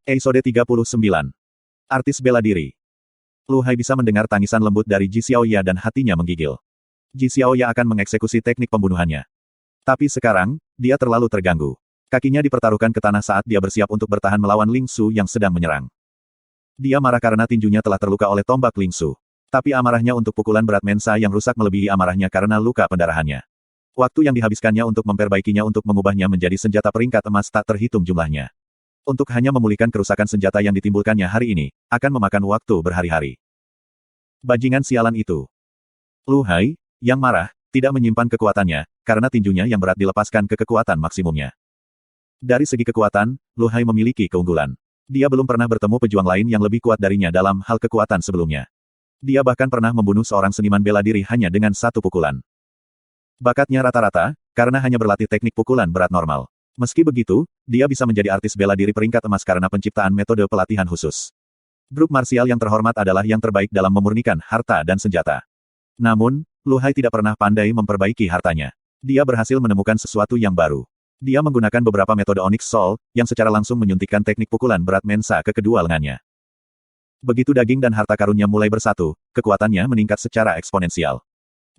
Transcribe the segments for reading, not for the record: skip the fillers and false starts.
Episode 39. Artis bela diri. Lu Hai bisa mendengar tangisan lembut dari Ji Xiaoya dan hatinya menggigil. Ji Xiaoya akan mengeksekusi teknik pembunuhannya. Tapi sekarang, dia terlalu terganggu. Kakinya dipertaruhkan ke tanah saat dia bersiap untuk bertahan melawan Ling Su yang sedang menyerang. Dia marah karena tinjunya telah terluka oleh tombak Ling Su. Tapi amarahnya untuk pukulan berat Mensa yang rusak melebihi amarahnya karena luka pendarahannya. Waktu yang dihabiskannya untuk memperbaikinya untuk mengubahnya menjadi senjata peringkat emas tak terhitung jumlahnya. Untuk hanya memulihkan kerusakan senjata yang ditimbulkannya hari ini, akan memakan waktu berhari-hari. Bajingan sialan itu. Lu Hai, yang marah, tidak menyimpan kekuatannya, karena tinjunya yang berat dilepaskan ke kekuatan maksimumnya. Dari segi kekuatan, Lu Hai memiliki keunggulan. Dia belum pernah bertemu pejuang lain yang lebih kuat darinya dalam hal kekuatan sebelumnya. Dia bahkan pernah membunuh seorang seniman bela diri hanya dengan satu pukulan. Bakatnya rata-rata, karena hanya berlatih teknik pukulan berat normal. Meski begitu, dia bisa menjadi artis bela diri peringkat emas karena penciptaan metode pelatihan khusus. Grup marsial yang terhormat adalah yang terbaik dalam memurnikan harta dan senjata. Namun, Lu Hai tidak pernah pandai memperbaiki hartanya. Dia berhasil menemukan sesuatu yang baru. Dia menggunakan beberapa metode Onyx Soul, yang secara langsung menyuntikkan teknik pukulan berat Mensa ke kedua lengannya. Begitu daging dan harta karunnya mulai bersatu, kekuatannya meningkat secara eksponensial.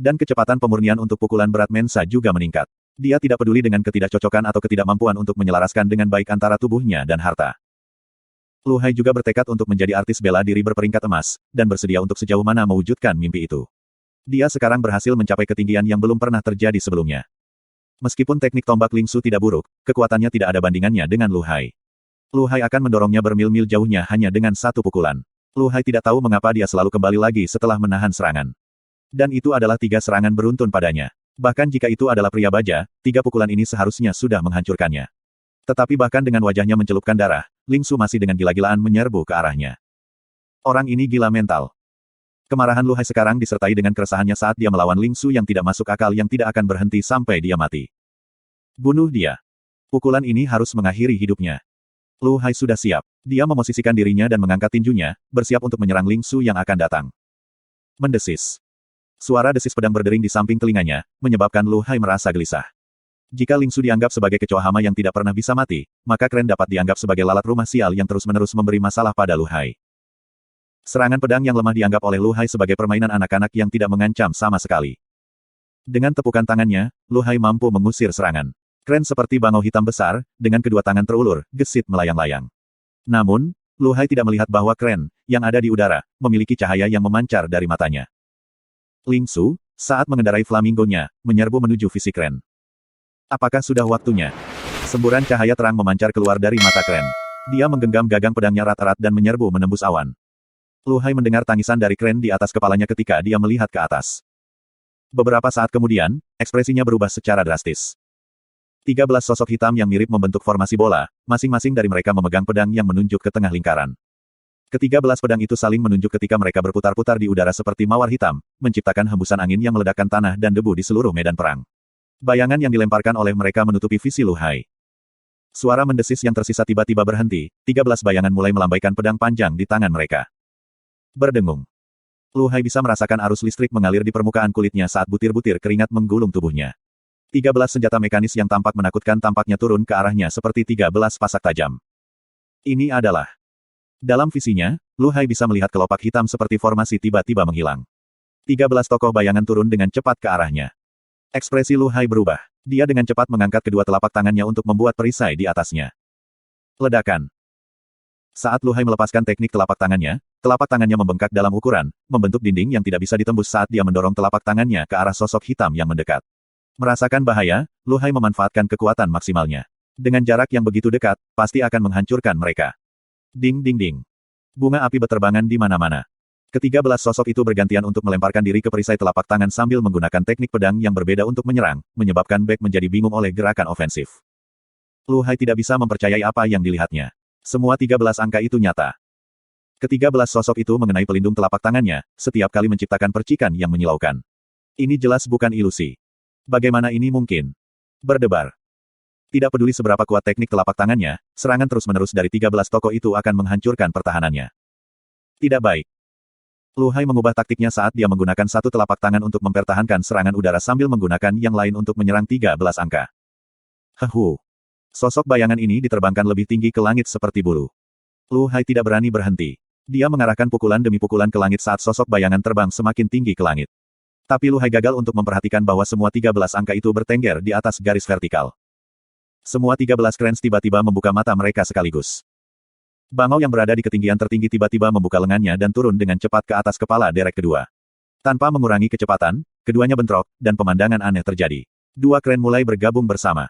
Dan kecepatan pemurnian untuk pukulan berat Mensa juga meningkat. Dia tidak peduli dengan ketidakcocokan atau ketidakmampuan untuk menyelaraskan dengan baik antara tubuhnya dan harta. Lu Hai juga bertekad untuk menjadi artis bela diri berperingkat emas, dan bersedia untuk sejauh mana mewujudkan mimpi itu. Dia sekarang berhasil mencapai ketinggian yang belum pernah terjadi sebelumnya. Meskipun teknik tombak Ling Su tidak buruk, kekuatannya tidak ada bandingannya dengan Lu Hai. Lu Hai akan mendorongnya bermil-mil jauhnya hanya dengan satu pukulan. Lu Hai tidak tahu mengapa dia selalu kembali lagi setelah menahan serangan. Dan itu adalah 3 serangan beruntun padanya. Bahkan jika itu adalah pria baja, 3 pukulan ini seharusnya sudah menghancurkannya. Tetapi bahkan dengan wajahnya mencelupkan darah, Ling Su masih dengan gila-gilaan menyerbu ke arahnya. Orang ini gila mental. Kemarahan Lu Hai sekarang disertai dengan keresahannya saat dia melawan Ling Su yang tidak masuk akal yang tidak akan berhenti sampai dia mati. Bunuh dia. Pukulan ini harus mengakhiri hidupnya. Lu Hai sudah siap. Dia memosisikan dirinya dan mengangkat tinjunya, bersiap untuk menyerang Ling Su yang akan datang. Mendesis. Suara desis pedang berdering di samping telinganya, menyebabkan Lu Hai merasa gelisah. Jika Ling Su dianggap sebagai kecoa hama yang tidak pernah bisa mati, maka Kren dapat dianggap sebagai lalat rumah sial yang terus-menerus memberi masalah pada Lu Hai. Serangan pedang yang lemah dianggap oleh Lu Hai sebagai permainan anak-anak yang tidak mengancam sama sekali. Dengan tepukan tangannya, Lu Hai mampu mengusir serangan. Kren seperti bangau hitam besar, dengan kedua tangan terulur, gesit melayang-layang. Namun, Lu Hai tidak melihat bahwa Kren, yang ada di udara, memiliki cahaya yang memancar dari matanya. Ling Su, saat mengendarai flamingonya, menyerbu menuju visi Kren. Apakah sudah waktunya? Semburan cahaya terang memancar keluar dari mata Kren. Dia menggenggam gagang pedangnya erat-erat dan menyerbu menembus awan. Lu Hai mendengar tangisan dari Kren di atas kepalanya ketika dia melihat ke atas. Beberapa saat kemudian, ekspresinya berubah secara drastis. 13 sosok hitam yang mirip membentuk formasi bola, masing-masing dari mereka memegang pedang yang menunjuk ke tengah lingkaran. Ke-13 pedang itu saling menunjuk ketika mereka berputar-putar di udara seperti mawar hitam, menciptakan hembusan angin yang meledakkan tanah dan debu di seluruh medan perang. Bayangan yang dilemparkan oleh mereka menutupi visi Lu Hai. Suara mendesis yang tersisa tiba-tiba berhenti, 13 bayangan mulai melambaikan pedang panjang di tangan mereka. Berdengung. Lu Hai bisa merasakan arus listrik mengalir di permukaan kulitnya saat butir-butir keringat menggulung tubuhnya. 13 senjata mekanis yang tampak menakutkan tampaknya turun ke arahnya seperti 13 pasak tajam. Ini adalah... Dalam visinya, Lu Hai bisa melihat kelopak hitam seperti formasi tiba-tiba menghilang. 13 tokoh bayangan turun dengan cepat ke arahnya. Ekspresi Lu Hai berubah. Dia dengan cepat mengangkat kedua telapak tangannya untuk membuat perisai di atasnya. Ledakan. Saat Lu Hai melepaskan teknik telapak tangannya membengkak dalam ukuran, membentuk dinding yang tidak bisa ditembus saat dia mendorong telapak tangannya ke arah sosok hitam yang mendekat. Merasakan bahaya, Lu Hai memanfaatkan kekuatan maksimalnya. Dengan jarak yang begitu dekat, pasti akan menghancurkan mereka. Ding ding ding. Bunga api berterbangan di mana-mana. Ke-13 sosok itu bergantian untuk melemparkan diri ke perisai telapak tangan sambil menggunakan teknik pedang yang berbeda untuk menyerang, menyebabkan Beck menjadi bingung oleh gerakan ofensif. Lu Hai tidak bisa mempercayai apa yang dilihatnya. Semua 13 angka itu nyata. Ke-13 sosok itu mengenai pelindung telapak tangannya, setiap kali menciptakan percikan yang menyilaukan. Ini jelas bukan ilusi. Bagaimana ini mungkin? Berdebar. Tidak peduli seberapa kuat teknik telapak tangannya, serangan terus-menerus dari 13 tokoh itu akan menghancurkan pertahanannya. Tidak baik. Lu Hai mengubah taktiknya saat dia menggunakan satu telapak tangan untuk mempertahankan serangan udara sambil menggunakan yang lain untuk menyerang 13 angka. Sosok bayangan ini diterbangkan lebih tinggi ke langit seperti bulu. Lu Hai tidak berani berhenti. Dia mengarahkan pukulan demi pukulan ke langit saat sosok bayangan terbang semakin tinggi ke langit. Tapi Lu Hai gagal untuk memperhatikan bahwa semua 13 angka itu bertengger di atas garis vertikal. Semua 13 Krens tiba-tiba membuka mata mereka sekaligus. Bangau yang berada di ketinggian tertinggi tiba-tiba membuka lengannya dan turun dengan cepat ke atas kepala derek kedua. Tanpa mengurangi kecepatan, keduanya bentrok, dan pemandangan aneh terjadi. Dua kren mulai bergabung bersama.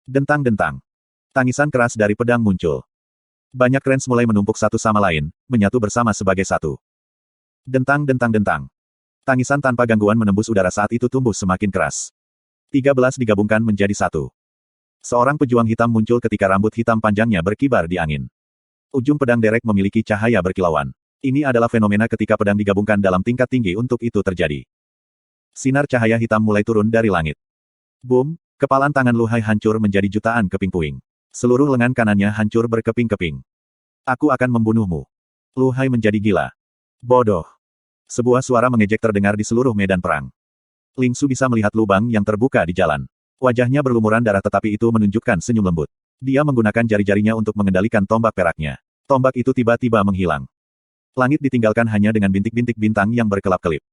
Dentang-dentang. Tangisan keras dari pedang muncul. Banyak krens mulai menumpuk satu sama lain, menyatu bersama sebagai satu. Dentang-dentang-dentang. Tangisan tanpa gangguan menembus udara saat itu tumbuh semakin keras. 13 digabungkan menjadi satu. Seorang pejuang hitam muncul ketika rambut hitam panjangnya berkibar di angin. Ujung pedang derek memiliki cahaya berkilauan. Ini adalah fenomena ketika pedang digabungkan dalam tingkat tinggi untuk itu terjadi. Sinar cahaya hitam mulai turun dari langit. Boom, kepalan tangan Lu Hai hancur menjadi jutaan keping puing. Seluruh lengan kanannya hancur berkeping-keping. Aku akan membunuhmu. Lu Hai menjadi gila. Bodoh. Sebuah suara mengejek terdengar di seluruh medan perang. Ling Su bisa melihat lubang yang terbuka di jalan. Wajahnya berlumuran darah tetapi itu menunjukkan senyum lembut. Dia menggunakan jari-jarinya untuk mengendalikan tombak peraknya. Tombak itu tiba-tiba menghilang. Langit ditinggalkan hanya dengan bintik-bintik bintang yang berkelap-kelip.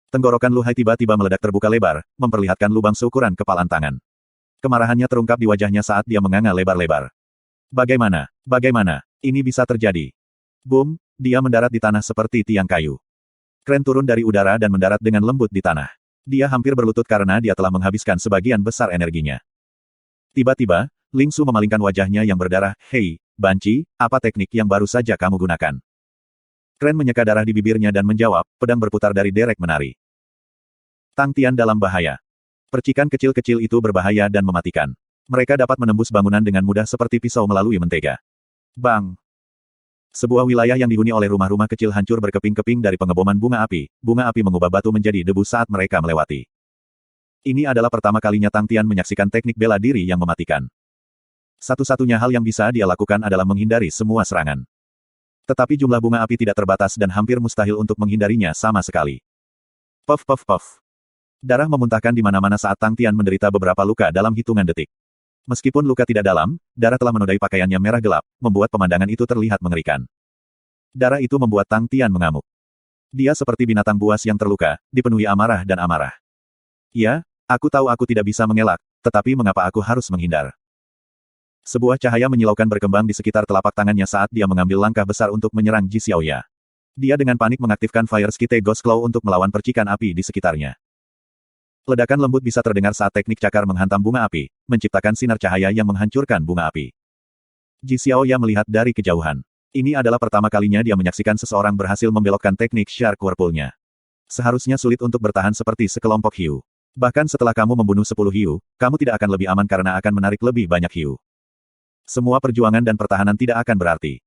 Tenggorokan Lu Hai tiba-tiba meledak terbuka lebar, memperlihatkan lubang seukuran kepalan tangan. Kemarahannya terungkap di wajahnya saat dia menganga lebar-lebar. Bagaimana? Bagaimana? Ini bisa terjadi. Boom, dia mendarat di tanah seperti tiang kayu. Kren turun dari udara dan mendarat dengan lembut di tanah. Dia hampir berlutut karena dia telah menghabiskan sebagian besar energinya. Tiba-tiba, Ling Su memalingkan wajahnya yang berdarah. Hei, Banci, apa teknik yang baru saja kamu gunakan? Kren menyeka darah di bibirnya dan menjawab, pedang berputar dari derek menari. Tang Tian dalam bahaya. Percikan kecil-kecil itu berbahaya dan mematikan. Mereka dapat menembus bangunan dengan mudah seperti pisau melalui mentega. Bang! Sebuah wilayah yang dihuni oleh rumah-rumah kecil hancur berkeping-keping dari pengeboman bunga api. Bunga api mengubah batu menjadi debu saat mereka melewati. Ini adalah pertama kalinya Tang Tian menyaksikan teknik bela diri yang mematikan. Satu-satunya hal yang bisa dia lakukan adalah menghindari semua serangan. Tetapi jumlah bunga api tidak terbatas dan hampir mustahil untuk menghindarinya sama sekali. Puff puff puff. Darah memuntahkan di mana-mana saat Tang Tian menderita beberapa luka dalam hitungan detik. Meskipun luka tidak dalam, darah telah menodai pakaiannya merah gelap, membuat pemandangan itu terlihat mengerikan. Darah itu membuat Tang Tian mengamuk. Dia seperti binatang buas yang terluka, dipenuhi amarah dan amarah. Ya, aku tahu aku tidak bisa mengelak, tetapi mengapa aku harus menghindar? Sebuah cahaya menyilaukan berkembang di sekitar telapak tangannya saat dia mengambil langkah besar untuk menyerang Ji Xiaoya. Dia dengan panik mengaktifkan Fire Skite Ghost Claw untuk melawan percikan api di sekitarnya. Ledakan lembut bisa terdengar saat teknik cakar menghantam bunga api, menciptakan sinar cahaya yang menghancurkan bunga api. Ji Xiaoya melihat dari kejauhan. Ini adalah pertama kalinya dia menyaksikan seseorang berhasil membelokkan teknik Shark Whirlpool-nya. Seharusnya sulit untuk bertahan seperti sekelompok hiu. Bahkan setelah kamu membunuh 10 hiu, kamu tidak akan lebih aman karena akan menarik lebih banyak hiu. Semua perjuangan dan pertahanan tidak akan berarti.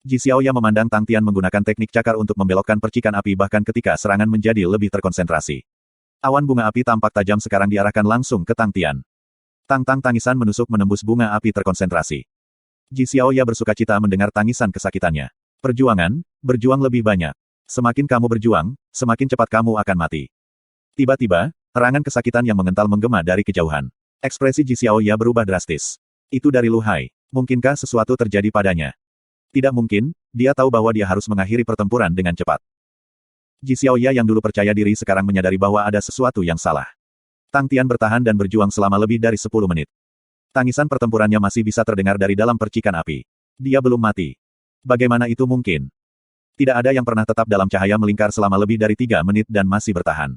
Ji Xiaoya memandang Tang Tian menggunakan teknik cakar untuk membelokkan percikan api bahkan ketika serangan menjadi lebih terkonsentrasi. Awan bunga api tampak tajam sekarang diarahkan langsung ke Tang Tian. Tang-tang tangisan menusuk menembus bunga api terkonsentrasi. Ji Xiaoya bersukacita mendengar tangisan kesakitannya. Perjuangan, berjuang lebih banyak. Semakin kamu berjuang, semakin cepat kamu akan mati. Tiba-tiba, erangan kesakitan yang mengental menggema dari kejauhan. Ekspresi Ji Xiaoya berubah drastis. Itu dari Lu Hai. Mungkinkah sesuatu terjadi padanya? Tidak mungkin, dia tahu bahwa dia harus mengakhiri pertempuran dengan cepat. Ji Xiaoya yang dulu percaya diri sekarang menyadari bahwa ada sesuatu yang salah. Tang Tian bertahan dan berjuang selama lebih dari 10 menit. Tangisan pertempurannya masih bisa terdengar dari dalam percikan api. Dia belum mati. Bagaimana itu mungkin? Tidak ada yang pernah tetap dalam cahaya melingkar selama lebih dari 3 menit dan masih bertahan.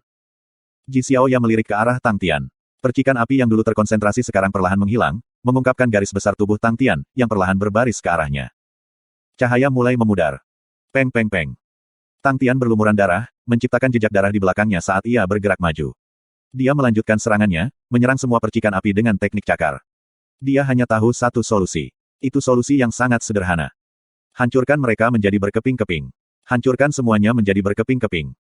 Ji Xiaoya melirik ke arah Tang Tian. Percikan api yang dulu terkonsentrasi sekarang perlahan menghilang, mengungkapkan garis besar tubuh Tang Tian, yang perlahan berbaris ke arahnya. Cahaya mulai memudar. Peng peng peng. Tang Tian berlumuran darah, menciptakan jejak darah di belakangnya saat ia bergerak maju. Dia melanjutkan serangannya, menyerang semua percikan api dengan teknik cakar. Dia hanya tahu satu solusi. Itu solusi yang sangat sederhana. Hancurkan mereka menjadi berkeping-keping. Hancurkan semuanya menjadi berkeping-keping.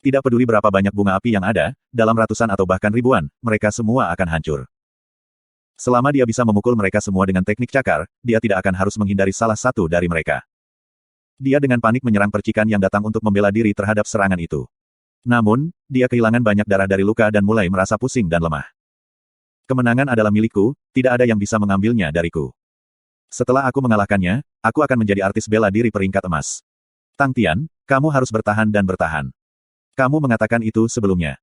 Tidak peduli berapa banyak bunga api yang ada, dalam ratusan atau bahkan ribuan, mereka semua akan hancur. Selama dia bisa memukul mereka semua dengan teknik cakar, dia tidak akan harus menghindari salah satu dari mereka. Dia dengan panik menyerang percikan yang datang untuk membela diri terhadap serangan itu. Namun, dia kehilangan banyak darah dari luka dan mulai merasa pusing dan lemah. Kemenangan adalah milikku, tidak ada yang bisa mengambilnya dariku. Setelah aku mengalahkannya, aku akan menjadi artis bela diri peringkat emas. Tang Tian, kamu harus bertahan dan bertahan. Kamu mengatakan itu sebelumnya.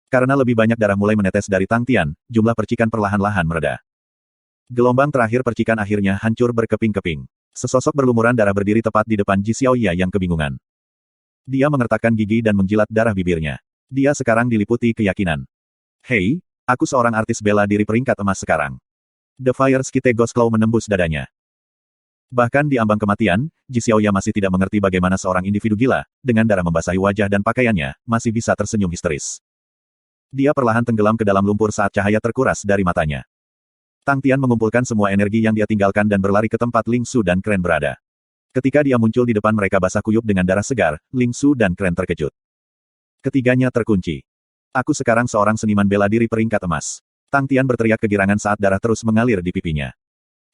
Karena lebih banyak darah mulai menetes dari Tang Tian, jumlah percikan perlahan-lahan mereda. Gelombang terakhir percikan akhirnya hancur berkeping-keping. Sesosok berlumuran darah berdiri tepat di depan Ji Xiaoya yang kebingungan. Dia mengertakkan gigi dan menjilat darah bibirnya. Dia sekarang diliputi keyakinan. Hei, aku seorang artis bela diri peringkat emas sekarang. The Fire Skite Ghost Claw menembus dadanya. Bahkan di ambang kematian, Ji Xiaoya masih tidak mengerti bagaimana seorang individu gila, dengan darah membasahi wajah dan pakaiannya, masih bisa tersenyum histeris. Dia perlahan tenggelam ke dalam lumpur saat cahaya terkuras dari matanya. Tang Tian mengumpulkan semua energi yang dia tinggalkan dan berlari ke tempat Ling Su dan Kren berada. Ketika dia muncul di depan mereka basah kuyup dengan darah segar, Ling Su dan Kren terkejut. Ketiganya terkunci. Aku sekarang seorang seniman bela diri peringkat emas. Tang Tian berteriak kegirangan saat darah terus mengalir di pipinya.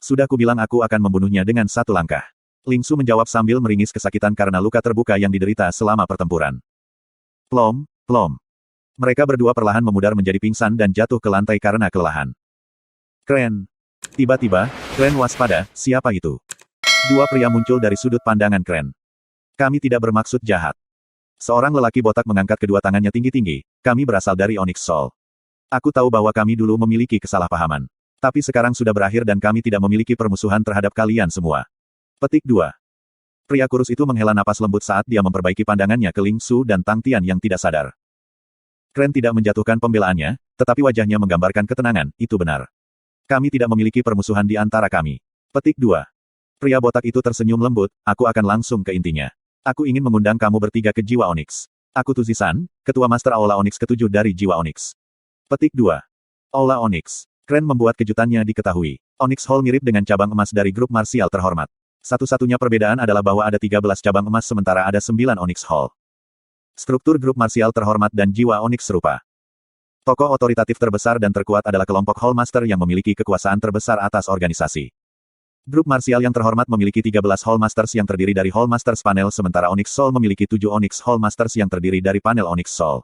Sudah kubilang aku akan membunuhnya dengan satu langkah. Ling Su menjawab sambil meringis kesakitan karena luka terbuka yang diderita selama pertempuran. Plom, plom. Mereka berdua perlahan memudar menjadi pingsan dan jatuh ke lantai karena kelelahan. Kren. Tiba-tiba, Kren waspada, siapa itu? Dua pria muncul dari sudut pandangan Kren. Kami tidak bermaksud jahat. Seorang lelaki botak mengangkat kedua tangannya tinggi-tinggi, kami berasal dari Onyx Soul. Aku tahu bahwa kami dulu memiliki kesalahpahaman. Tapi sekarang sudah berakhir dan kami tidak memiliki permusuhan terhadap kalian semua. Petik 2. Pria kurus itu menghela napas lembut saat dia memperbaiki pandangannya ke Ling Su dan Tang Tian yang tidak sadar. Kren tidak menjatuhkan pembelaannya, tetapi wajahnya menggambarkan ketenangan, itu benar. Kami tidak memiliki permusuhan di antara kami. Petik 2. Pria botak itu tersenyum lembut, aku akan langsung ke intinya. Aku ingin mengundang kamu bertiga ke Jiwa Onyx. Aku Tuzisan, Ketua Master Aula Onyx ke-7 dari Jiwa Onyx. Petik 2. Aula Onyx. Kren membuat kejutannya diketahui. Onyx Hall mirip dengan cabang emas dari grup marsial terhormat. Satu-satunya perbedaan adalah bahwa ada 13 cabang emas sementara ada 9 Onyx Hall. Struktur grup marsial terhormat dan jiwa Onyx serupa. Tokoh otoritatif terbesar dan terkuat adalah kelompok Hall Master yang memiliki kekuasaan terbesar atas organisasi. Grup marsial yang terhormat memiliki 13 Hall Masters yang terdiri dari Hall Masters Panel sementara Onyx Soul memiliki 7 Onyx Hall Masters yang terdiri dari panel Onyx Soul.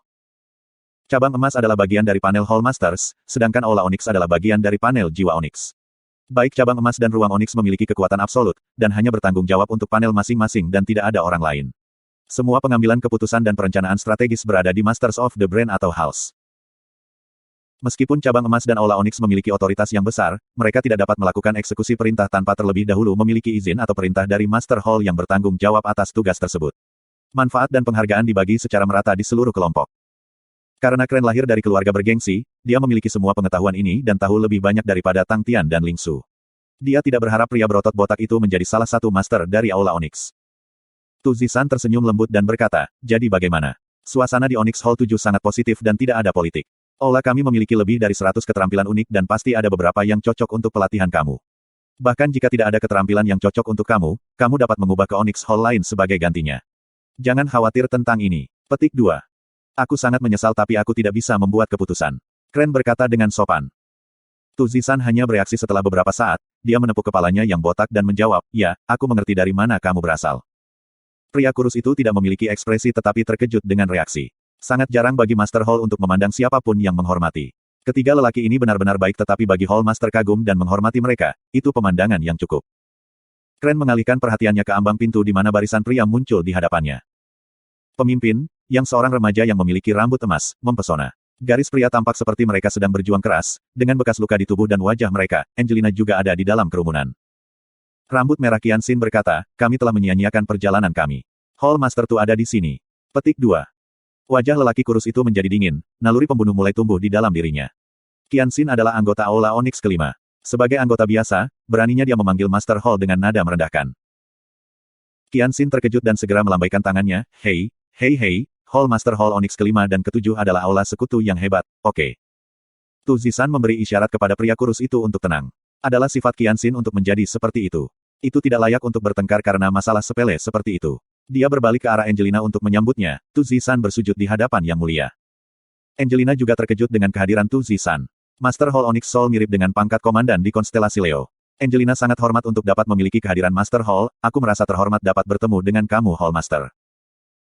Cabang emas adalah bagian dari panel Hall Masters, sedangkan Aula Onyx adalah bagian dari panel Jiwa Onyx. Baik cabang emas dan ruang Onyx memiliki kekuatan absolut, dan hanya bertanggung jawab untuk panel masing-masing dan tidak ada orang lain. Semua pengambilan keputusan dan perencanaan strategis berada di Masters of the Brain atau House. Meskipun cabang emas dan Aula Onyx memiliki otoritas yang besar, mereka tidak dapat melakukan eksekusi perintah tanpa terlebih dahulu memiliki izin atau perintah dari Master Hall yang bertanggung jawab atas tugas tersebut. Manfaat dan penghargaan dibagi secara merata di seluruh kelompok. Karena Kren lahir dari keluarga bergengsi, dia memiliki semua pengetahuan ini dan tahu lebih banyak daripada Tang Tian dan Ling Su. Dia tidak berharap pria berotot botak itu menjadi salah satu master dari Aula Onyx. Tu Zisan tersenyum lembut dan berkata, jadi bagaimana? Suasana di Onyx Hall 7 sangat positif dan tidak ada politik. Aula kami memiliki lebih dari 100 keterampilan unik dan pasti ada beberapa yang cocok untuk pelatihan kamu. Bahkan jika tidak ada keterampilan yang cocok untuk kamu, kamu dapat mengubah ke Onyx Hall lain sebagai gantinya. Jangan khawatir tentang ini. Petik 2. Aku sangat menyesal tapi aku tidak bisa membuat keputusan. Kren berkata dengan sopan. Tu Zisan hanya bereaksi setelah beberapa saat, dia menepuk kepalanya yang botak dan menjawab, ya, aku mengerti dari mana kamu berasal. Pria kurus itu tidak memiliki ekspresi tetapi terkejut dengan reaksi. Sangat jarang bagi Master Hall untuk memandang siapapun yang menghormati. Ketiga lelaki ini benar-benar baik tetapi bagi Hall Master kagum dan menghormati mereka, itu pemandangan yang cukup. Kren mengalihkan perhatiannya ke ambang pintu di mana barisan pria muncul di hadapannya. Pemimpin, yang seorang remaja yang memiliki rambut emas, mempesona. Garis pria tampak seperti mereka sedang berjuang keras, dengan bekas luka di tubuh dan wajah mereka, Angelina juga ada di dalam kerumunan. Rambut merah Qian Xin berkata, kami telah menyia-nyiakan perjalanan kami. Hall Master Tu ada di sini. Petik 2. Wajah lelaki kurus itu menjadi dingin, naluri pembunuh mulai tumbuh di dalam dirinya. Qian Xin adalah anggota Aula Onyx kelima. Sebagai anggota biasa, beraninya dia memanggil Master Hall dengan nada merendahkan. Qian Xin terkejut dan segera melambaikan tangannya, hei, Hall Master Hall Onyx kelima dan ketujuh adalah aula sekutu yang hebat, oke. Tu Zisan memberi isyarat kepada pria kurus itu untuk tenang. Adalah sifat Qian Xin untuk menjadi seperti itu. Itu tidak layak untuk bertengkar karena masalah sepele seperti itu. Dia berbalik ke arah Angelina untuk menyambutnya, Tu Zisan bersujud di hadapan yang mulia. Angelina juga terkejut dengan kehadiran Tu Zisan. Master Hall Onyx Soul mirip dengan pangkat komandan di konstelasi Leo. Angelina sangat hormat untuk dapat memiliki kehadiran Master Hall, aku merasa terhormat dapat bertemu dengan kamu Hall Master.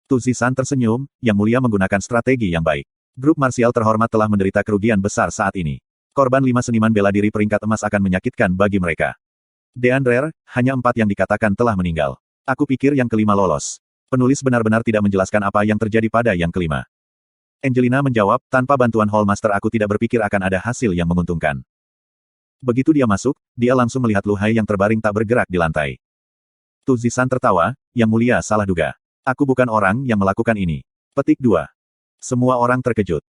Tu Zisan tersenyum, yang mulia menggunakan strategi yang baik. Grup marsial terhormat telah menderita kerugian besar saat ini. Korban 5 seniman bela diri peringkat emas akan menyakitkan bagi mereka. Dean Rare, hanya 4 yang dikatakan telah meninggal. Aku pikir yang kelima lolos. Penulis benar-benar tidak menjelaskan apa yang terjadi pada yang kelima. Angelina menjawab, tanpa bantuan Hall Master aku tidak berpikir akan ada hasil yang menguntungkan. Begitu dia masuk, dia langsung melihat Lu Hai yang terbaring tak bergerak di lantai. Tu Zisan tertawa, yang mulia salah duga. Aku bukan orang yang melakukan ini. Petik 2. Semua orang terkejut.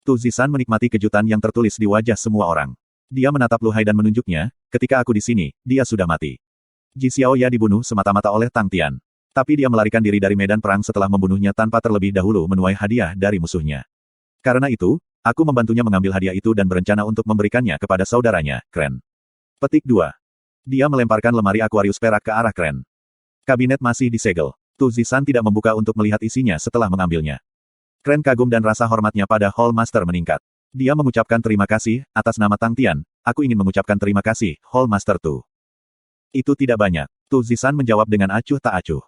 Tu Zisan menikmati kejutan yang tertulis di wajah semua orang. Dia menatap Lu Hai dan menunjuknya, ketika aku di sini, dia sudah mati. Ji Xiaoya dibunuh semata-mata oleh Tang Tian. Tapi dia melarikan diri dari medan perang setelah membunuhnya tanpa terlebih dahulu menuai hadiah dari musuhnya. Karena itu, aku membantunya mengambil hadiah itu dan berencana untuk memberikannya kepada saudaranya, Kren. Petik 2. Dia melemparkan lemari akuarius perak ke arah Kren. Kabinet masih disegel. Tu Zisan tidak membuka untuk melihat isinya setelah mengambilnya. Kren kagum dan rasa hormatnya pada Hall Master meningkat. Dia mengucapkan terima kasih, atas nama Tang Tian, aku ingin mengucapkan terima kasih, Hall Master Tu. Itu tidak banyak. Tu Zisan menjawab dengan acuh tak acuh.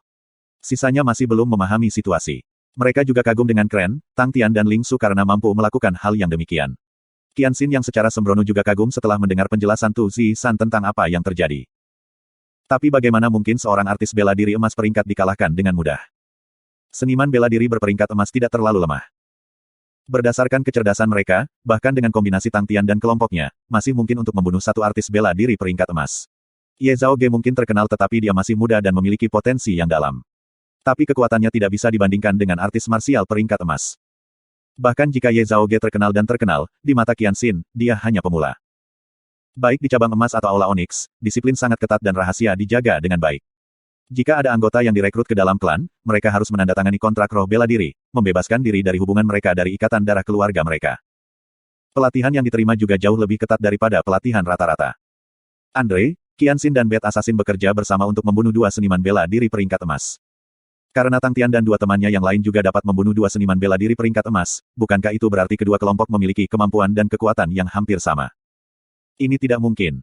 Sisanya masih belum memahami situasi. Mereka juga kagum dengan Kren, Tang Tian dan Ling Su karena mampu melakukan hal yang demikian. Qianxin yang secara sembrono juga kagum setelah mendengar penjelasan Tu Zisan tentang apa yang terjadi. Tapi bagaimana mungkin seorang artis bela diri emas peringkat dikalahkan dengan mudah? Seniman bela diri berperingkat emas tidak terlalu lemah. Berdasarkan kecerdasan mereka, bahkan dengan kombinasi Tang Tian dan kelompoknya, masih mungkin untuk membunuh satu artis bela diri peringkat emas. Ye Zhaoge mungkin terkenal tetapi dia masih muda dan memiliki potensi yang dalam. Tapi kekuatannya tidak bisa dibandingkan dengan artis marsial peringkat emas. Bahkan jika Ye Zhaoge terkenal dan terkenal, di mata Qianxin, dia hanya pemula. Baik di cabang emas atau aula onyx, disiplin sangat ketat dan rahasia dijaga dengan baik. Jika ada anggota yang direkrut ke dalam klan, mereka harus menandatangani kontrak roh bela diri, membebaskan diri dari hubungan mereka dari ikatan darah keluarga mereka. Pelatihan yang diterima juga jauh lebih ketat daripada pelatihan rata-rata. Andre, Qianxin dan Bad Assassin bekerja bersama untuk membunuh 2 seniman bela diri peringkat emas. Karena Tang Tian dan 2 temannya yang lain juga dapat membunuh 2 seniman bela diri peringkat emas, bukankah itu berarti kedua kelompok memiliki kemampuan dan kekuatan yang hampir sama? Ini tidak mungkin.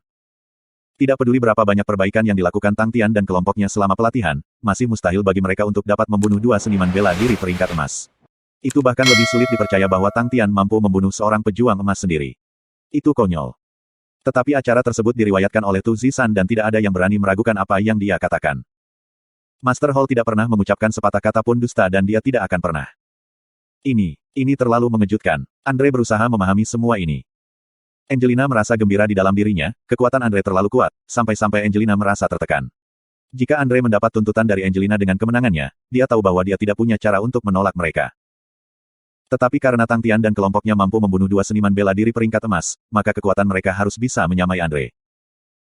Tidak peduli berapa banyak perbaikan yang dilakukan Tang Tian dan kelompoknya selama pelatihan, masih mustahil bagi mereka untuk dapat membunuh 2 seniman bela diri peringkat emas. Itu bahkan lebih sulit dipercaya bahwa Tang Tian mampu membunuh seorang pejuang emas sendiri. Itu konyol. Tetapi acara tersebut diriwayatkan oleh Tu Zisan dan tidak ada yang berani meragukan apa yang dia katakan. Master Hall tidak pernah mengucapkan sepatah kata pun dusta dan dia tidak akan pernah. Ini terlalu mengejutkan. Andre berusaha memahami semua ini. Angelina merasa gembira di dalam dirinya, kekuatan Andre terlalu kuat, sampai-sampai Angelina merasa tertekan. Jika Andre mendapat tuntutan dari Angelina dengan kemenangannya, dia tahu bahwa dia tidak punya cara untuk menolak mereka. Tetapi karena Tang Tian dan kelompoknya mampu membunuh 2 seniman bela diri peringkat emas, maka kekuatan mereka harus bisa menyamai Andre.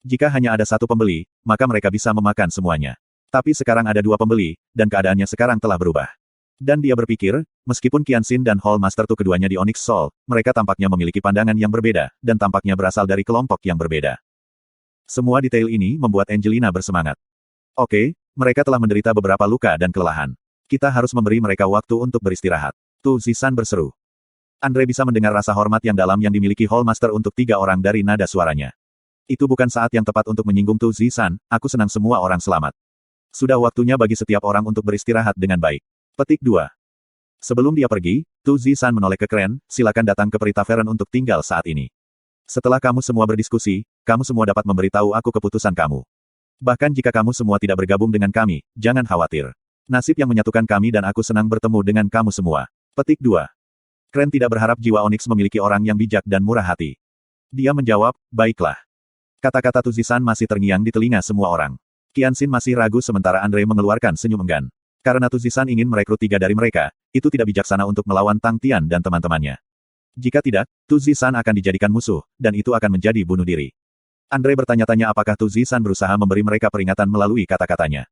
Jika hanya ada 1 pembeli, maka mereka bisa memakan semuanya. Tapi sekarang ada 2 pembeli, dan keadaannya sekarang telah berubah. Dan dia berpikir, meskipun Qianxin dan Hall Master Tu keduanya di Onyx Soul, mereka tampaknya memiliki pandangan yang berbeda, dan tampaknya berasal dari kelompok yang berbeda. Semua detail ini membuat Angelina bersemangat. Oke, mereka telah menderita beberapa luka dan kelelahan. Kita harus memberi mereka waktu untuk beristirahat. Tu Zisan berseru. Andre bisa mendengar rasa hormat yang dalam yang dimiliki Hall Master untuk 3 orang dari nada suaranya. Itu bukan saat yang tepat untuk menyinggung Tu Zisan, aku senang semua orang selamat. Sudah waktunya bagi setiap orang untuk beristirahat dengan baik. Petik 2. Sebelum dia pergi, Tu Zisan menoleh ke Kren, silakan datang ke Peri Tavern untuk tinggal saat ini. Setelah kamu semua berdiskusi, kamu semua dapat memberitahu aku keputusan kamu. Bahkan jika kamu semua tidak bergabung dengan kami, jangan khawatir. Nasib yang menyatukan kami dan aku senang bertemu dengan kamu semua. Petik 2. Kren tidak berharap jiwa Onyx memiliki orang yang bijak dan murah hati. Dia menjawab, baiklah. Kata-kata Tu Zisan masih terngiang di telinga semua orang. Qianxin masih ragu sementara Andre mengeluarkan senyum enggan. Karena Tu Zisan ingin merekrut 3 dari mereka, itu tidak bijaksana untuk melawan Tang Tian dan teman-temannya. Jika tidak, Tu Zisan akan dijadikan musuh, dan itu akan menjadi bunuh diri. Andre bertanya-tanya apakah Tu Zisan berusaha memberi mereka peringatan melalui kata-katanya.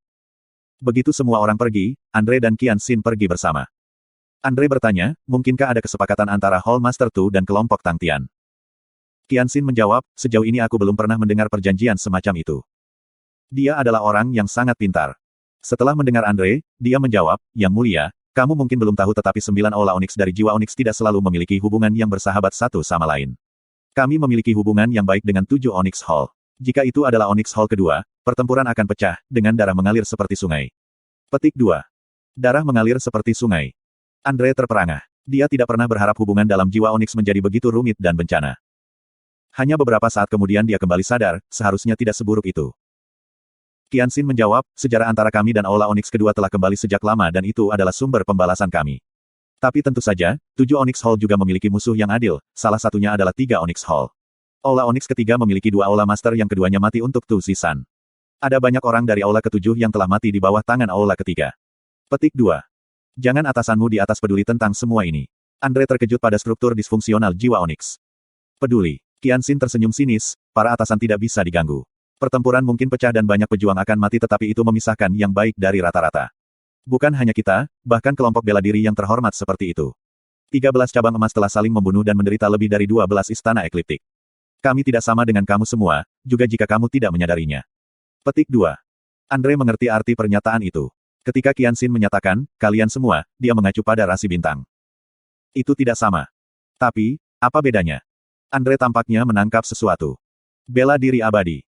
Begitu semua orang pergi, Andre dan Qianxin pergi bersama. Andre bertanya, mungkinkah ada kesepakatan antara Hall Master Tu dan kelompok Tang Tian? Qianxin menjawab, sejauh ini aku belum pernah mendengar perjanjian semacam itu. Dia adalah orang yang sangat pintar. Setelah mendengar Andre, dia menjawab, Yang Mulia, kamu mungkin belum tahu tetapi 9 aula Onyx dari jiwa Onyx tidak selalu memiliki hubungan yang bersahabat satu sama lain. Kami memiliki hubungan yang baik dengan 7 Onyx Hall. Jika itu adalah Onyx Hall kedua, pertempuran akan pecah, dengan darah mengalir seperti sungai. Petik 2. Darah mengalir seperti sungai. Andre terperangah. Dia tidak pernah berharap hubungan dalam jiwa Onyx menjadi begitu rumit dan bencana. Hanya beberapa saat kemudian dia kembali sadar, seharusnya tidak seburuk itu. Qianxin menjawab, sejarah antara kami dan Aula Onyx kedua telah kembali sejak lama dan itu adalah sumber pembalasan kami. Tapi tentu saja, 7 Onyx Hall juga memiliki musuh yang adil, salah satunya adalah 3 Onyx Hall. Aula Onyx ketiga memiliki 2 Aula Master yang keduanya mati untuk Tu Zisan. Ada banyak orang dari Aula ketujuh yang telah mati di bawah tangan Aula ketiga. Petik 2. Jangan atasanmu di atas peduli tentang semua ini. Andre terkejut pada struktur disfungsional jiwa Onyx. Peduli. Qianxin tersenyum sinis, para atasan tidak bisa diganggu. Pertempuran mungkin pecah dan banyak pejuang akan mati tetapi itu memisahkan yang baik dari rata-rata. Bukan hanya kita, bahkan kelompok bela diri yang terhormat seperti itu. 13 cabang emas telah saling membunuh dan menderita lebih dari 12 istana ekliptik. Kami tidak sama dengan kamu semua, juga jika kamu tidak menyadarinya. Petik 2. Andre mengerti arti pernyataan itu. Ketika Qianxin menyatakan, kalian semua, dia mengacu pada rasi bintang. Itu tidak sama. Tapi, apa bedanya? Andre tampaknya menangkap sesuatu. Bela diri abadi.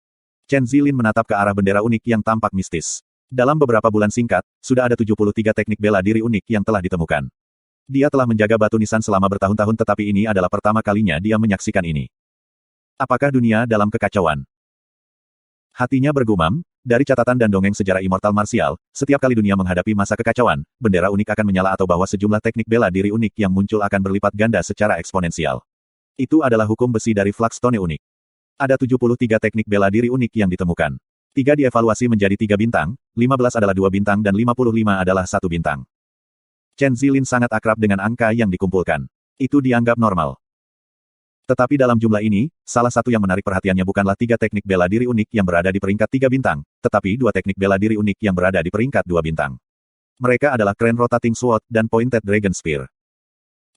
Chen Zilin menatap ke arah bendera unik yang tampak mistis. Dalam beberapa bulan singkat, sudah ada 73 teknik bela diri unik yang telah ditemukan. Dia telah menjaga batu nisan selama bertahun-tahun tetapi ini adalah pertama kalinya dia menyaksikan ini. Apakah dunia dalam kekacauan? Hatinya bergumam, dari catatan dan dongeng sejarah immortal marsial, setiap kali dunia menghadapi masa kekacauan, bendera unik akan menyala atau bahwa sejumlah teknik bela diri unik yang muncul akan berlipat ganda secara eksponensial. Itu adalah hukum besi dari Flaxstone unik. Ada 73 teknik bela diri unik yang ditemukan. 3 dievaluasi menjadi 3 bintang, 15 adalah 2 bintang dan 55 adalah 1 bintang. Chen Zilin sangat akrab dengan angka yang dikumpulkan. Itu dianggap normal. Tetapi dalam jumlah ini, salah satu yang menarik perhatiannya bukanlah 3 teknik bela diri unik yang berada di peringkat 3 bintang, tetapi 2 teknik bela diri unik yang berada di peringkat 2 bintang. Mereka adalah Crane Rotating Sword dan Pointed Dragon Spear.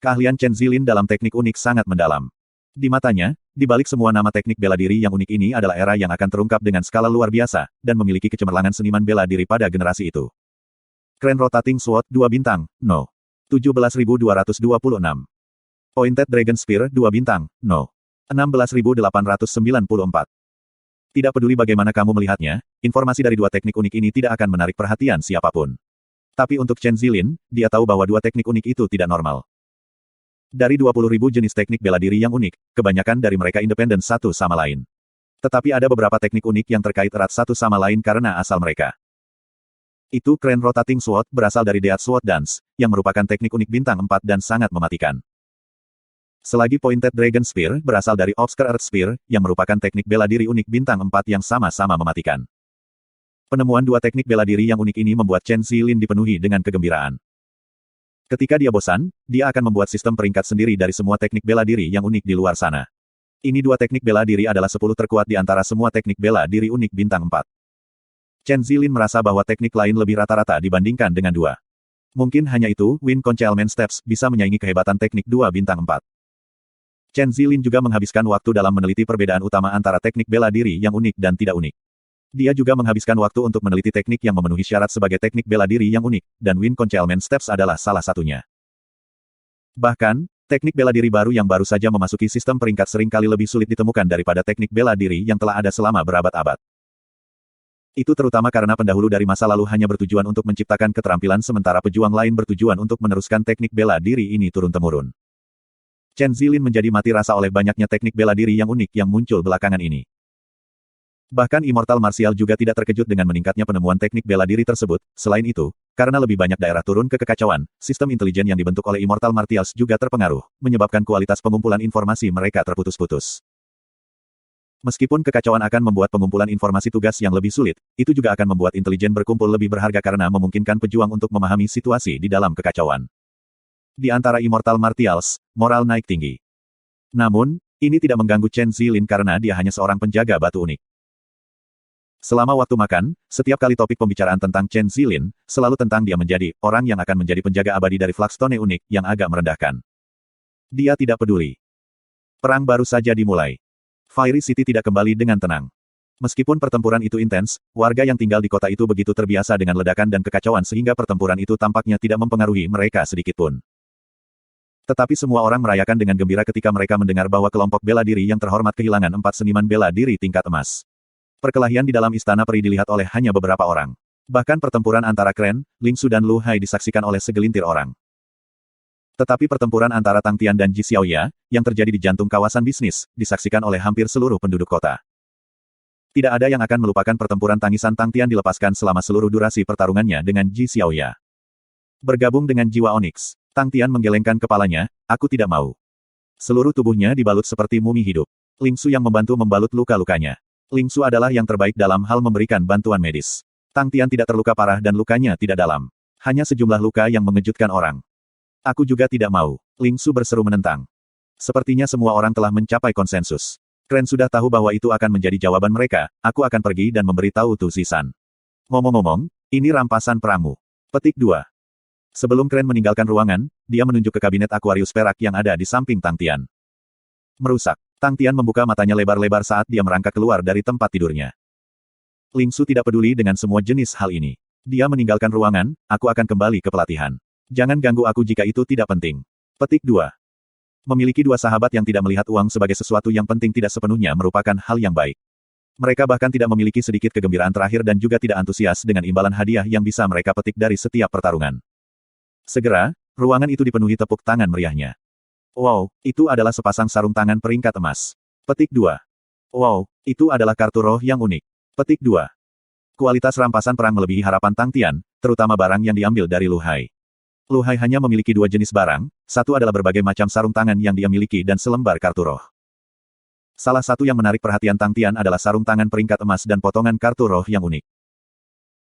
Keahlian Chen Zilin dalam teknik unik sangat mendalam. Di matanya, di balik semua nama teknik bela diri yang unik ini adalah era yang akan terungkap dengan skala luar biasa, dan memiliki kecemerlangan seniman bela diri pada generasi itu. Crane Rotating Sword 2 bintang, no. 17.226. Pointed Dragon Spear 2 bintang, no. 16.894. Tidak peduli bagaimana kamu melihatnya, informasi dari 2 teknik unik ini tidak akan menarik perhatian siapapun. Tapi untuk Chen Zilin, dia tahu bahwa 2 teknik unik itu tidak normal. Dari 20.000 jenis teknik bela diri yang unik, kebanyakan dari mereka independen satu sama lain. Tetapi ada beberapa teknik unik yang terkait erat satu sama lain karena asal mereka. Itu Crane Rotating Sword berasal dari Death Sword Dance, yang merupakan teknik unik bintang 4 dan sangat mematikan. Selagi Pointed Dragon Spear berasal dari Obscure Earth Spear, yang merupakan teknik bela diri unik bintang 4 yang sama-sama mematikan. Penemuan 2 teknik bela diri yang unik ini membuat Chen Zilin dipenuhi dengan kegembiraan. Ketika dia bosan, dia akan membuat sistem peringkat sendiri dari semua teknik bela diri yang unik di luar sana. Ini 2 teknik bela diri adalah 10 terkuat di antara semua teknik bela diri unik bintang 4. Chen Zilin merasa bahwa teknik lain lebih rata-rata dibandingkan dengan 2. Mungkin hanya itu, Wind Concealment Steps bisa menyaingi kehebatan teknik 2 bintang 4. Chen Zilin juga menghabiskan waktu dalam meneliti perbedaan utama antara teknik bela diri yang unik dan tidak unik. Dia juga menghabiskan waktu untuk meneliti teknik yang memenuhi syarat sebagai teknik bela diri yang unik, dan Wind Concealment Steps adalah salah satunya. Bahkan, teknik bela diri baru yang baru saja memasuki sistem peringkat sering kali lebih sulit ditemukan daripada teknik bela diri yang telah ada selama berabad-abad. Itu terutama karena pendahulu dari masa lalu hanya bertujuan untuk menciptakan keterampilan sementara pejuang lain bertujuan untuk meneruskan teknik bela diri ini turun-temurun. Chen Zilin menjadi mati rasa oleh banyaknya teknik bela diri yang unik yang muncul belakangan ini. Bahkan Immortal Martial juga tidak terkejut dengan meningkatnya penemuan teknik bela diri tersebut. Selain itu, karena lebih banyak daerah turun ke kekacauan, sistem intelijen yang dibentuk oleh Immortal Martials juga terpengaruh, menyebabkan kualitas pengumpulan informasi mereka terputus-putus. Meskipun kekacauan akan membuat pengumpulan informasi tugas yang lebih sulit, itu juga akan membuat intelijen berkumpul lebih berharga karena memungkinkan pejuang untuk memahami situasi di dalam kekacauan. Di antara Immortal Martials, moral naik tinggi. Namun, ini tidak mengganggu Chen Zilin karena dia hanya seorang penjaga batu unik. Selama waktu makan, setiap kali topik pembicaraan tentang Chen Zilin, selalu tentang dia menjadi orang yang akan menjadi penjaga abadi dari Flaxstone unik yang agak merendahkan. Dia tidak peduli. Perang baru saja dimulai. Fiery City tidak kembali dengan tenang. Meskipun pertempuran itu intens, warga yang tinggal di kota itu begitu terbiasa dengan ledakan dan kekacauan sehingga pertempuran itu tampaknya tidak mempengaruhi mereka sedikitpun. Tetapi semua orang merayakan dengan gembira ketika mereka mendengar bahwa kelompok bela diri yang terhormat kehilangan 4 seniman bela diri tingkat emas. Perkelahian di dalam istana peri dilihat oleh hanya beberapa orang. Bahkan pertempuran antara Crane, Ling Su dan Lu Hai disaksikan oleh segelintir orang. Tetapi pertempuran antara Tang Tian dan Ji Xiaoya, yang terjadi di jantung kawasan bisnis, disaksikan oleh hampir seluruh penduduk kota. Tidak ada yang akan melupakan pertempuran tangisan Tang Tian dilepaskan selama seluruh durasi pertarungannya dengan Ji Xiaoya. Bergabung dengan jiwa Onyx, Tang Tian menggelengkan kepalanya, aku tidak mau. Seluruh tubuhnya dibalut seperti mumi hidup. Ling Su yang membantu membalut luka-lukanya. Ling Su adalah yang terbaik dalam hal memberikan bantuan medis. Tang Tian tidak terluka parah dan lukanya tidak dalam. Hanya sejumlah luka yang mengejutkan orang. Aku juga tidak mau. Ling Su berseru menentang. Sepertinya semua orang telah mencapai konsensus. Kren sudah tahu bahwa itu akan menjadi jawaban mereka, aku akan pergi dan memberitahu Tu Zisan. Ngomong-ngomong, ini rampasan perangmu. Petik 2. Sebelum Kren meninggalkan ruangan, dia menunjuk ke kabinet akuarius perak yang ada di samping Tang Tian. Merusak. Tang Tian membuka matanya lebar-lebar saat dia merangkak keluar dari tempat tidurnya. Ling Su tidak peduli dengan semua jenis hal ini. Dia meninggalkan ruangan, aku akan kembali ke pelatihan. Jangan ganggu aku jika itu tidak penting. Petik 2. Memiliki dua sahabat yang tidak melihat uang sebagai sesuatu yang penting tidak sepenuhnya merupakan hal yang baik. Mereka bahkan tidak memiliki sedikit kegembiraan terakhir dan juga tidak antusias dengan imbalan hadiah yang bisa mereka petik dari setiap pertarungan. Segera, ruangan itu dipenuhi tepuk tangan meriahnya. Wow, itu adalah sepasang sarung tangan peringkat emas. Petik 2. Wow, itu adalah kartu roh yang unik. Petik 2. Kualitas rampasan perang melebihi harapan Tang Tian, terutama barang yang diambil dari Lu Hai. Lu Hai hanya memiliki dua jenis barang, satu adalah berbagai macam sarung tangan yang dia miliki dan selembar kartu roh. Salah satu yang menarik perhatian Tang Tian adalah sarung tangan peringkat emas dan potongan kartu roh yang unik.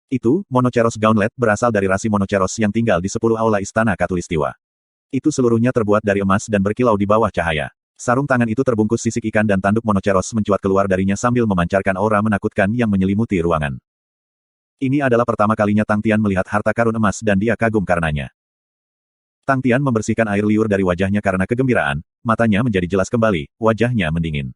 Itu, Monoceros Gauntlet berasal dari rasi Monoceros yang tinggal di 10 aula Istana Katulistiwa. Itu seluruhnya terbuat dari emas dan berkilau di bawah cahaya. Sarung tangan itu terbungkus sisik ikan dan tanduk Monoceros mencuat keluar darinya sambil memancarkan aura menakutkan yang menyelimuti ruangan. Ini adalah pertama kalinya Tang Tian melihat harta karun emas dan dia kagum karenanya. Tang Tian membersihkan air liur dari wajahnya karena kegembiraan, matanya menjadi jelas kembali, wajahnya mendingin.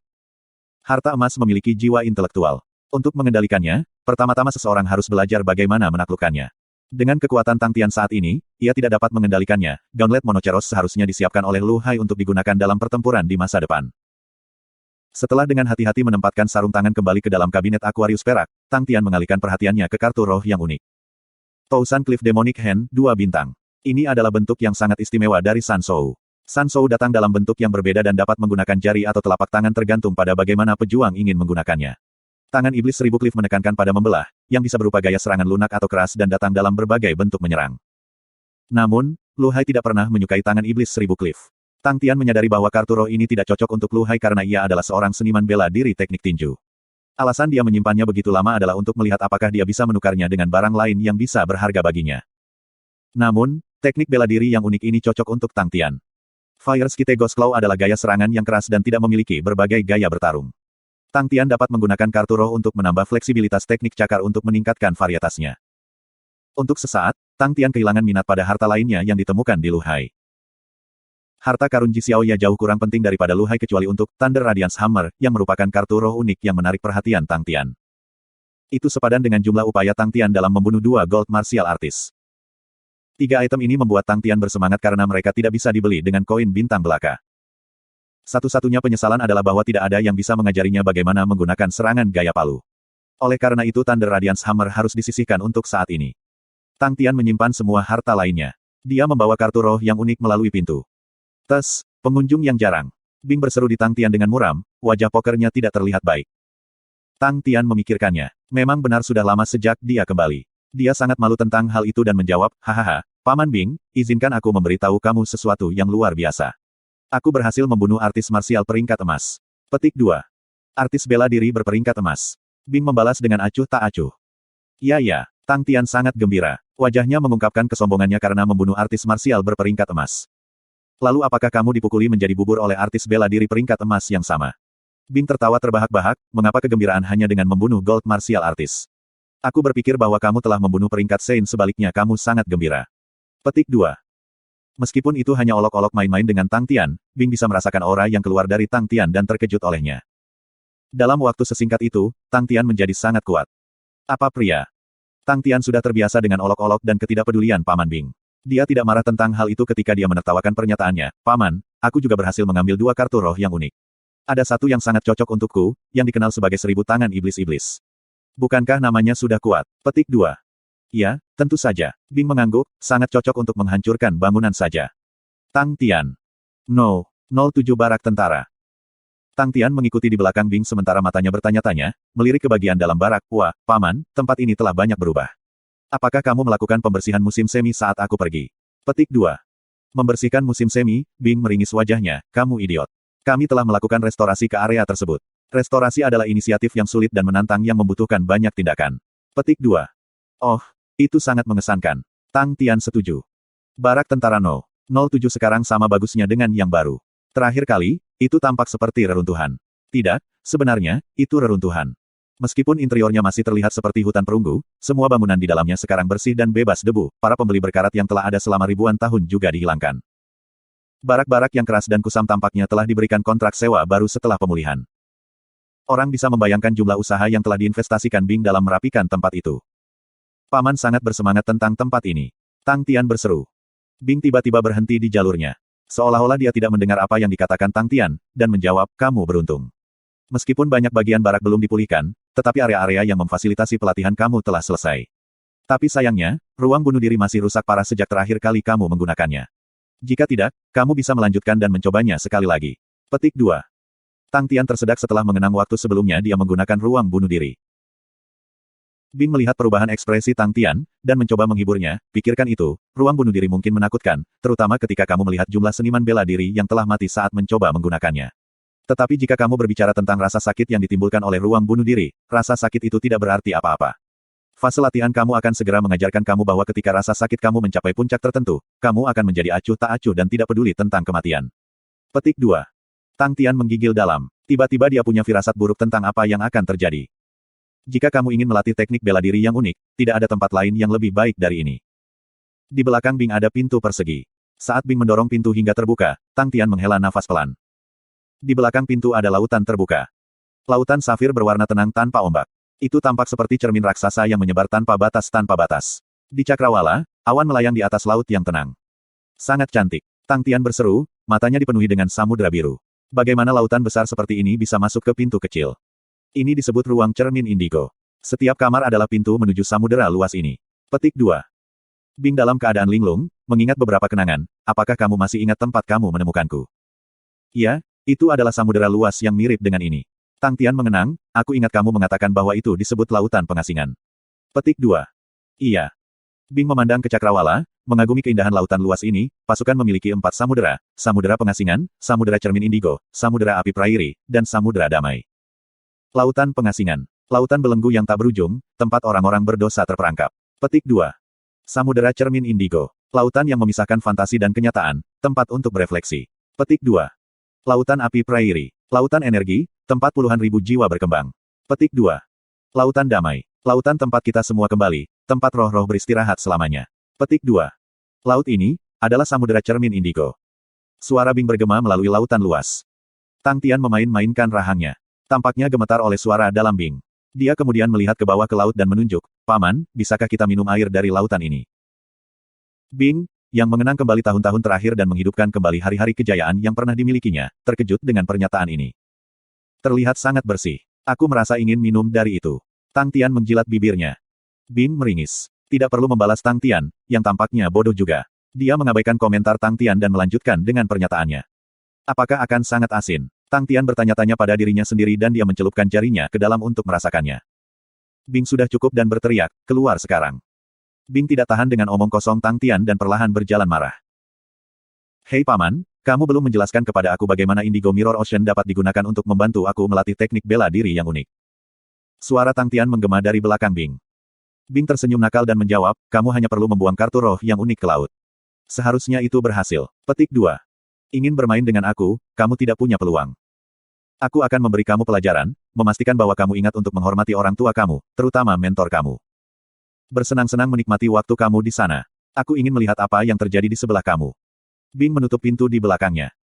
Harta emas memiliki jiwa intelektual. Untuk mengendalikannya, pertama-tama seseorang harus belajar bagaimana menaklukkannya. Dengan kekuatan Tang Tian saat ini, ia tidak dapat mengendalikannya. Gauntlet Monoceros seharusnya disiapkan oleh Lu Hai untuk digunakan dalam pertempuran di masa depan. Setelah dengan hati-hati menempatkan sarung tangan kembali ke dalam kabinet akuarius perak, Tang Tian mengalihkan perhatiannya ke kartu roh yang unik. Tousan Cliff Demonic Hand, 2 bintang. Ini adalah bentuk yang sangat istimewa dari San Shou. San Shou datang dalam bentuk yang berbeda dan dapat menggunakan jari atau telapak tangan tergantung pada bagaimana pejuang ingin menggunakannya. Tangan iblis 1000 Cliff menekankan pada membelah, yang bisa berupa gaya serangan lunak atau keras dan datang dalam berbagai bentuk menyerang. Namun, Lu Hai tidak pernah menyukai tangan iblis 1000 Cliff. Tang Tian menyadari bahwa kartu roh ini tidak cocok untuk Lu Hai karena ia adalah seorang seniman bela diri teknik tinju. Alasan dia menyimpannya begitu lama adalah untuk melihat apakah dia bisa menukarnya dengan barang lain yang bisa berharga baginya. Namun, teknik bela diri yang unik ini cocok untuk Tang Tian. Fire Skite Ghost Claw adalah gaya serangan yang keras dan tidak memiliki berbagai gaya bertarung. Tang Tian dapat menggunakan kartu roh untuk menambah fleksibilitas teknik cakar untuk meningkatkan varietasnya. Untuk sesaat, Tang Tian kehilangan minat pada harta lainnya yang ditemukan di Lu Hai. Harta karun Ji Xiaoya jauh kurang penting daripada Lu Hai kecuali untuk Thunder Radiance Hammer, yang merupakan kartu roh unik yang menarik perhatian Tang Tian. Itu sepadan dengan jumlah upaya Tang Tian dalam membunuh 2 Gold Martial Artist. 3 item ini membuat Tang Tian bersemangat karena mereka tidak bisa dibeli dengan koin bintang belaka. Satu-satunya penyesalan adalah bahwa tidak ada yang bisa mengajarinya bagaimana menggunakan serangan gaya palu. Oleh karena itu Thunder Radiance Hammer harus disisihkan untuk saat ini. Tang Tian menyimpan semua harta lainnya. Dia membawa kartu roh yang unik melalui pintu. Tes, pengunjung yang jarang. Bing berseru di Tang Tian dengan muram, wajah pokernya tidak terlihat baik. Tang Tian memikirkannya. Memang benar sudah lama sejak dia kembali. Dia sangat malu tentang hal itu dan menjawab, hahaha, Paman Bing, izinkan aku memberitahu kamu sesuatu yang luar biasa. Aku berhasil membunuh artis marsial peringkat emas. Petik 2. Artis bela diri berperingkat emas. Bing membalas dengan acuh tak acuh. Ya, Tang Tian sangat gembira. Wajahnya mengungkapkan kesombongannya karena membunuh artis marsial berperingkat emas. Lalu apakah kamu dipukuli menjadi bubur oleh artis bela diri peringkat emas yang sama? Bing tertawa terbahak-bahak, mengapa kegembiraan hanya dengan membunuh gold martial artist? Aku berpikir bahwa kamu telah membunuh peringkat Sein sebaliknya kamu sangat gembira. Petik 2. Meskipun itu hanya olok-olok main-main dengan Tang Tian, Bing bisa merasakan aura yang keluar dari Tang Tian dan terkejut olehnya. Dalam waktu sesingkat itu, Tang Tian menjadi sangat kuat. Apa pria? Tang Tian sudah terbiasa dengan olok-olok dan ketidakpedulian Paman Bing. Dia tidak marah tentang hal itu ketika dia menertawakan pernyataannya, Paman, aku juga berhasil mengambil 2 kartu roh yang unik. Ada satu yang sangat cocok untukku, yang dikenal sebagai 1000 tangan iblis-iblis. Bukankah namanya sudah kuat? Petik 2. Ya, tentu saja. Bing mengangguk, sangat cocok untuk menghancurkan bangunan saja. Tang Tian. No. 07 Barak Tentara. Tang Tian mengikuti di belakang Bing sementara matanya bertanya-tanya, melirik ke bagian dalam barak. Wah, Paman, tempat ini telah banyak berubah. Apakah kamu melakukan pembersihan musim semi saat aku pergi? Petik 2. Membersihkan musim semi, Bing meringis wajahnya, kamu idiot. Kami telah melakukan restorasi ke area tersebut. Restorasi adalah inisiatif yang sulit dan menantang yang membutuhkan banyak tindakan. Petik 2. Oh, itu sangat mengesankan. Tang Tian setuju. Barak tentara No. 07 sekarang sama bagusnya dengan yang baru. Terakhir kali, itu tampak seperti reruntuhan. Tidak, sebenarnya, itu reruntuhan. Meskipun interiornya masih terlihat seperti hutan perunggu, semua bangunan di dalamnya sekarang bersih dan bebas debu. Para pembeli berkarat yang telah ada selama ribuan tahun juga dihilangkan. Barak-barak yang keras dan kusam tampaknya telah diberikan kontrak sewa baru setelah pemulihan. Orang bisa membayangkan jumlah usaha yang telah diinvestasikan Bing dalam merapikan tempat itu. Paman sangat bersemangat tentang tempat ini. Tang Tian berseru. Bing tiba-tiba berhenti di jalurnya. Seolah-olah dia tidak mendengar apa yang dikatakan Tang Tian, dan menjawab, kamu beruntung. Meskipun banyak bagian barak belum dipulihkan, tetapi area-area yang memfasilitasi pelatihan kamu telah selesai. Tapi sayangnya, ruang bunuh diri masih rusak parah sejak terakhir kali kamu menggunakannya. Jika tidak, kamu bisa melanjutkan dan mencobanya sekali lagi. Petik 2. Tang Tian tersedak setelah mengenang waktu sebelumnya dia menggunakan ruang bunuh diri. Bing melihat perubahan ekspresi Tang Tian, dan mencoba menghiburnya, pikirkan itu, ruang bunuh diri mungkin menakutkan, terutama ketika kamu melihat jumlah seniman bela diri yang telah mati saat mencoba menggunakannya. Tetapi jika kamu berbicara tentang rasa sakit yang ditimbulkan oleh ruang bunuh diri, rasa sakit itu tidak berarti apa-apa. Fase latihan kamu akan segera mengajarkan kamu bahwa ketika rasa sakit kamu mencapai puncak tertentu, kamu akan menjadi acuh tak acuh dan tidak peduli tentang kematian. Petik 2. Tang Tian menggigil dalam. Tiba-tiba dia punya firasat buruk tentang apa yang akan terjadi. Jika kamu ingin melatih teknik bela diri yang unik, tidak ada tempat lain yang lebih baik dari ini. Di belakang Bing ada pintu persegi. Saat Bing mendorong pintu hingga terbuka, Tang Tian menghela nafas pelan. Di belakang pintu ada lautan terbuka. Lautan safir berwarna tenang tanpa ombak. Itu tampak seperti cermin raksasa yang menyebar tanpa batas. Di cakrawala, awan melayang di atas laut yang tenang. Sangat cantik. Tang Tian berseru, matanya dipenuhi dengan samudera biru. Bagaimana lautan besar seperti ini bisa masuk ke pintu kecil? Ini disebut ruang cermin indigo. Setiap kamar adalah pintu menuju samudera luas ini. Petik 2. Bing dalam keadaan linglung, mengingat beberapa kenangan, apakah kamu masih ingat tempat kamu menemukanku? Iya, itu adalah samudera luas yang mirip dengan ini. Tang Tian mengenang, aku ingat kamu mengatakan bahwa itu disebut lautan pengasingan. Petik 2. Iya. Bing memandang ke cakrawala, mengagumi keindahan lautan luas ini, pasukan memiliki 4 samudera, samudera pengasingan, samudera cermin indigo, samudera api prairi, dan samudera damai. Lautan pengasingan. Lautan belenggu yang tak berujung, tempat orang-orang berdosa terperangkap. Petik 2. Samudera cermin indigo. Lautan yang memisahkan fantasi dan kenyataan, tempat untuk berefleksi. Petik 2. Lautan api prairi. Lautan energi, tempat puluhan ribu jiwa berkembang. Petik 2. Lautan damai. Lautan tempat kita semua kembali, tempat roh-roh beristirahat selamanya. Petik 2. Laut ini, adalah samudera cermin indigo. Suara Bing bergema melalui lautan luas. Tang Tian memain-mainkan rahangnya. Tampaknya gemetar oleh suara dalam Bing. Dia kemudian melihat ke bawah ke laut dan menunjuk, Paman, bisakah kita minum air dari lautan ini? Bing, yang mengenang kembali tahun-tahun terakhir dan menghidupkan kembali hari-hari kejayaan yang pernah dimilikinya, terkejut dengan pernyataan ini. Terlihat sangat bersih. Aku merasa ingin minum dari itu. Tang Tian menjilat bibirnya. Bing meringis. Tidak perlu membalas Tang Tian, yang tampaknya bodoh juga. Dia mengabaikan komentar Tang Tian dan melanjutkan dengan pernyataannya. Apakah akan sangat asin? Tang Tian bertanya-tanya pada dirinya sendiri dan dia mencelupkan jarinya ke dalam untuk merasakannya. Bing sudah cukup dan berteriak, keluar sekarang. Bing tidak tahan dengan omong kosong Tang Tian dan perlahan berjalan marah. Hei Paman, kamu belum menjelaskan kepada aku bagaimana Indigo Mirror Ocean dapat digunakan untuk membantu aku melatih teknik bela diri yang unik. Suara Tang Tian menggema dari belakang Bing. Bing tersenyum nakal dan menjawab, kamu hanya perlu membuang kartu roh yang unik ke laut. Seharusnya itu berhasil. Petik 2. Ingin bermain dengan aku, kamu tidak punya peluang. Aku akan memberi kamu pelajaran, memastikan bahwa kamu ingat untuk menghormati orang tua kamu, terutama mentor kamu. Bersenang-senang menikmati waktu kamu di sana. Aku ingin melihat apa yang terjadi di sebelah kamu. Bing menutup pintu di belakangnya.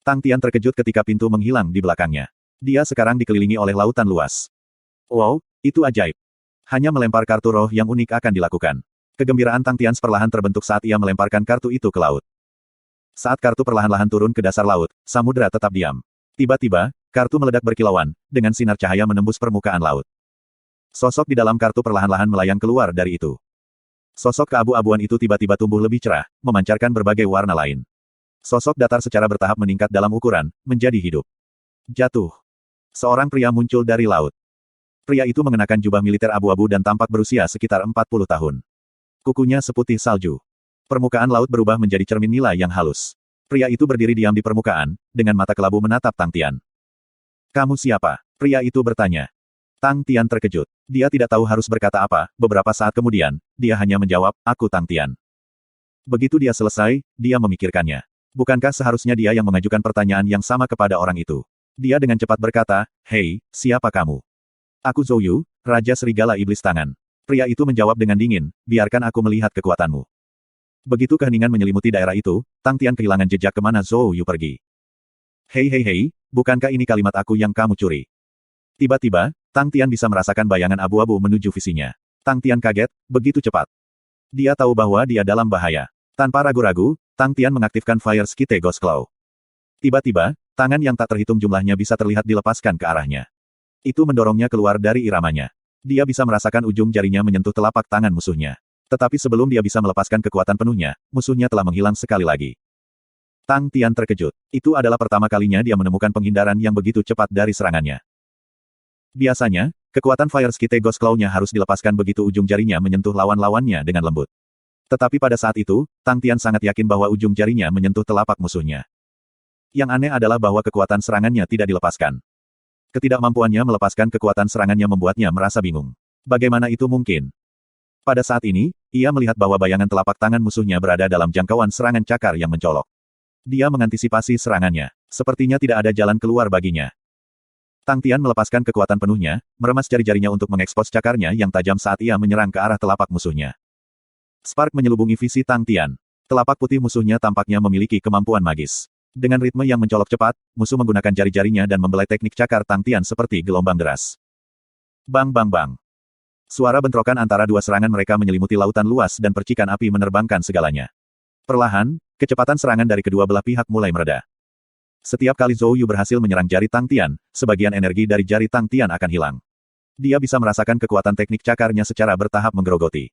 Tang Tian terkejut ketika pintu menghilang di belakangnya. Dia sekarang dikelilingi oleh lautan luas. Wow, itu ajaib. Hanya melempar kartu roh yang unik akan dilakukan. Kegembiraan Tang Tian perlahan terbentuk saat ia melemparkan kartu itu ke laut. Saat kartu perlahan-lahan turun ke dasar laut, samudera tetap diam. Tiba-tiba, kartu meledak berkilauan, dengan sinar cahaya menembus permukaan laut. Sosok di dalam kartu perlahan-lahan melayang keluar dari itu. Sosok keabu-abuan itu tiba-tiba tumbuh lebih cerah, memancarkan berbagai warna lain. Sosok datar secara bertahap meningkat dalam ukuran, menjadi hidup. Jatuh. Seorang pria muncul dari laut. Pria itu mengenakan jubah militer abu-abu dan tampak berusia sekitar 40 tahun. Kukunya seputih salju. Permukaan laut berubah menjadi cermin nila yang halus. Pria itu berdiri diam di permukaan, dengan mata kelabu menatap Tang Tian. "Kamu siapa?" Pria itu bertanya. Tang Tian terkejut. Dia tidak tahu harus berkata apa. Beberapa saat kemudian, dia hanya menjawab, "Aku Tang Tian." Begitu dia selesai, dia memikirkannya. Bukankah seharusnya dia yang mengajukan pertanyaan yang sama kepada orang itu? Dia dengan cepat berkata, "Hei, siapa kamu?" "Aku Zhou Yu, Raja Serigala Iblis Tangan." Pria itu menjawab dengan dingin, "Biarkan aku melihat kekuatanmu." Begitu keheningan menyelimuti daerah itu, Tang Tian kehilangan jejak kemana Zhou Yu pergi. "Hei hei hei, bukankah ini kalimat aku yang kamu curi?" Tiba-tiba, Tang Tian bisa merasakan bayangan abu-abu menuju visinya. Tang Tian kaget, begitu cepat. Dia tahu bahwa dia dalam bahaya. Tanpa ragu-ragu, Tang Tian mengaktifkan Fire Skite Ghost Claw. Tiba-tiba, tangan yang tak terhitung jumlahnya bisa terlihat dilepaskan ke arahnya. Itu mendorongnya keluar dari iramanya. Dia bisa merasakan ujung jarinya menyentuh telapak tangan musuhnya. Tetapi sebelum dia bisa melepaskan kekuatan penuhnya, musuhnya telah menghilang sekali lagi. Tang Tian terkejut. Itu adalah pertama kalinya dia menemukan penghindaran yang begitu cepat dari serangannya. Biasanya, kekuatan Fire Skite Ghost Claw-nya harus dilepaskan begitu ujung jarinya menyentuh lawan-lawannya dengan lembut. Tetapi pada saat itu, Tang Tian sangat yakin bahwa ujung jarinya menyentuh telapak musuhnya. Yang aneh adalah bahwa kekuatan serangannya tidak dilepaskan. Ketidakmampuannya melepaskan kekuatan serangannya membuatnya merasa bingung. Bagaimana itu mungkin? Pada saat ini, ia melihat bahwa bayangan telapak tangan musuhnya berada dalam jangkauan serangan cakar yang mencolok. Dia mengantisipasi serangannya. Sepertinya tidak ada jalan keluar baginya. Tang Tian melepaskan kekuatan penuhnya, meremas jari-jarinya untuk mengekspos cakarnya yang tajam saat ia menyerang ke arah telapak musuhnya. Spark menyelubungi visi Tang Tian. Telapak putih musuhnya tampaknya memiliki kemampuan magis. Dengan ritme yang mencolok cepat, musuh menggunakan jari-jarinya dan membelai teknik cakar Tang Tian seperti gelombang deras. Bang bang bang. Suara bentrokan antara dua serangan mereka menyelimuti lautan luas dan percikan api menerbangkan segalanya. Perlahan, kecepatan serangan dari kedua belah pihak mulai mereda. Setiap kali Zhou Yu berhasil menyerang jari Tang Tian, sebagian energi dari jari Tang Tian akan hilang. Dia bisa merasakan kekuatan teknik cakarnya secara bertahap menggerogoti.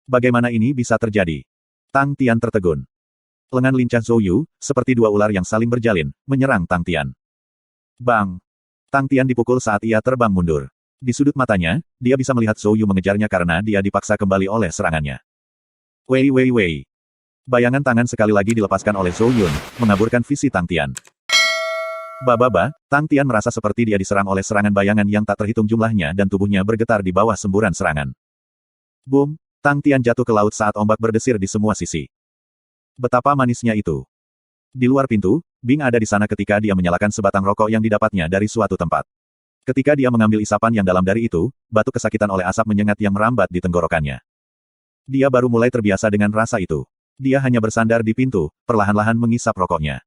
Bagaimana ini bisa terjadi? Tang Tian tertegun. Lengan lincah Zhou Yu, seperti dua ular yang saling berjalin, menyerang Tang Tian. Bang! Tang Tian dipukul saat ia terbang mundur. Di sudut matanya, dia bisa melihat Zhou Yu mengejarnya karena dia dipaksa kembali oleh serangannya. Wei wei wei. Bayangan tangan sekali lagi dilepaskan oleh Zhou Yun, mengaburkan visi Tang Tian. Bababa, Tang Tian merasa seperti dia diserang oleh serangan bayangan yang tak terhitung jumlahnya dan tubuhnya bergetar di bawah semburan serangan. Boom! Tang Tian jatuh ke laut saat ombak berdesir di semua sisi. Betapa manisnya itu. Di luar pintu, Bing ada di sana ketika dia menyalakan sebatang rokok yang didapatnya dari suatu tempat. Ketika dia mengambil isapan yang dalam dari itu, batuk kesakitan oleh asap menyengat yang merambat di tenggorokannya. Dia baru mulai terbiasa dengan rasa itu. Dia hanya bersandar di pintu, perlahan-lahan mengisap rokoknya.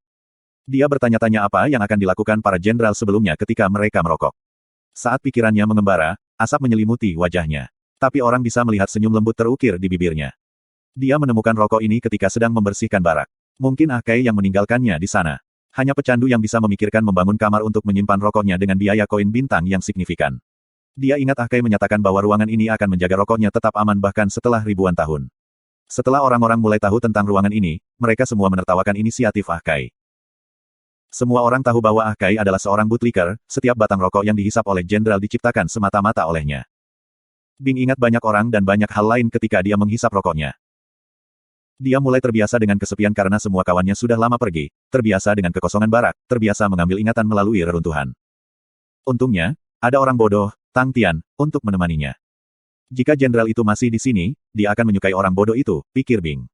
Dia bertanya-tanya apa yang akan dilakukan para jenderal sebelumnya ketika mereka merokok. Saat pikirannya mengembara, asap menyelimuti wajahnya. Tapi orang bisa melihat senyum lembut terukir di bibirnya. Dia menemukan rokok ini ketika sedang membersihkan barak. Mungkin Ah Kai yang meninggalkannya di sana. Hanya pecandu yang bisa memikirkan membangun kamar untuk menyimpan rokoknya dengan biaya koin bintang yang signifikan. Dia ingat Ah Kai menyatakan bahwa ruangan ini akan menjaga rokoknya tetap aman bahkan setelah ribuan tahun. Setelah orang-orang mulai tahu tentang ruangan ini, mereka semua menertawakan inisiatif Ah Kai. Semua orang tahu bahwa Ah Kai adalah seorang bootlicker, setiap batang rokok yang dihisap oleh jenderal diciptakan semata-mata olehnya. Bing ingat banyak orang dan banyak hal lain ketika dia menghisap rokoknya. Dia mulai terbiasa dengan kesepian karena semua kawannya sudah lama pergi, terbiasa dengan kekosongan barak, terbiasa mengambil ingatan melalui reruntuhan. Untungnya, ada orang bodoh, Tang Tian, untuk menemaninya. Jika jenderal itu masih di sini, dia akan menyukai orang bodoh itu, pikir Bing.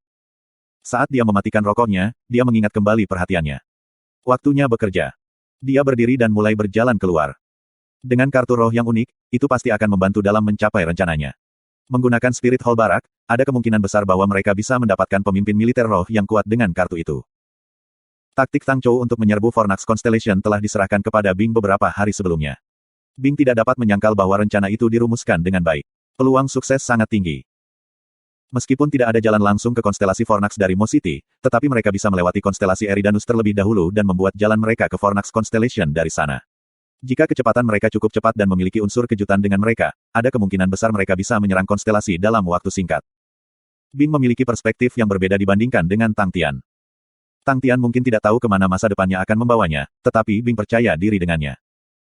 Saat dia mematikan rokoknya, dia mengingat kembali perhatiannya. Waktunya bekerja. Dia berdiri dan mulai berjalan keluar. Dengan kartu roh yang unik, itu pasti akan membantu dalam mencapai rencananya. Menggunakan Spirit Hall Barak, ada kemungkinan besar bahwa mereka bisa mendapatkan pemimpin militer roh yang kuat dengan kartu itu. Taktik Tang Chou untuk menyerbu Fornax Constellation telah diserahkan kepada Bing beberapa hari sebelumnya. Bing tidak dapat menyangkal bahwa rencana itu dirumuskan dengan baik. Peluang sukses sangat tinggi. Meskipun tidak ada jalan langsung ke konstelasi Fornax dari Mo City, tetapi mereka bisa melewati konstelasi Eridanus terlebih dahulu dan membuat jalan mereka ke Fornax Constellation dari sana. Jika kecepatan mereka cukup cepat dan memiliki unsur kejutan dengan mereka, ada kemungkinan besar mereka bisa menyerang konstelasi dalam waktu singkat. Bing memiliki perspektif yang berbeda dibandingkan dengan Tang Tian. Tang Tian mungkin tidak tahu kemana masa depannya akan membawanya, tetapi Bing percaya diri dengannya.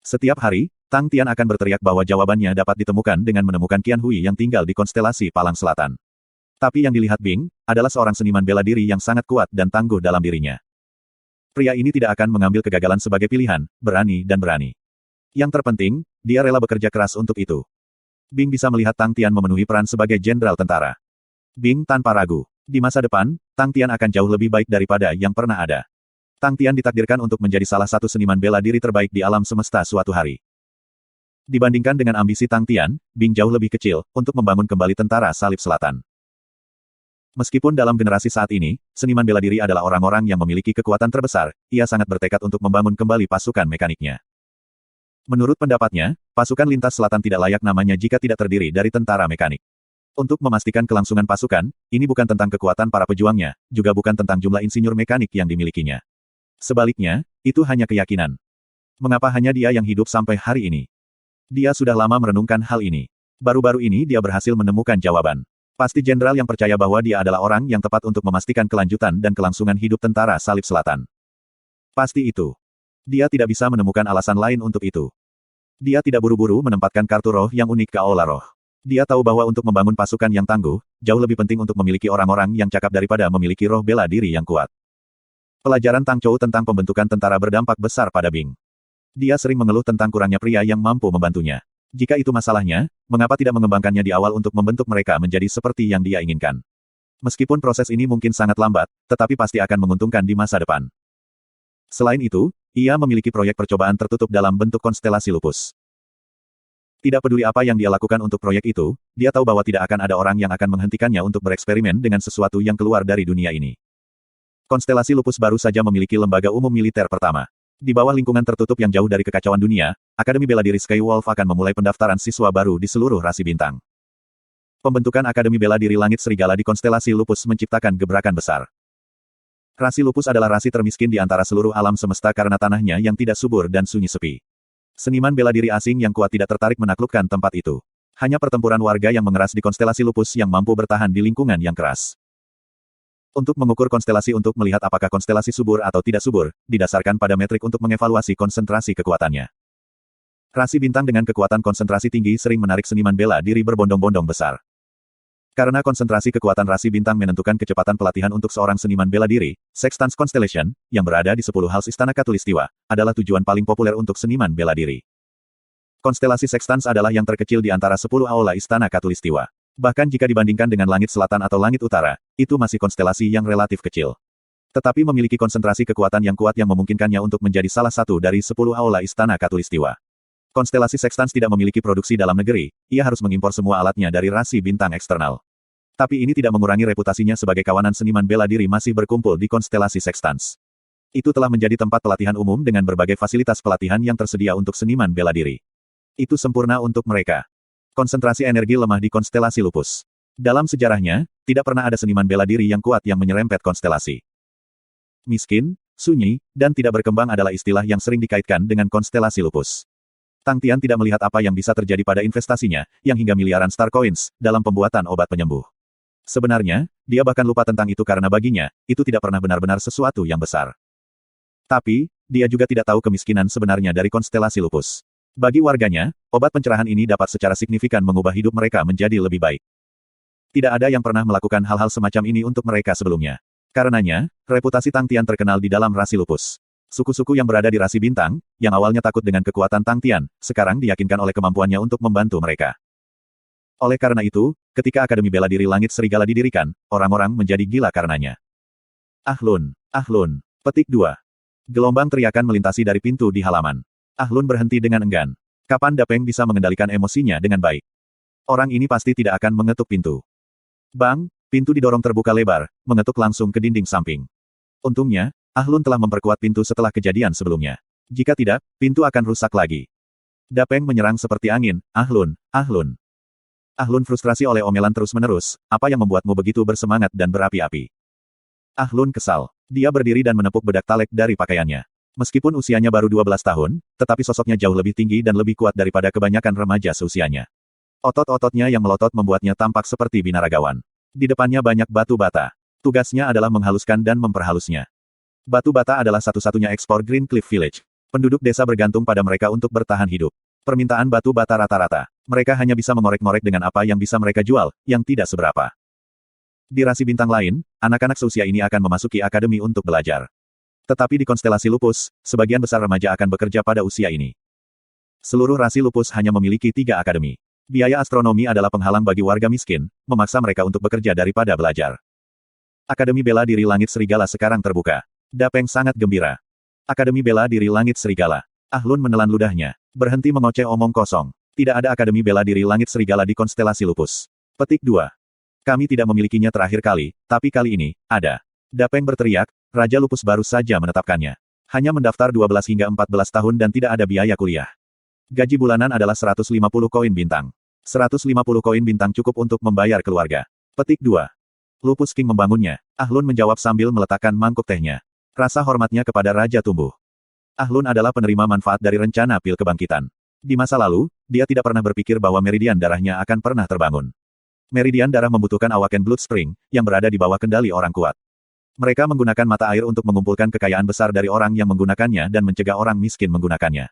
Setiap hari, Tang Tian akan berteriak bahwa jawabannya dapat ditemukan dengan menemukan Qian Hui yang tinggal di konstelasi Palang Selatan. Tapi yang dilihat Bing, adalah seorang seniman bela diri yang sangat kuat dan tangguh dalam dirinya. Pria ini tidak akan mengambil kegagalan sebagai pilihan, berani dan berani. Yang terpenting, dia rela bekerja keras untuk itu. Bing bisa melihat Tang Tian memenuhi peran sebagai jenderal tentara. Bing tanpa ragu. Di masa depan, Tang Tian akan jauh lebih baik daripada yang pernah ada. Tang Tian ditakdirkan untuk menjadi salah satu seniman bela diri terbaik di alam semesta suatu hari. Dibandingkan dengan ambisi Tang Tian, Bing jauh lebih kecil, untuk membangun kembali tentara Salib Selatan. Meskipun dalam generasi saat ini, seniman bela diri adalah orang-orang yang memiliki kekuatan terbesar, ia sangat bertekad untuk membangun kembali pasukan mekaniknya. Menurut pendapatnya, pasukan lintas selatan tidak layak namanya jika tidak terdiri dari tentara mekanik. Untuk memastikan kelangsungan pasukan, ini bukan tentang kekuatan para pejuangnya, juga bukan tentang jumlah insinyur mekanik yang dimilikinya. Sebaliknya, itu hanya keyakinan. Mengapa hanya dia yang hidup sampai hari ini? Dia sudah lama merenungkan hal ini. Baru-baru ini dia berhasil menemukan jawaban. Pasti jenderal yang percaya bahwa dia adalah orang yang tepat untuk memastikan kelanjutan dan kelangsungan hidup tentara Salib Selatan. Pasti itu. Dia tidak bisa menemukan alasan lain untuk itu. Dia tidak buru-buru menempatkan kartu roh yang unik ke aula roh. Dia tahu bahwa untuk membangun pasukan yang tangguh, jauh lebih penting untuk memiliki orang-orang yang cakap daripada memiliki roh bela diri yang kuat. Pelajaran Tang Chou tentang pembentukan tentara berdampak besar pada Bing. Dia sering mengeluh tentang kurangnya pria yang mampu membantunya. Jika itu masalahnya, mengapa tidak mengembangkannya di awal untuk membentuk mereka menjadi seperti yang dia inginkan? Meskipun proses ini mungkin sangat lambat, tetapi pasti akan menguntungkan di masa depan. Selain itu, ia memiliki proyek percobaan tertutup dalam bentuk konstelasi lupus. Tidak peduli apa yang dia lakukan untuk proyek itu, dia tahu bahwa tidak akan ada orang yang akan menghentikannya untuk bereksperimen dengan sesuatu yang keluar dari dunia ini. Konstelasi lupus baru saja memiliki lembaga umum militer pertama. Di bawah lingkungan tertutup yang jauh dari kekacauan dunia, Akademi Bela Diri Skywolf akan memulai pendaftaran siswa baru di seluruh rasi bintang. Pembentukan Akademi Bela Diri Langit Serigala di konstelasi lupus menciptakan gebrakan besar. Rasi lupus adalah rasi termiskin di antara seluruh alam semesta karena tanahnya yang tidak subur dan sunyi sepi. Seniman bela diri asing yang kuat tidak tertarik menaklukkan tempat itu. Hanya pertempuran warga yang mengeras di konstelasi lupus yang mampu bertahan di lingkungan yang keras. Untuk mengukur konstelasi untuk melihat apakah konstelasi subur atau tidak subur, didasarkan pada metrik untuk mengevaluasi konsentrasi kekuatannya. Rasi bintang dengan kekuatan konsentrasi tinggi sering menarik seniman bela diri berbondong-bondong besar. Karena konsentrasi kekuatan rasi bintang menentukan kecepatan pelatihan untuk seorang seniman bela diri, Sextans Constellation, yang berada di 10 Hals Istana Katulistiwa, adalah tujuan paling populer untuk seniman bela diri. Konstelasi Sextans adalah yang terkecil di antara 10 aula Istana Katulistiwa. Bahkan jika dibandingkan dengan langit selatan atau langit utara, itu masih konstelasi yang relatif kecil. Tetapi memiliki konsentrasi kekuatan yang kuat yang memungkinkannya untuk menjadi salah satu dari 10 aula Istana Katulistiwa. Konstelasi Sextans tidak memiliki produksi dalam negeri, ia harus mengimpor semua alatnya dari rasi bintang eksternal. Tapi ini tidak mengurangi reputasinya sebagai kawanan seniman bela diri masih berkumpul di konstelasi Sextans. Itu telah menjadi tempat pelatihan umum dengan berbagai fasilitas pelatihan yang tersedia untuk seniman bela diri. Itu sempurna untuk mereka. Konsentrasi energi lemah di konstelasi lupus. Dalam sejarahnya, tidak pernah ada seniman bela diri yang kuat yang menyerempet konstelasi. Miskin, sunyi, dan tidak berkembang adalah istilah yang sering dikaitkan dengan konstelasi lupus. Tang Tian tidak melihat apa yang bisa terjadi pada investasinya, yang hingga miliaran Star Coins, dalam pembuatan obat penyembuh. Sebenarnya, dia bahkan lupa tentang itu karena baginya, itu tidak pernah benar-benar sesuatu yang besar. Tapi, dia juga tidak tahu kemiskinan sebenarnya dari konstelasi lupus. Bagi warganya, obat pencerahan ini dapat secara signifikan mengubah hidup mereka menjadi lebih baik. Tidak ada yang pernah melakukan hal-hal semacam ini untuk mereka sebelumnya. Karenanya, reputasi Tang Tian terkenal di dalam rasi lupus. Suku-suku yang berada di rasi bintang, yang awalnya takut dengan kekuatan Tang Tian, sekarang diyakinkan oleh kemampuannya untuk membantu mereka. Oleh karena itu, ketika Akademi Bela Diri Langit Serigala didirikan, orang-orang menjadi gila karenanya. Ahlun, Ahlun, petik 2. Gelombang teriakan melintasi dari pintu di halaman. Ahlun berhenti dengan enggan. Kapan Dapeng bisa mengendalikan emosinya dengan baik? Orang ini pasti tidak akan mengetuk pintu. Bang, pintu didorong terbuka lebar, mengetuk langsung ke dinding samping. Untungnya, Ahlun telah memperkuat pintu setelah kejadian sebelumnya. Jika tidak, pintu akan rusak lagi. Dapeng menyerang seperti angin, Ahlun, Ahlun. Ahlun frustrasi oleh omelan terus-menerus, apa yang membuatmu begitu bersemangat dan berapi-api? Ahlun kesal. Dia berdiri dan menepuk bedak Talek dari pakaiannya. Meskipun usianya baru 12 tahun, tetapi sosoknya jauh lebih tinggi dan lebih kuat daripada kebanyakan remaja seusianya. Otot-ototnya yang melotot membuatnya tampak seperti binaragawan. Di depannya banyak batu bata. Tugasnya adalah menghaluskan dan memperhalusnya. Batu bata adalah satu-satunya ekspor Green Cliff Village. Penduduk desa bergantung pada mereka untuk bertahan hidup. Permintaan batu bata rata-rata. Mereka hanya bisa mengorek-ngorek dengan apa yang bisa mereka jual, yang tidak seberapa. Di rasi bintang lain, anak-anak seusia ini akan memasuki akademi untuk belajar. Tetapi di konstelasi lupus, sebagian besar remaja akan bekerja pada usia ini. Seluruh rasi lupus hanya memiliki 3 akademi. Biaya astronomi adalah penghalang bagi warga miskin, memaksa mereka untuk bekerja daripada belajar. Akademi Bela Diri Langit Serigala sekarang terbuka. Dapeng sangat gembira. Akademi Bela Diri Langit Serigala. Ahlun menelan ludahnya. Berhenti mengoceh omong kosong. Tidak ada Akademi Bela Diri Langit Serigala di konstelasi lupus. Petik 2. Kami tidak memilikinya terakhir kali, tapi kali ini, ada. Dapeng berteriak, Raja Lupus baru saja menetapkannya. Hanya mendaftar 12 hingga 14 tahun dan tidak ada biaya kuliah. Gaji bulanan adalah 150 koin bintang. 150 koin bintang cukup untuk membayar keluarga. Petik 2. Lupus King membangunnya. Ahlun menjawab sambil meletakkan mangkuk tehnya. Rasa hormatnya kepada Raja tumbuh. Ahlun adalah penerima manfaat dari rencana pil kebangkitan. Di masa lalu, dia tidak pernah berpikir bahwa meridian darahnya akan pernah terbangun. Meridian darah membutuhkan awaken blood spring, yang berada di bawah kendali orang kuat. Mereka menggunakan mata air untuk mengumpulkan kekayaan besar dari orang yang menggunakannya dan mencegah orang miskin menggunakannya.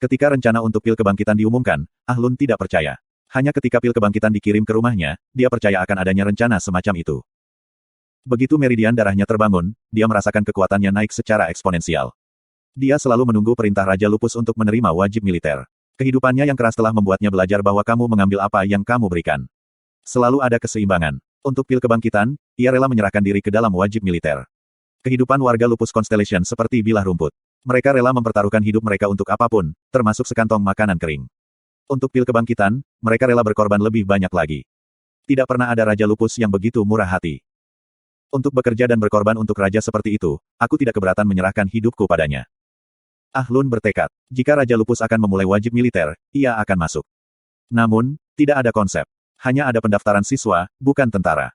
Ketika rencana untuk pil kebangkitan diumumkan, Ahlun tidak percaya. Hanya ketika pil kebangkitan dikirim ke rumahnya, dia percaya akan adanya rencana semacam itu. Begitu meridian darahnya terbangun, dia merasakan kekuatannya naik secara eksponensial. Dia selalu menunggu perintah Raja Lupus untuk menerima wajib militer. Kehidupannya yang keras telah membuatnya belajar bahwa kamu mengambil apa yang kamu berikan. Selalu ada keseimbangan. Untuk pil kebangkitan, ia rela menyerahkan diri ke dalam wajib militer. Kehidupan warga Lupus Constellation seperti bilah rumput. Mereka rela mempertaruhkan hidup mereka untuk apapun, termasuk sekantong makanan kering. Untuk pil kebangkitan, mereka rela berkorban lebih banyak lagi. Tidak pernah ada Raja Lupus yang begitu murah hati. Untuk bekerja dan berkorban untuk raja seperti itu, aku tidak keberatan menyerahkan hidupku padanya. Ahlun bertekad, jika Raja Lupus akan memulai wajib militer, ia akan masuk. Namun, tidak ada konsep. Hanya ada pendaftaran siswa, bukan tentara.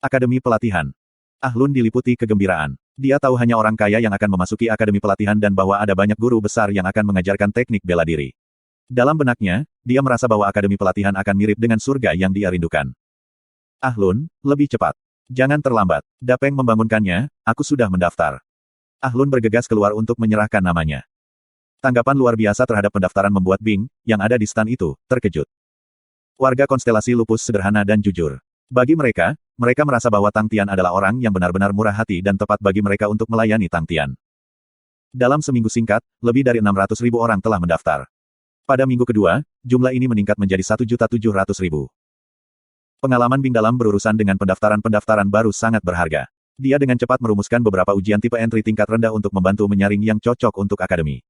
Akademi pelatihan. Ahlun diliputi kegembiraan. Dia tahu hanya orang kaya yang akan memasuki akademi pelatihan dan bahwa ada banyak guru besar yang akan mengajarkan teknik bela diri. Dalam benaknya, dia merasa bahwa akademi pelatihan akan mirip dengan surga yang dia rindukan. Ahlun, lebih cepat. Jangan terlambat. Dapeng membangunkannya, aku sudah mendaftar. Ahlun bergegas keluar untuk menyerahkan namanya. Tanggapan luar biasa terhadap pendaftaran membuat Bing, yang ada di stan itu, terkejut. Warga konstelasi lupus sederhana dan jujur. Bagi mereka, mereka merasa bahwa Tang Tian adalah orang yang benar-benar murah hati dan tepat bagi mereka untuk melayani Tang Tian. Dalam seminggu singkat, lebih dari 600.000 orang telah mendaftar. Pada minggu kedua, jumlah ini meningkat menjadi 1.700.000. Pengalaman Bing dalam berurusan dengan pendaftaran-pendaftaran baru sangat berharga. Dia dengan cepat merumuskan beberapa ujian tipe entry tingkat rendah untuk membantu menyaring yang cocok untuk akademi.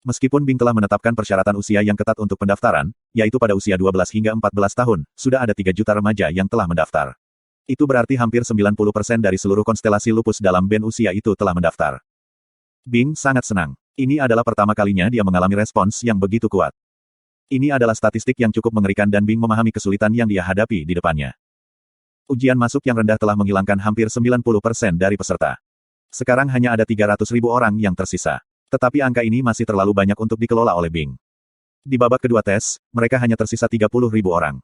Meskipun Bing telah menetapkan persyaratan usia yang ketat untuk pendaftaran, yaitu pada usia 12 hingga 14 tahun, sudah ada 3 juta remaja yang telah mendaftar. Itu berarti hampir 90% dari seluruh konstelasi lupus dalam band usia itu telah mendaftar. Bing sangat senang. Ini adalah pertama kalinya dia mengalami respons yang begitu kuat. Ini adalah statistik yang cukup mengerikan dan Bing memahami kesulitan yang dia hadapi di depannya. Ujian masuk yang rendah telah menghilangkan hampir 90% dari peserta. Sekarang hanya ada 300.000 orang yang tersisa. Tetapi angka ini masih terlalu banyak untuk dikelola oleh Bing. Di babak kedua tes, mereka hanya tersisa 30.000 orang.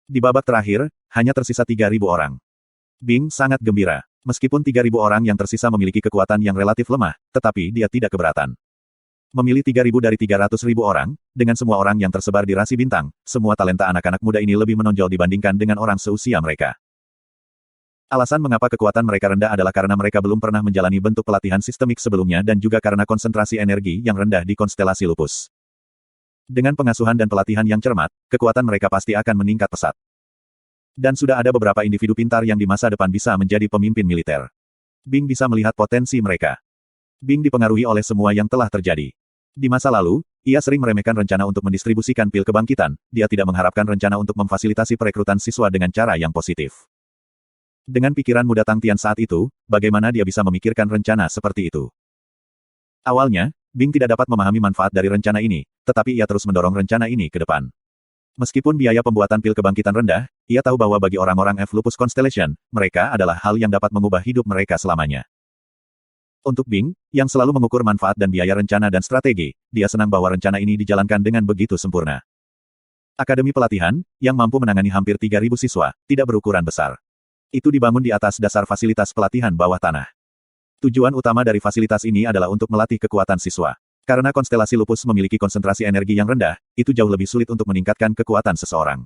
Di babak terakhir, hanya tersisa 3.000 orang. Bing sangat gembira. Meskipun 3.000 orang yang tersisa memiliki kekuatan yang relatif lemah, tetapi dia tidak keberatan. Memilih 3.000 dari 300.000 orang, dengan semua orang yang tersebar di rasi bintang, semua talenta anak-anak muda ini lebih menonjol dibandingkan dengan orang seusia mereka. Alasan mengapa kekuatan mereka rendah adalah karena mereka belum pernah menjalani bentuk pelatihan sistemik sebelumnya dan juga karena konsentrasi energi yang rendah di konstelasi lupus. Dengan pengasuhan dan pelatihan yang cermat, kekuatan mereka pasti akan meningkat pesat. Dan sudah ada beberapa individu pintar yang di masa depan bisa menjadi pemimpin militer. Bing bisa melihat potensi mereka. Bing dipengaruhi oleh semua yang telah terjadi. Di masa lalu, ia sering meremehkan rencana untuk mendistribusikan pil kebangkitan, dia tidak mengharapkan rencana untuk memfasilitasi perekrutan siswa dengan cara yang positif. Dengan pikiran muda Tang Tian saat itu, bagaimana dia bisa memikirkan rencana seperti itu? Awalnya, Bing tidak dapat memahami manfaat dari rencana ini, tetapi ia terus mendorong rencana ini ke depan. Meskipun biaya pembuatan pil kebangkitan rendah, ia tahu bahwa bagi orang-orang F Lupus Constellation, mereka adalah hal yang dapat mengubah hidup mereka selamanya. Untuk Bing, yang selalu mengukur manfaat dan biaya rencana dan strategi, dia senang bahwa rencana ini dijalankan dengan begitu sempurna. Akademi pelatihan, yang mampu menangani hampir 3.000 siswa, tidak berukuran besar. Itu dibangun di atas dasar fasilitas pelatihan bawah tanah. Tujuan utama dari fasilitas ini adalah untuk melatih kekuatan siswa. Karena konstelasi lupus memiliki konsentrasi energi yang rendah, itu jauh lebih sulit untuk meningkatkan kekuatan seseorang.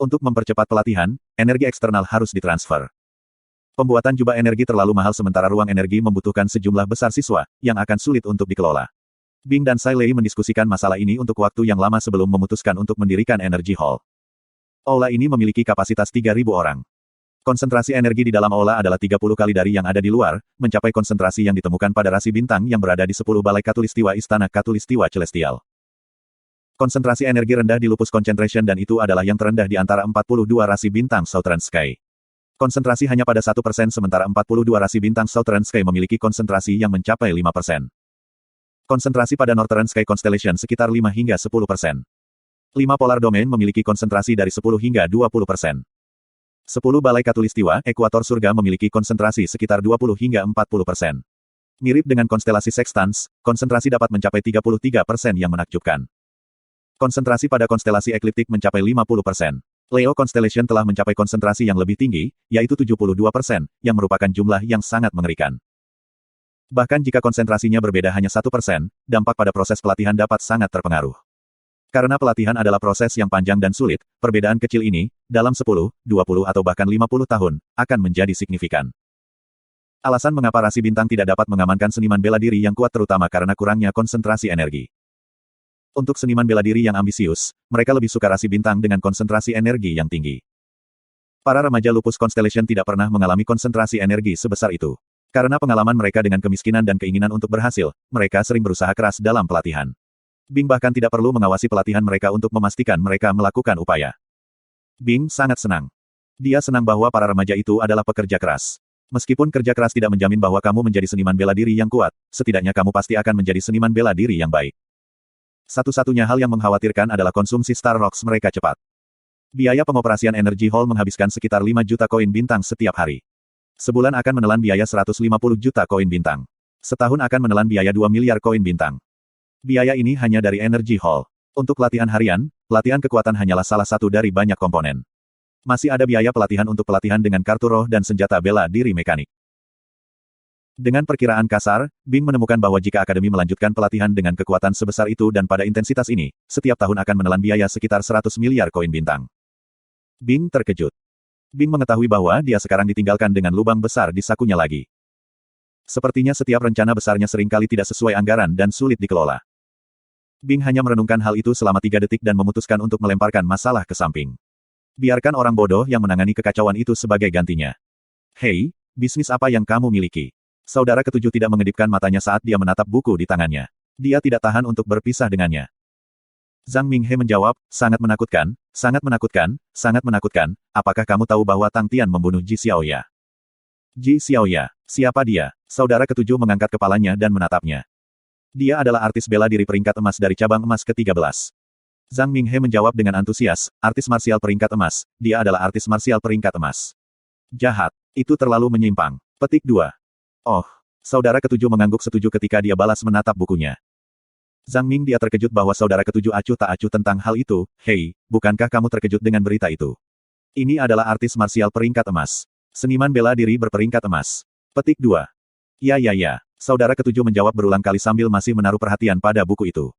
Untuk mempercepat pelatihan, energi eksternal harus ditransfer. Pembuatan jubah energi terlalu mahal sementara ruang energi membutuhkan sejumlah besar siswa, yang akan sulit untuk dikelola. Bing dan Sai Lei mendiskusikan masalah ini untuk waktu yang lama sebelum memutuskan untuk mendirikan Energy Hall. Aula ini memiliki kapasitas 3.000 orang. Konsentrasi energi di dalam aula adalah 30 kali dari yang ada di luar, mencapai konsentrasi yang ditemukan pada rasi bintang yang berada di 10 balai Katulistiwa Istana Katulistiwa Celestial. Konsentrasi energi rendah di Lupus Concentration dan itu adalah yang terendah di antara 42 rasi bintang Southern Sky. Konsentrasi hanya pada 1% sementara 42 rasi bintang Southern Sky memiliki konsentrasi yang mencapai 5%. Konsentrasi pada Northern Sky Constellation sekitar 5 hingga 10%. 5 polar domain memiliki konsentrasi dari 10 hingga 20%. 10 balai Katulistiwa, ekuator surga memiliki konsentrasi sekitar 20 hingga 40%. Mirip dengan konstelasi Sextans, konsentrasi dapat mencapai 33% yang menakjubkan. Konsentrasi pada konstelasi ekliptik mencapai 50%. Leo Constellation telah mencapai konsentrasi yang lebih tinggi, yaitu 72%, yang merupakan jumlah yang sangat mengerikan. Bahkan jika konsentrasinya berbeda hanya 1%, dampak pada proses pelatihan dapat sangat terpengaruh. Karena pelatihan adalah proses yang panjang dan sulit, perbedaan kecil ini, dalam 10, 20 atau bahkan 50 tahun, akan menjadi signifikan. Alasan mengapa rasi bintang tidak dapat mengamankan seniman bela diri yang kuat terutama karena kurangnya konsentrasi energi. Untuk seniman bela diri yang ambisius, mereka lebih suka rasi bintang dengan konsentrasi energi yang tinggi. Para remaja Lupus Constellation tidak pernah mengalami konsentrasi energi sebesar itu. Karena pengalaman mereka dengan kemiskinan dan keinginan untuk berhasil, mereka sering berusaha keras dalam pelatihan. Bing bahkan tidak perlu mengawasi pelatihan mereka untuk memastikan mereka melakukan upaya. Bing sangat senang. Dia senang bahwa para remaja itu adalah pekerja keras. Meskipun kerja keras tidak menjamin bahwa kamu menjadi seniman bela diri yang kuat, setidaknya kamu pasti akan menjadi seniman bela diri yang baik. Satu-satunya hal yang mengkhawatirkan adalah konsumsi Star Rocks mereka cepat. Biaya pengoperasian Energy Hall menghabiskan sekitar 5 juta koin bintang setiap hari. Sebulan akan menelan biaya 150 juta koin bintang. Setahun akan menelan biaya 2 miliar koin bintang. Biaya ini hanya dari Energy Hall. Untuk latihan harian, latihan kekuatan hanyalah salah satu dari banyak komponen. Masih ada biaya pelatihan untuk pelatihan dengan kartu roh dan senjata bela diri mekanik. Dengan perkiraan kasar, Bing menemukan bahwa jika Akademi melanjutkan pelatihan dengan kekuatan sebesar itu dan pada intensitas ini, setiap tahun akan menelan biaya sekitar 100 miliar koin bintang. Bing terkejut. Bing mengetahui bahwa dia sekarang ditinggalkan dengan lubang besar di sakunya lagi. Sepertinya setiap rencana besarnya seringkali tidak sesuai anggaran dan sulit dikelola. Bing hanya merenungkan hal itu selama 3 detik dan memutuskan untuk melemparkan masalah ke samping. Biarkan orang bodoh yang menangani kekacauan itu sebagai gantinya. Hei, bisnis apa yang kamu miliki? Saudara ketujuh tidak mengedipkan matanya saat dia menatap buku di tangannya. Dia tidak tahan untuk berpisah dengannya. Zhang Minghe menjawab, sangat menakutkan, sangat menakutkan, sangat menakutkan. Apakah kamu tahu bahwa Tang Tian membunuh Ji Xiaoya? Ji Xiaoya, siapa dia? Saudara ketujuh mengangkat kepalanya dan menatapnya. Dia adalah artis bela diri peringkat emas dari cabang emas ke-13. Zhang Minghe menjawab dengan antusias, artis marsial peringkat emas, dia adalah artis marsial peringkat emas. Jahat, itu terlalu menyimpang. Petik 2. Oh, saudara ketujuh mengangguk setuju ketika dia balas menatap bukunya. Zhang Ming dia terkejut bahwa saudara ketujuh acuh tak acuh tentang hal itu, hei, bukankah kamu terkejut dengan berita itu? Ini adalah artis marsial peringkat emas. Seniman bela diri berperingkat emas. Petik 2. Ya. Saudara ketujuh menjawab berulang kali sambil masih menaruh perhatian pada buku itu.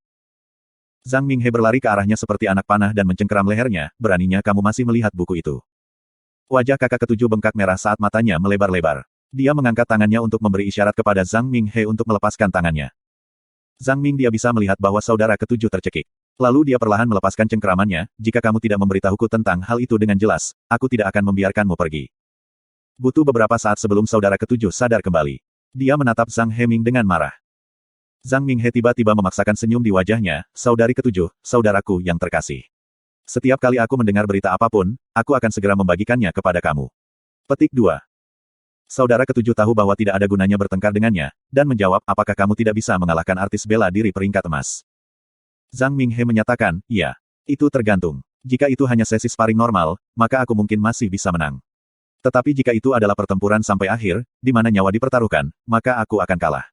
Zhang Minghe berlari ke arahnya seperti anak panah dan mencengkeram lehernya, beraninya kamu masih melihat buku itu. Wajah kakak ketujuh bengkak merah saat matanya melebar-lebar. Dia mengangkat tangannya untuk memberi isyarat kepada Zhang Minghe untuk melepaskan tangannya. Zhang Ming dia bisa melihat bahwa saudara ketujuh tercekik. Lalu dia perlahan melepaskan cengkeramannya, jika kamu tidak memberitahuku tentang hal itu dengan jelas, aku tidak akan membiarkanmu pergi. Butuh beberapa saat sebelum saudara ketujuh sadar kembali. Dia menatap Zhang Heming dengan marah. Zhang Minghe tiba-tiba memaksakan senyum di wajahnya, saudari ketujuh, saudaraku yang terkasih. Setiap kali aku mendengar berita apapun, aku akan segera membagikannya kepada kamu. Petik 2. Saudara ketujuh tahu bahwa tidak ada gunanya bertengkar dengannya, dan menjawab, apakah kamu tidak bisa mengalahkan artis bela diri peringkat emas? Zhang Minghe menyatakan, iya. Itu tergantung. Jika itu hanya sesi sparring normal, maka aku mungkin masih bisa menang. Tetapi jika itu adalah pertempuran sampai akhir, di mana nyawa dipertaruhkan, maka aku akan kalah.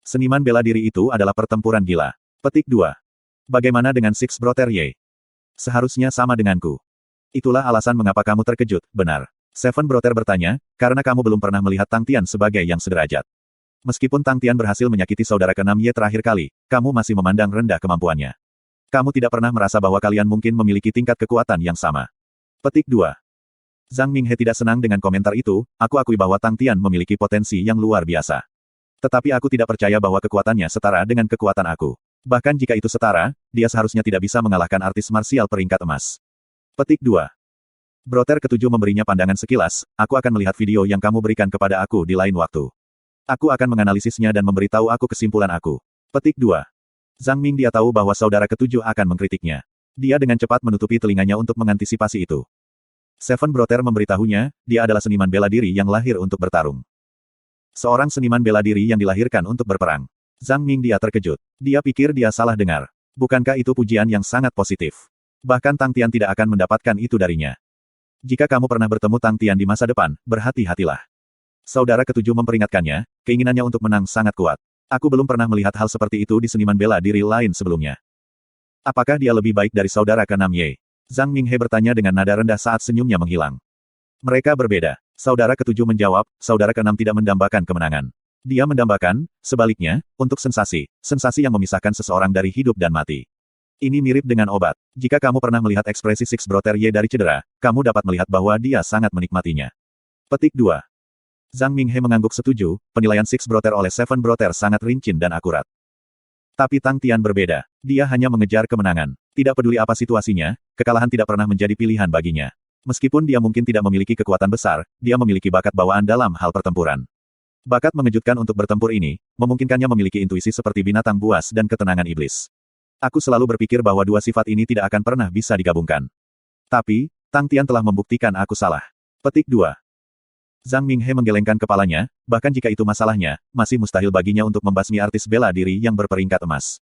Seniman bela diri itu adalah pertempuran gila. Petik 2. Bagaimana dengan Six Brother Ye? Seharusnya sama denganku. Itulah alasan mengapa kamu terkejut, benar. Seven Brother bertanya, karena kamu belum pernah melihat Tang Tian sebagai yang sederajat. Meskipun Tang Tian berhasil menyakiti saudara keenam Ye terakhir kali, kamu masih memandang rendah kemampuannya. Kamu tidak pernah merasa bahwa kalian mungkin memiliki tingkat kekuatan yang sama. Petik 2. Zhang Minghe tidak senang dengan komentar itu, aku akui bahwa Tang Tian memiliki potensi yang luar biasa. Tetapi aku tidak percaya bahwa kekuatannya setara dengan kekuatan aku. Bahkan jika itu setara, dia seharusnya tidak bisa mengalahkan artis marsial peringkat emas. Petik 2. Broter ketujuh memberinya pandangan sekilas, aku akan melihat video yang kamu berikan kepada aku di lain waktu. Aku akan menganalisisnya dan memberitahu aku kesimpulan aku. Petik 2. Zhang Ming dia tahu bahwa saudara ketujuh akan mengkritiknya. Dia dengan cepat menutupi telinganya untuk mengantisipasi itu. Seven Broter memberitahunya, dia adalah seniman bela diri yang lahir untuk bertarung. Seorang seniman bela diri yang dilahirkan untuk berperang. Zhang Ming dia terkejut. Dia pikir dia salah dengar. Bukankah itu pujian yang sangat positif? Bahkan Tang Tian tidak akan mendapatkan itu darinya. Jika kamu pernah bertemu Tang Tian di masa depan, berhati-hatilah. Saudara ketujuh memperingatkannya, keinginannya untuk menang sangat kuat. Aku belum pernah melihat hal seperti itu di seniman bela diri lain sebelumnya. Apakah dia lebih baik dari saudara keenam Ye? Zhang Minghe bertanya dengan nada rendah saat senyumnya menghilang. Mereka berbeda. Saudara ketujuh menjawab, saudara keenam tidak mendambakan kemenangan. Dia mendambakan, sebaliknya, untuk sensasi yang memisahkan seseorang dari hidup dan mati. Ini mirip dengan obat. Jika kamu pernah melihat ekspresi Six Brother Ye dari cedera, kamu dapat melihat bahwa dia sangat menikmatinya. Petik 2. Zhang Minghe mengangguk setuju, penilaian Six Brother oleh Seven Brother sangat rinci dan akurat. Tapi Tang Tian berbeda. Dia hanya mengejar kemenangan. Tidak peduli apa situasinya, kekalahan tidak pernah menjadi pilihan baginya. Meskipun dia mungkin tidak memiliki kekuatan besar, dia memiliki bakat bawaan dalam hal pertempuran. Bakat mengejutkan untuk bertempur ini, memungkinkannya memiliki intuisi seperti binatang buas dan ketenangan iblis. Aku selalu berpikir bahwa dua sifat ini tidak akan pernah bisa digabungkan. Tapi, Tang Tian telah membuktikan aku salah. Petik 2. Zhang Minghe menggelengkan kepalanya, bahkan jika itu masalahnya, masih mustahil baginya untuk membasmi artis bela diri yang berperingkat emas.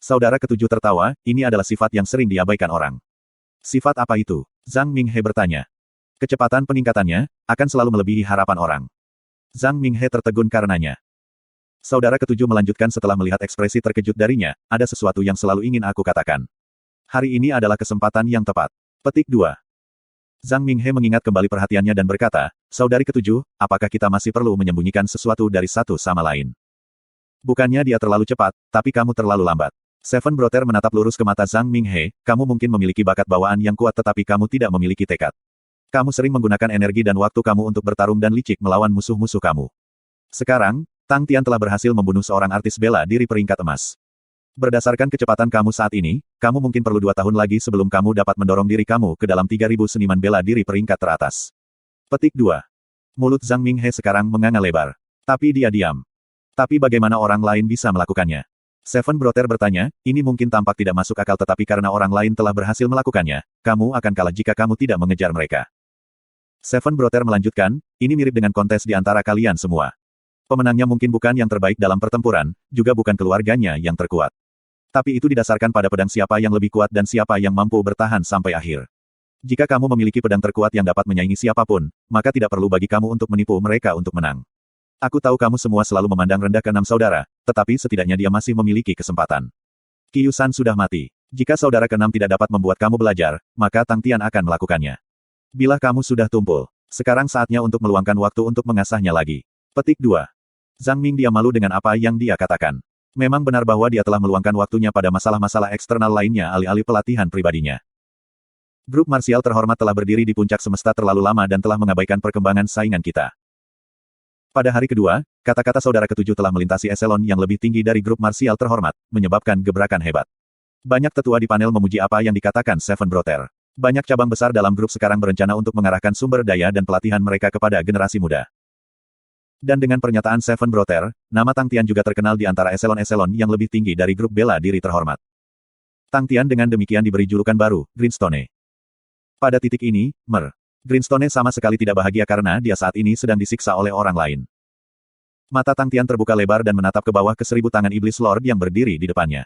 Saudara ketujuh tertawa, ini adalah sifat yang sering diabaikan orang. Sifat apa itu? Zhang Minghe bertanya. Kecepatan peningkatannya, akan selalu melebihi harapan orang. Zhang Minghe tertegun karenanya. Saudara ketujuh melanjutkan setelah melihat ekspresi terkejut darinya, ada sesuatu yang selalu ingin aku katakan. Hari ini adalah kesempatan yang tepat. Petik 2. Zhang Minghe mengingat kembali perhatiannya dan berkata, saudari ketujuh, apakah kita masih perlu menyembunyikan sesuatu dari satu sama lain? Bukannya dia terlalu cepat, tapi kamu terlalu lambat. Seven Brother menatap lurus ke mata Zhang Minghe, kamu mungkin memiliki bakat bawaan yang kuat tetapi kamu tidak memiliki tekad. Kamu sering menggunakan energi dan waktu kamu untuk bertarung dan licik melawan musuh-musuh kamu. Sekarang, Tang Tian telah berhasil membunuh seorang artis bela diri peringkat emas. Berdasarkan kecepatan kamu saat ini, kamu mungkin perlu 2 tahun lagi sebelum kamu dapat mendorong diri kamu ke dalam 3.000 seniman bela diri peringkat teratas. Petik 2. Mulut Zhang Minghe sekarang menganga lebar. Tapi dia diam. Tapi bagaimana orang lain bisa melakukannya? Seven Brother bertanya, ini mungkin tampak tidak masuk akal tetapi karena orang lain telah berhasil melakukannya, kamu akan kalah jika kamu tidak mengejar mereka. Seven Brother melanjutkan, ini mirip dengan kontes di antara kalian semua. Pemenangnya mungkin bukan yang terbaik dalam pertempuran, juga bukan keluarganya yang terkuat. Tapi itu didasarkan pada pedang siapa yang lebih kuat dan siapa yang mampu bertahan sampai akhir. Jika kamu memiliki pedang terkuat yang dapat menyaingi siapapun, maka tidak perlu bagi kamu untuk menipu mereka untuk menang. Aku tahu kamu semua selalu memandang rendah keenam saudara, tetapi setidaknya dia masih memiliki kesempatan. Qiyu San sudah mati. Jika saudara keenam tidak dapat membuat kamu belajar, maka Tang Tian akan melakukannya. Bila kamu sudah tumpul, sekarang saatnya untuk meluangkan waktu untuk mengasahnya lagi. Petik 2. Zhang Ming dia malu dengan apa yang dia katakan. Memang benar bahwa dia telah meluangkan waktunya pada masalah-masalah eksternal lainnya alih-alih pelatihan pribadinya. Grup marsial terhormat telah berdiri di puncak semesta terlalu lama dan telah mengabaikan perkembangan saingan kita. Pada hari kedua, kata-kata saudara ketujuh telah melintasi eselon yang lebih tinggi dari grup marsial terhormat, menyebabkan gebrakan hebat. Banyak tetua di panel memuji apa yang dikatakan Seven Brother. Banyak cabang besar dalam grup sekarang berencana untuk mengarahkan sumber daya dan pelatihan mereka kepada generasi muda. Dan dengan pernyataan Seven Brother, nama Tang Tian juga terkenal di antara eselon-eselon yang lebih tinggi dari grup bela diri terhormat. Tang Tian dengan demikian diberi julukan baru, Greenstone. Pada titik ini, Greenstone sama sekali tidak bahagia karena dia saat ini sedang disiksa oleh orang lain. Mata Tang Tian terbuka lebar dan menatap ke bawah ke 1000 tangan iblis Lord yang berdiri di depannya.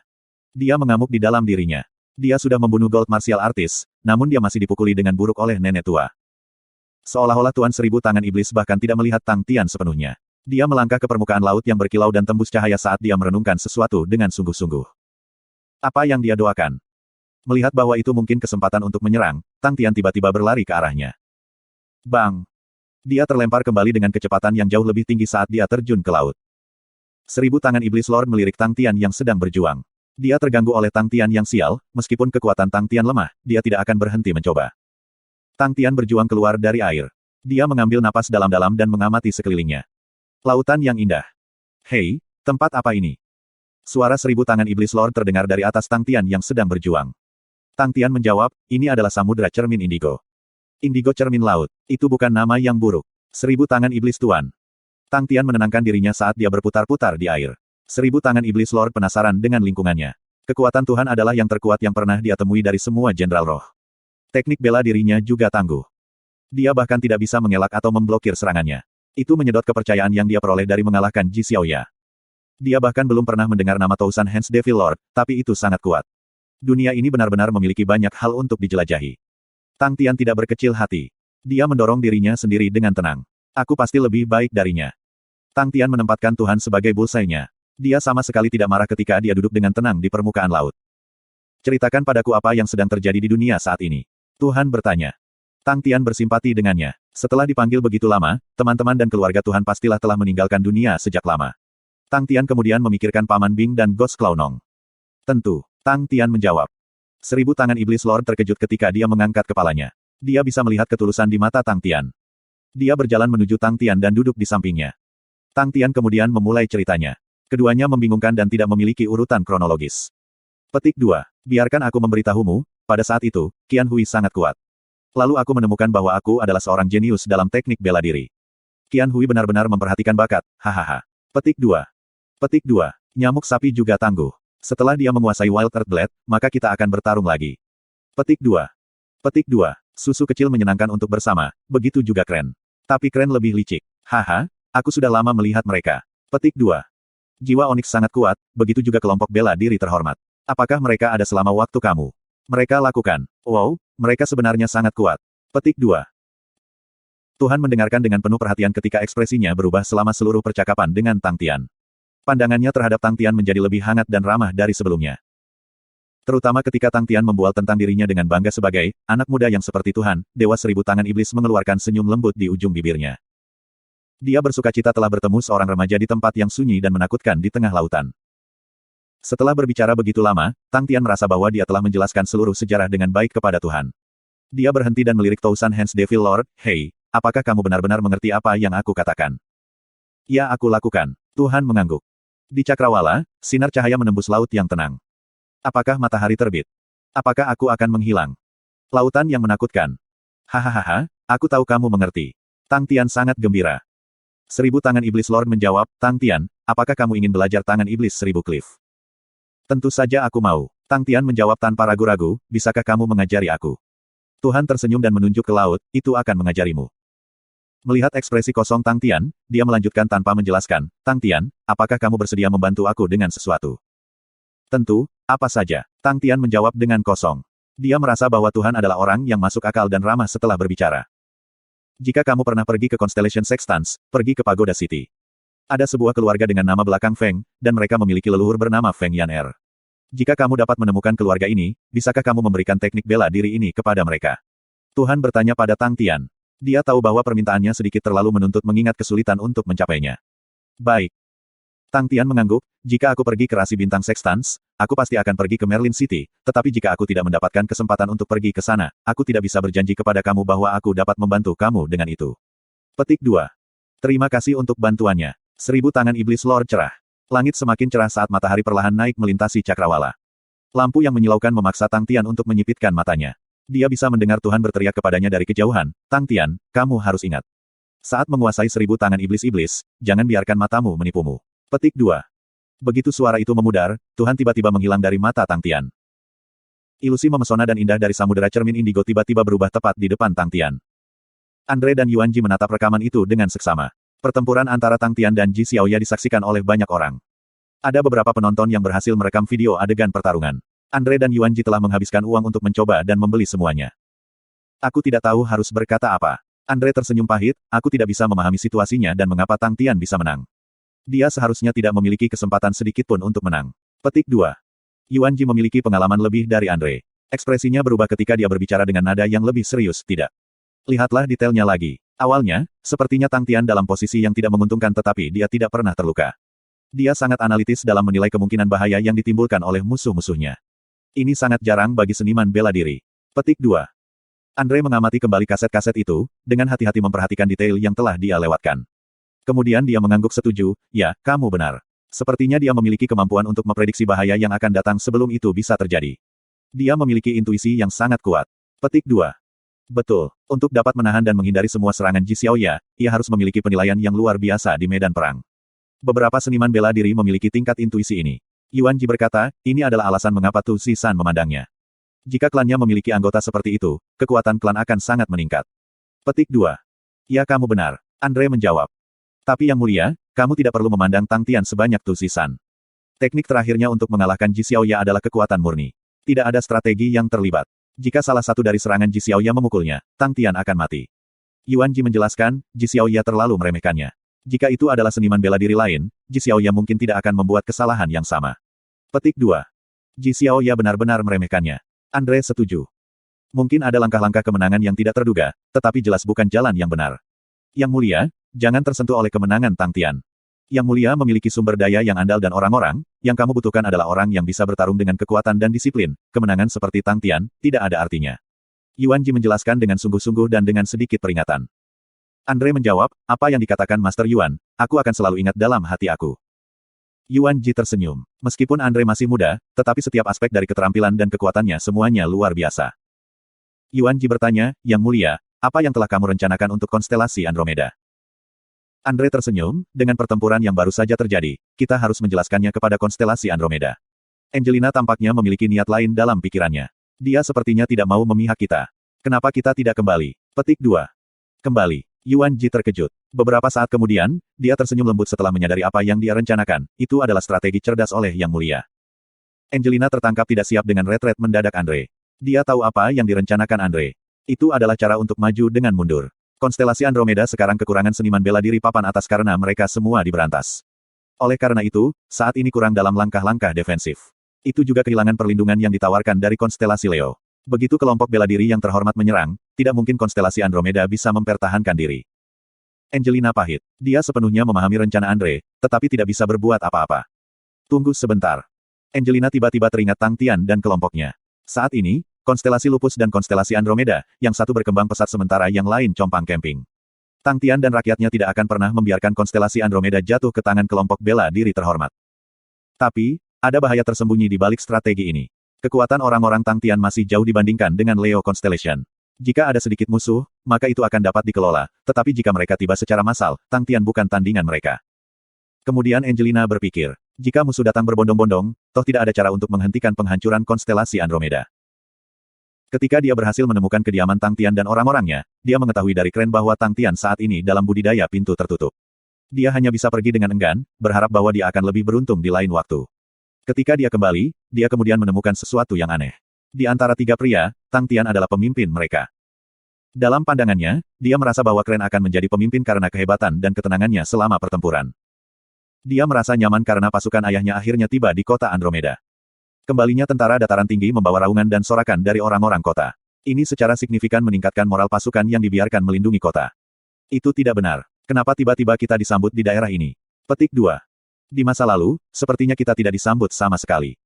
Dia mengamuk di dalam dirinya. Dia sudah membunuh Gold Martial Artist, namun dia masih dipukuli dengan buruk oleh nenek tua. Seolah-olah Tuan 1000 tangan iblis bahkan tidak melihat Tang Tian sepenuhnya. Dia melangkah ke permukaan laut yang berkilau dan tembus cahaya saat dia merenungkan sesuatu dengan sungguh-sungguh. Apa yang dia doakan? Melihat bahwa itu mungkin kesempatan untuk menyerang, Tang Tian tiba-tiba berlari ke arahnya. Bang! Dia terlempar kembali dengan kecepatan yang jauh lebih tinggi saat dia terjun ke laut. Seribu tangan iblis Lord melirik Tang Tian yang sedang berjuang. Dia terganggu oleh Tang Tian yang sial, meskipun kekuatan Tang Tian lemah, dia tidak akan berhenti mencoba. Tang Tian berjuang keluar dari air. Dia mengambil napas dalam-dalam dan mengamati sekelilingnya. Lautan yang indah. Hei, tempat apa ini? Suara seribu tangan iblis Lord terdengar dari atas Tang Tian yang sedang berjuang. Tang Tian menjawab, ini adalah samudera cermin indigo. Indigo cermin laut. Itu bukan nama yang buruk. Seribu tangan iblis Tuan. Tang Tian menenangkan dirinya saat dia berputar-putar di air. Seribu tangan iblis Lord penasaran dengan lingkungannya. Kekuatan Tuhan adalah yang terkuat yang pernah dia temui dari semua jenderal roh. Teknik bela dirinya juga tangguh. Dia bahkan tidak bisa mengelak atau memblokir serangannya. Itu menyedot kepercayaan yang dia peroleh dari mengalahkan Ji Xiaoya. Dia bahkan belum pernah mendengar nama Tousan Hands Devil Lord, tapi itu sangat kuat. Dunia ini benar-benar memiliki banyak hal untuk dijelajahi. Tang Tian tidak berkecil hati. Dia mendorong dirinya sendiri dengan tenang. Aku pasti lebih baik darinya. Tang Tian menempatkan Tuhan sebagai bullseye-nya. Dia sama sekali tidak marah ketika dia duduk dengan tenang di permukaan laut. Ceritakan padaku apa yang sedang terjadi di dunia saat ini. Tuhan bertanya. Tang Tian bersimpati dengannya. Setelah dipanggil begitu lama, teman-teman dan keluarga Tuhan pastilah telah meninggalkan dunia sejak lama. Tang Tian kemudian memikirkan Paman Bing dan Ghost Claw Nong. Tentu, Tang Tian menjawab. Seribu tangan iblis Lord terkejut ketika dia mengangkat kepalanya. Dia bisa melihat ketulusan di mata Tang Tian. Dia berjalan menuju Tang Tian dan duduk di sampingnya. Tang Tian kemudian memulai ceritanya. Keduanya membingungkan dan tidak memiliki urutan kronologis. Petik 2. Biarkan aku memberitahumu, pada saat itu, Qian Hui sangat kuat. Lalu aku menemukan bahwa aku adalah seorang jenius dalam teknik bela diri. Qian Hui benar-benar memperhatikan bakat, hahaha. Petik 2. Petik 2. Nyamuk sapi juga tangguh. Setelah dia menguasai Wild Earth Blade, maka kita akan bertarung lagi. Petik 2. Petik 2. Susu kecil menyenangkan untuk bersama, begitu juga Kren. Tapi Kren lebih licik. Haha, aku sudah lama melihat mereka. Petik 2. Jiwa Onyx sangat kuat, begitu juga kelompok bela diri terhormat. Apakah mereka ada selama waktu kamu? Mereka lakukan. Wow, mereka sebenarnya sangat kuat. Petik 2. Tuhan mendengarkan dengan penuh perhatian ketika ekspresinya berubah selama seluruh percakapan dengan Tang Tian. Pandangannya terhadap Tang Tian menjadi lebih hangat dan ramah dari sebelumnya. Terutama ketika Tang Tian membual tentang dirinya dengan bangga sebagai anak muda yang seperti Tuhan, Dewa Seribu Tangan Iblis mengeluarkan senyum lembut di ujung bibirnya. Dia bersukacita telah bertemu seorang remaja di tempat yang sunyi dan menakutkan di tengah lautan. Setelah berbicara begitu lama, Tang Tian merasa bahwa dia telah menjelaskan seluruh sejarah dengan baik kepada Tuhan. Dia berhenti dan melirik Tousan Hands Devil Lord, hei, apakah kamu benar-benar mengerti apa yang aku katakan? Ya, aku lakukan. Tuhan mengangguk. Di cakrawala, sinar cahaya menembus laut yang tenang. Apakah matahari terbit? Apakah aku akan menghilang? Lautan yang menakutkan. Hahaha, aku tahu kamu mengerti. Tang Tian sangat gembira. Seribu tangan iblis Lord menjawab, Tang Tian, apakah kamu ingin belajar tangan iblis seribu cliff? Tentu saja aku mau. Tang Tian menjawab tanpa ragu-ragu, bisakah kamu mengajari aku? Tuhan tersenyum dan menunjuk ke laut, itu akan mengajarimu. Melihat ekspresi kosong Tang Tian, dia melanjutkan tanpa menjelaskan, Tang Tian, apakah kamu bersedia membantu aku dengan sesuatu? Tentu, apa saja. Tang Tian menjawab dengan kosong. Dia merasa bahwa Tuhan adalah orang yang masuk akal dan ramah setelah berbicara. Jika kamu pernah pergi ke Constellation Sextans, pergi ke Pagoda City. Ada sebuah keluarga dengan nama belakang Feng, dan mereka memiliki leluhur bernama Feng Yan-er. Jika kamu dapat menemukan keluarga ini, bisakah kamu memberikan teknik bela diri ini kepada mereka? Tuhan bertanya pada Tang Tian. Dia tahu bahwa permintaannya sedikit terlalu menuntut mengingat kesulitan untuk mencapainya. Baik. Tang Tian mengangguk, jika aku pergi ke rasi bintang Sextans, aku pasti akan pergi ke Merlin City, tetapi jika aku tidak mendapatkan kesempatan untuk pergi ke sana, aku tidak bisa berjanji kepada kamu bahwa aku dapat membantu kamu dengan itu. Petik 2. Terima kasih untuk bantuannya. Seribu tangan iblis Lord cerah. Langit semakin cerah saat matahari perlahan naik melintasi cakrawala. Lampu yang menyilaukan memaksa Tang Tian untuk menyipitkan matanya. Dia bisa mendengar Tuhan berteriak kepadanya dari kejauhan, Tang Tian, kamu harus ingat. Saat menguasai seribu tangan iblis-iblis, jangan biarkan matamu menipumu. Petik 2. Begitu suara itu memudar, Tuhan tiba-tiba menghilang dari mata Tang Tian. Ilusi memesona dan indah dari samudera cermin indigo tiba-tiba berubah tepat di depan Tang Tian. Andre dan Yuan Ji menatap rekaman itu dengan seksama. Pertempuran antara Tang Tian dan Ji Xiaoya disaksikan oleh banyak orang. Ada beberapa penonton yang berhasil merekam video adegan pertarungan. Andre dan Yuan Ji telah menghabiskan uang untuk mencoba dan membeli semuanya. Aku tidak tahu harus berkata apa. Andre tersenyum pahit, aku tidak bisa memahami situasinya dan mengapa Tang Tian bisa menang. Dia seharusnya tidak memiliki kesempatan sedikit pun untuk menang. Petik 2. Yuan Ji memiliki pengalaman lebih dari Andre. Ekspresinya berubah ketika dia berbicara dengan nada yang lebih serius, tidak. Lihatlah detailnya lagi. Awalnya, sepertinya Tang Tian dalam posisi yang tidak menguntungkan tetapi dia tidak pernah terluka. Dia sangat analitis dalam menilai kemungkinan bahaya yang ditimbulkan oleh musuh-musuhnya. Ini sangat jarang bagi seniman bela diri. Petik 2. Andre mengamati kembali kaset-kaset itu, dengan hati-hati memperhatikan detail yang telah dia lewatkan. Kemudian dia mengangguk setuju, ya, kamu benar. Sepertinya dia memiliki kemampuan untuk memprediksi bahaya yang akan datang sebelum itu bisa terjadi. Dia memiliki intuisi yang sangat kuat. Petik 2. Betul. Untuk dapat menahan dan menghindari semua serangan Ji Xiaoya, ia harus memiliki penilaian yang luar biasa di medan perang. Beberapa seniman bela diri memiliki tingkat intuisi ini. Yuan Ji berkata, ini adalah alasan mengapa Tu Zisan memandangnya. Jika klannya memiliki anggota seperti itu, kekuatan klan akan sangat meningkat. Petik 2. Ya, kamu benar. Andre menjawab. Tapi yang mulia, kamu tidak perlu memandang Tang Tian sebanyak Tu Zisan. Teknik terakhirnya untuk mengalahkan Ji Xiaoya adalah kekuatan murni. Tidak ada strategi yang terlibat. Jika salah satu dari serangan Ji Xiaoya memukulnya, Tang Tian akan mati. Yuan Ji menjelaskan, Ji Xiaoya terlalu meremehkannya. Jika itu adalah seniman bela diri lain, Ji Xiaoya mungkin tidak akan membuat kesalahan yang sama. Petik 2. Ji Xiaoya benar-benar meremehkannya. Andre setuju. Mungkin ada langkah-langkah kemenangan yang tidak terduga, tetapi jelas bukan jalan yang benar. Yang mulia, jangan tersentuh oleh kemenangan Tang Tian. Yang mulia memiliki sumber daya yang andal dan orang-orang, yang kamu butuhkan adalah orang yang bisa bertarung dengan kekuatan dan disiplin. Kemenangan seperti Tang Tian, tidak ada artinya. Yuan Ji menjelaskan dengan sungguh-sungguh dan dengan sedikit peringatan. Andre menjawab, apa yang dikatakan Master Yuan, aku akan selalu ingat dalam hati aku. Yuan Ji tersenyum. Meskipun Andre masih muda, tetapi setiap aspek dari keterampilan dan kekuatannya semuanya luar biasa. Yuan Ji bertanya, Yang mulia, apa yang telah kamu rencanakan untuk konstelasi Andromeda? Andre tersenyum, dengan pertempuran yang baru saja terjadi, kita harus menjelaskannya kepada konstelasi Andromeda. Angelina tampaknya memiliki niat lain dalam pikirannya. Dia sepertinya tidak mau memihak kita. Kenapa kita tidak kembali? Petik 2. Kembali. Yuan Ji terkejut. Beberapa saat kemudian, dia tersenyum lembut setelah menyadari apa yang dia rencanakan. Itu adalah strategi cerdas oleh Yang Mulia. Angelina tertangkap tidak siap dengan retret mendadak Andre. Dia tahu apa yang direncanakan Andre. Itu adalah cara untuk maju dengan mundur. Konstelasi Andromeda sekarang kekurangan seniman bela diri papan atas karena mereka semua diberantas. Oleh karena itu, saat ini kurang dalam langkah-langkah defensif. Itu juga kehilangan perlindungan yang ditawarkan dari konstelasi Leo. Begitu kelompok bela diri yang terhormat menyerang, tidak mungkin konstelasi Andromeda bisa mempertahankan diri. Angelina pahit. Dia sepenuhnya memahami rencana Andre, tetapi tidak bisa berbuat apa-apa. Tunggu sebentar. Angelina tiba-tiba teringat Tang Tian dan kelompoknya. Saat ini, konstelasi Lupus dan konstelasi Andromeda, yang satu berkembang pesat sementara yang lain compang camping. Tang Tian dan rakyatnya tidak akan pernah membiarkan konstelasi Andromeda jatuh ke tangan kelompok bela diri terhormat. Tapi, ada bahaya tersembunyi di balik strategi ini. Kekuatan orang-orang Tang Tian masih jauh dibandingkan dengan Leo Constellation. Jika ada sedikit musuh, maka itu akan dapat dikelola, tetapi jika mereka tiba secara massal, Tang Tian bukan tandingan mereka. Kemudian Angelina berpikir, jika musuh datang berbondong-bondong, toh tidak ada cara untuk menghentikan penghancuran konstelasi Andromeda. Ketika dia berhasil menemukan kediaman Tang Tian dan orang-orangnya, dia mengetahui dari Kren bahwa Tang Tian saat ini dalam budidaya pintu tertutup. Dia hanya bisa pergi dengan enggan, berharap bahwa dia akan lebih beruntung di lain waktu. Ketika dia kembali, dia kemudian menemukan sesuatu yang aneh. Di antara tiga pria, Tang Tian adalah pemimpin mereka. Dalam pandangannya, dia merasa bahwa Kren akan menjadi pemimpin karena kehebatan dan ketenangannya selama pertempuran. Dia merasa nyaman karena pasukan ayahnya akhirnya tiba di kota Andromeda. Kembalinya tentara dataran tinggi membawa raungan dan sorakan dari orang-orang kota. Ini secara signifikan meningkatkan moral pasukan yang dibiarkan melindungi kota. Itu tidak benar. Kenapa tiba-tiba kita disambut di daerah ini? Petik 2. Di masa lalu, sepertinya kita tidak disambut sama sekali.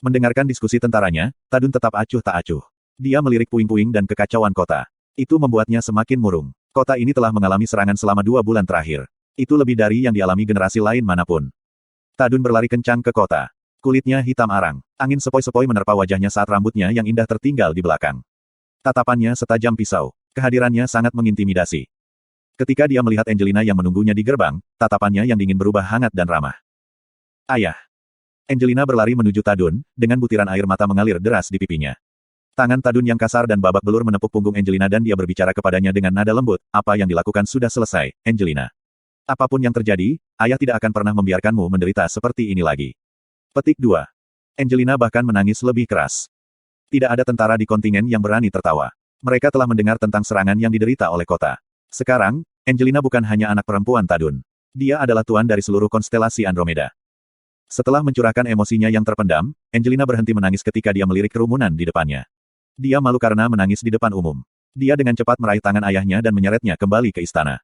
Mendengarkan diskusi tentaranya, Tadun tetap acuh tak acuh. Dia melirik puing-puing dan kekacauan kota. Itu membuatnya semakin murung. Kota ini telah mengalami serangan selama 2 bulan terakhir. Itu lebih dari yang dialami generasi lain manapun. Tadun berlari kencang ke kota. Kulitnya hitam arang. Angin sepoi-sepoi menerpa wajahnya saat rambutnya yang indah tertinggal di belakang. Tatapannya setajam pisau. Kehadirannya sangat mengintimidasi. Ketika dia melihat Angelina yang menunggunya di gerbang, tatapannya yang dingin berubah hangat dan ramah. Ayah. Angelina berlari menuju Tadun, dengan butiran air mata mengalir deras di pipinya. Tangan Tadun yang kasar dan babak belur menepuk punggung Angelina dan dia berbicara kepadanya dengan nada lembut, apa yang dilakukan sudah selesai, Angelina. Apapun yang terjadi, ayah tidak akan pernah membiarkanmu menderita seperti ini lagi. Petik 2. Angelina bahkan menangis lebih keras. Tidak ada tentara di kontingen yang berani tertawa. Mereka telah mendengar tentang serangan yang diderita oleh kota. Sekarang, Angelina bukan hanya anak perempuan Tadun. Dia adalah tuan dari seluruh konstelasi Andromeda. Setelah mencurahkan emosinya yang terpendam, Angelina berhenti menangis ketika dia melirik kerumunan di depannya. Dia malu karena menangis di depan umum. Dia dengan cepat meraih tangan ayahnya dan menyeretnya kembali ke istana.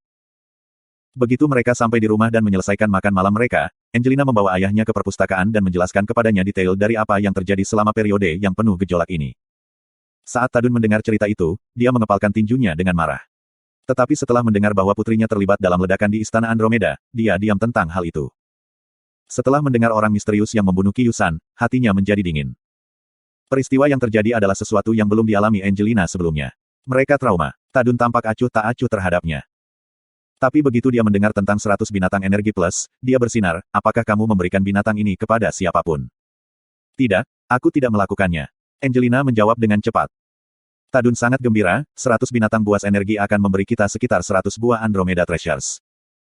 Begitu mereka sampai di rumah dan menyelesaikan makan malam mereka, Angelina membawa ayahnya ke perpustakaan dan menjelaskan kepadanya detail dari apa yang terjadi selama periode yang penuh gejolak ini. Saat Tadun mendengar cerita itu, dia mengepalkan tinjunya dengan marah. Tetapi setelah mendengar bahwa putrinya terlibat dalam ledakan di Istana Andromeda, dia diam tentang hal itu. Setelah mendengar orang misterius yang membunuh Kyusan, hatinya menjadi dingin. Peristiwa yang terjadi adalah sesuatu yang belum dialami Angelina sebelumnya. Mereka trauma. Tadun tampak acuh tak acuh terhadapnya. Tapi begitu dia mendengar tentang 100 binatang energi plus, dia bersinar, apakah kamu memberikan binatang ini kepada siapapun? Tidak, aku tidak melakukannya. Angelina menjawab dengan cepat. Tadun sangat gembira, 100 binatang buas energi akan memberi kita sekitar 100 buah Andromeda Treasures.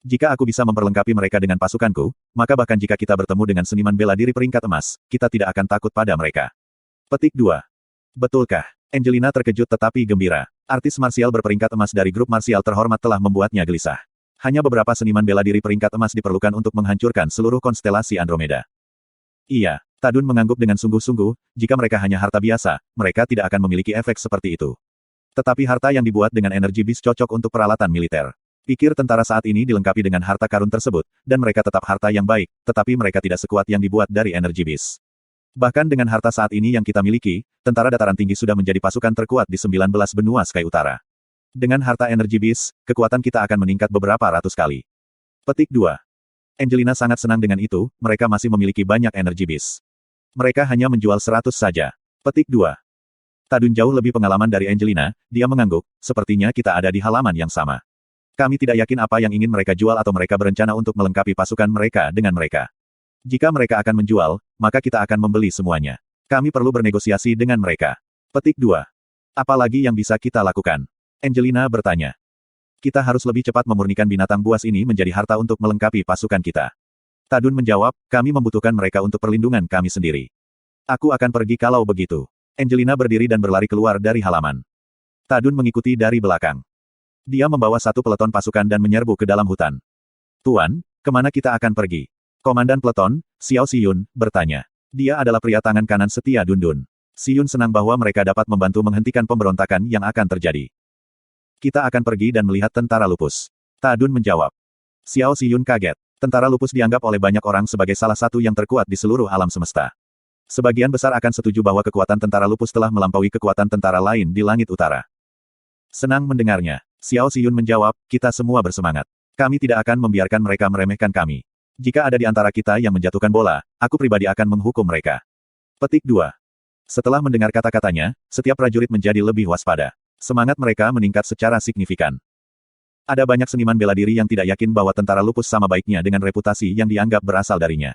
Jika aku bisa memperlengkapi mereka dengan pasukanku, maka bahkan jika kita bertemu dengan seniman bela diri peringkat emas, kita tidak akan takut pada mereka. Petik 2. Betulkah? Angelina terkejut tetapi gembira. Artis marsial berperingkat emas dari grup marsial terhormat telah membuatnya gelisah. Hanya beberapa seniman bela diri peringkat emas diperlukan untuk menghancurkan seluruh konstelasi Andromeda. Iya, Tadun mengangguk dengan sungguh-sungguh, jika mereka hanya harta biasa, mereka tidak akan memiliki efek seperti itu. Tetapi harta yang dibuat dengan energi bis cocok untuk peralatan militer. Pikir tentara saat ini dilengkapi dengan harta karun tersebut, dan mereka tetap harta yang baik, tetapi mereka tidak sekuat yang dibuat dari energi bis. Bahkan dengan harta saat ini yang kita miliki, tentara dataran tinggi sudah menjadi pasukan terkuat di 19 benua Sky Utara. Dengan harta energi bis, kekuatan kita akan meningkat beberapa ratus kali. Petik 2. Angelina sangat senang dengan itu, mereka masih memiliki banyak energi bis. Mereka hanya menjual 100 saja. Petik 2. Tadun jauh lebih pengalaman dari Angelina, dia mengangguk, sepertinya kita ada di halaman yang sama. Kami tidak yakin apa yang ingin mereka jual atau mereka berencana untuk melengkapi pasukan mereka dengan mereka. Jika mereka akan menjual, maka kita akan membeli semuanya. Kami perlu bernegosiasi dengan mereka. Petik 2. Apalagi yang bisa kita lakukan? Angelina bertanya. Kita harus lebih cepat memurnikan binatang buas ini menjadi harta untuk melengkapi pasukan kita. Tadun menjawab, kami membutuhkan mereka untuk perlindungan kami sendiri. Aku akan pergi kalau begitu. Angelina berdiri dan berlari keluar dari halaman. Tadun mengikuti dari belakang. Dia membawa satu peleton pasukan dan menyerbu ke dalam hutan. Tuan, kemana kita akan pergi? Komandan peleton, Xiao Xiyun, bertanya. Dia adalah pria tangan kanan setia Dun Dun. Xiyun senang bahwa mereka dapat membantu menghentikan pemberontakan yang akan terjadi. Kita akan pergi dan melihat tentara lupus. Tadun menjawab. Xiao Xiyun kaget. Tentara lupus dianggap oleh banyak orang sebagai salah satu yang terkuat di seluruh alam semesta. Sebagian besar akan setuju bahwa kekuatan tentara lupus telah melampaui kekuatan tentara lain di langit utara. Senang mendengarnya. Xiao Xiyun menjawab, kita semua bersemangat. Kami tidak akan membiarkan mereka meremehkan kami. Jika ada di antara kita yang menjatuhkan bola, aku pribadi akan menghukum mereka. Petik 2. Setelah mendengar kata-katanya, setiap prajurit menjadi lebih waspada. Semangat mereka meningkat secara signifikan. Ada banyak seniman bela diri yang tidak yakin bahwa tentara lupus sama baiknya dengan reputasi yang dianggap berasal darinya.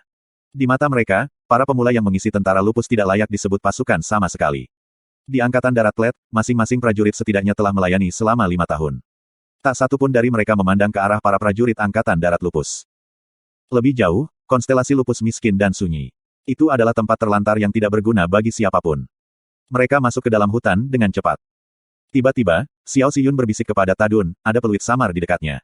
Di mata mereka, para pemula yang mengisi tentara lupus tidak layak disebut pasukan sama sekali. Di Angkatan Darat Flat, masing-masing prajurit setidaknya telah melayani selama 5 tahun. Tak satu pun dari mereka memandang ke arah para prajurit Angkatan Darat Lupus. Lebih jauh, konstelasi lupus miskin dan sunyi. Itu adalah tempat terlantar yang tidak berguna bagi siapapun. Mereka masuk ke dalam hutan dengan cepat. Tiba-tiba, Xiao Xiyun berbisik kepada Tadun, ada peluit samar di dekatnya.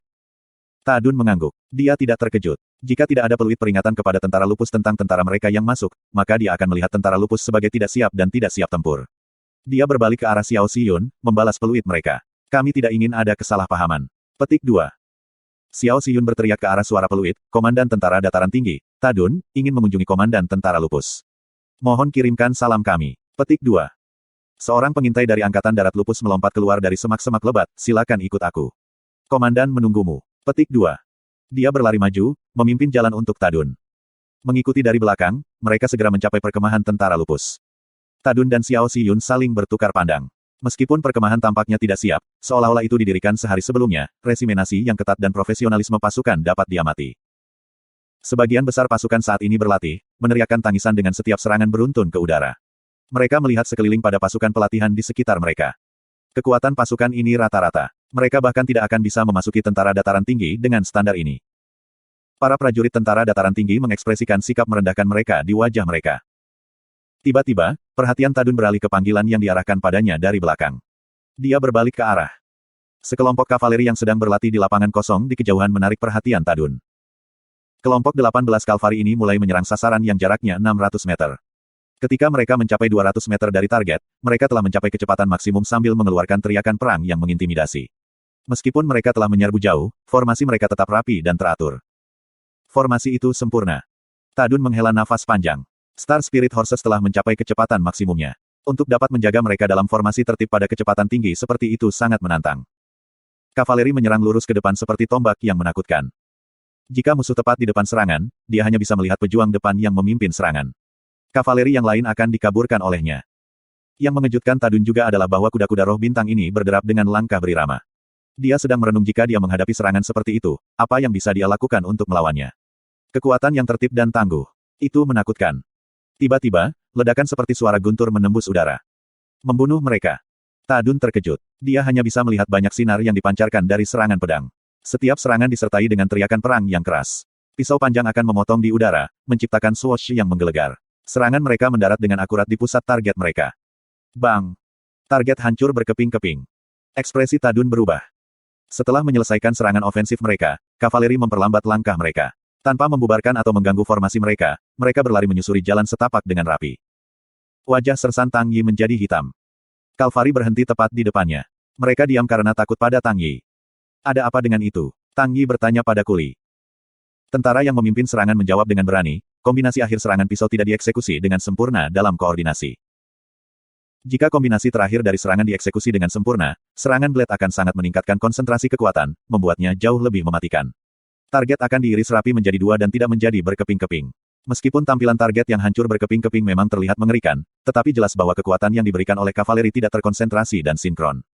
Tadun mengangguk. Dia tidak terkejut. Jika tidak ada peluit peringatan kepada tentara lupus tentang tentara mereka yang masuk, maka dia akan melihat tentara lupus sebagai tidak siap dan tidak siap tempur. Dia berbalik ke arah Xiao Xiyun, membalas peluit mereka. Kami tidak ingin ada kesalahpahaman. Petik 2. Xiao Xiyun berteriak ke arah suara peluit, Komandan Tentara Dataran Tinggi, Tadun, ingin mengunjungi Komandan Tentara Lupus. Mohon kirimkan salam kami. Petik 2. Seorang pengintai dari Angkatan Darat Lupus melompat keluar dari semak-semak lebat, silakan ikut aku. Komandan menunggumu. Petik 2. Dia berlari maju, memimpin jalan untuk Tadun. Mengikuti dari belakang, mereka segera mencapai perkemahan Tentara Lupus. Tadun dan Xiao Xiyun saling bertukar pandang. Meskipun perkemahan tampaknya tidak siap, seolah-olah itu didirikan sehari sebelumnya, resimenasi yang ketat dan profesionalisme pasukan dapat diamati. Sebagian besar pasukan saat ini berlatih, meneriakkan tangisan dengan setiap serangan beruntun ke udara. Mereka melihat sekeliling pada pasukan pelatihan di sekitar mereka. Kekuatan pasukan ini rata-rata. Mereka bahkan tidak akan bisa memasuki tentara dataran tinggi dengan standar ini. Para prajurit tentara dataran tinggi mengekspresikan sikap merendahkan mereka di wajah mereka. Tiba-tiba, perhatian Tadun beralih ke panggilan yang diarahkan padanya dari belakang. Dia berbalik ke arah. Sekelompok kavaleri yang sedang berlatih di lapangan kosong di kejauhan menarik perhatian Tadun. Kelompok 18 kalvari ini mulai menyerang sasaran yang jaraknya 600 meter. Ketika mereka mencapai 200 meter dari target, mereka telah mencapai kecepatan maksimum sambil mengeluarkan teriakan perang yang mengintimidasi. Meskipun mereka telah menyerbu jauh, formasi mereka tetap rapi dan teratur. Formasi itu sempurna. Tadun menghela nafas panjang. Star Spirit Horses telah mencapai kecepatan maksimumnya. Untuk dapat menjaga mereka dalam formasi tertib pada kecepatan tinggi seperti itu sangat menantang. Kavaleri menyerang lurus ke depan seperti tombak yang menakutkan. Jika musuh tepat di depan serangan, dia hanya bisa melihat pejuang depan yang memimpin serangan. Kavaleri yang lain akan dikaburkan olehnya. Yang mengejutkan Tadun juga adalah bahwa kuda-kuda roh bintang ini berderap dengan langkah berirama. Dia sedang merenung jika dia menghadapi serangan seperti itu, apa yang bisa dia lakukan untuk melawannya. Kekuatan yang tertib dan tangguh. Itu menakutkan. Tiba-tiba, ledakan seperti suara guntur menembus udara. Membunuh mereka. Tadun terkejut. Dia hanya bisa melihat banyak sinar yang dipancarkan dari serangan pedang. Setiap serangan disertai dengan teriakan perang yang keras. Pisau panjang akan memotong di udara, menciptakan swoosh yang menggelegar. Serangan mereka mendarat dengan akurat di pusat target mereka. Bang! Target hancur berkeping-keping. Ekspresi Tadun berubah. Setelah menyelesaikan serangan ofensif mereka, kavaleri memperlambat langkah mereka. Tanpa membubarkan atau mengganggu formasi mereka, mereka berlari menyusuri jalan setapak dengan rapi. Wajah sersan Tang Yi menjadi hitam. Kavaleri berhenti tepat di depannya. Mereka diam karena takut pada Tang Yi. Ada apa dengan itu? Tang Yi bertanya pada kuli. Tentara yang memimpin serangan menjawab dengan berani, kombinasi akhir serangan pisau tidak dieksekusi dengan sempurna dalam koordinasi. Jika kombinasi terakhir dari serangan dieksekusi dengan sempurna, serangan Blade akan sangat meningkatkan konsentrasi kekuatan, membuatnya jauh lebih mematikan. Target akan diiris rapi menjadi dua dan tidak menjadi berkeping-keping. Meskipun tampilan target yang hancur berkeping-keping memang terlihat mengerikan, tetapi jelas bahwa kekuatan yang diberikan oleh kavaleri tidak terkonsentrasi dan sinkron.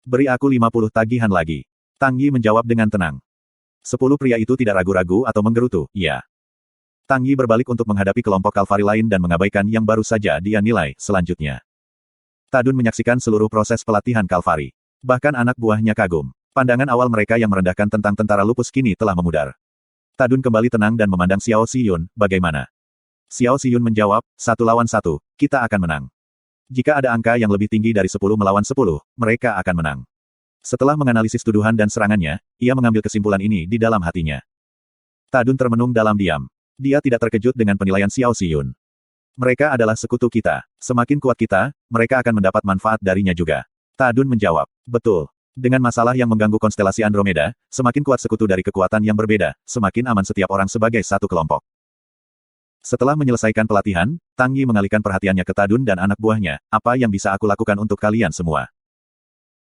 Beri aku 50 tagihan lagi. Tang Yi menjawab dengan tenang. 10 pria itu tidak ragu-ragu atau menggerutu, iya. Tang Yi berbalik untuk menghadapi kelompok kavaleri lain dan mengabaikan yang baru saja dia nilai selanjutnya. Tadun menyaksikan seluruh proses pelatihan kavaleri. Bahkan anak buahnya kagum. Pandangan awal mereka yang merendahkan tentang tentara lupus kini telah memudar. Tadun kembali tenang dan memandang Xiao Xiyun, bagaimana? Xiao Xiyun menjawab, 1 lawan 1, kita akan menang. Jika ada angka yang lebih tinggi dari 10 melawan 10, mereka akan menang. Setelah menganalisis tuduhan dan serangannya, ia mengambil kesimpulan ini di dalam hatinya. Tadun termenung dalam diam. Dia tidak terkejut dengan penilaian Xiao Xiyun. Mereka adalah sekutu kita. Semakin kuat kita, mereka akan mendapat manfaat darinya juga. Tadun menjawab, betul. Dengan masalah yang mengganggu konstelasi Andromeda, semakin kuat sekutu dari kekuatan yang berbeda, semakin aman setiap orang sebagai satu kelompok. Setelah menyelesaikan pelatihan, Tang Yi mengalihkan perhatiannya ke Tadun dan anak buahnya, apa yang bisa aku lakukan untuk kalian semua?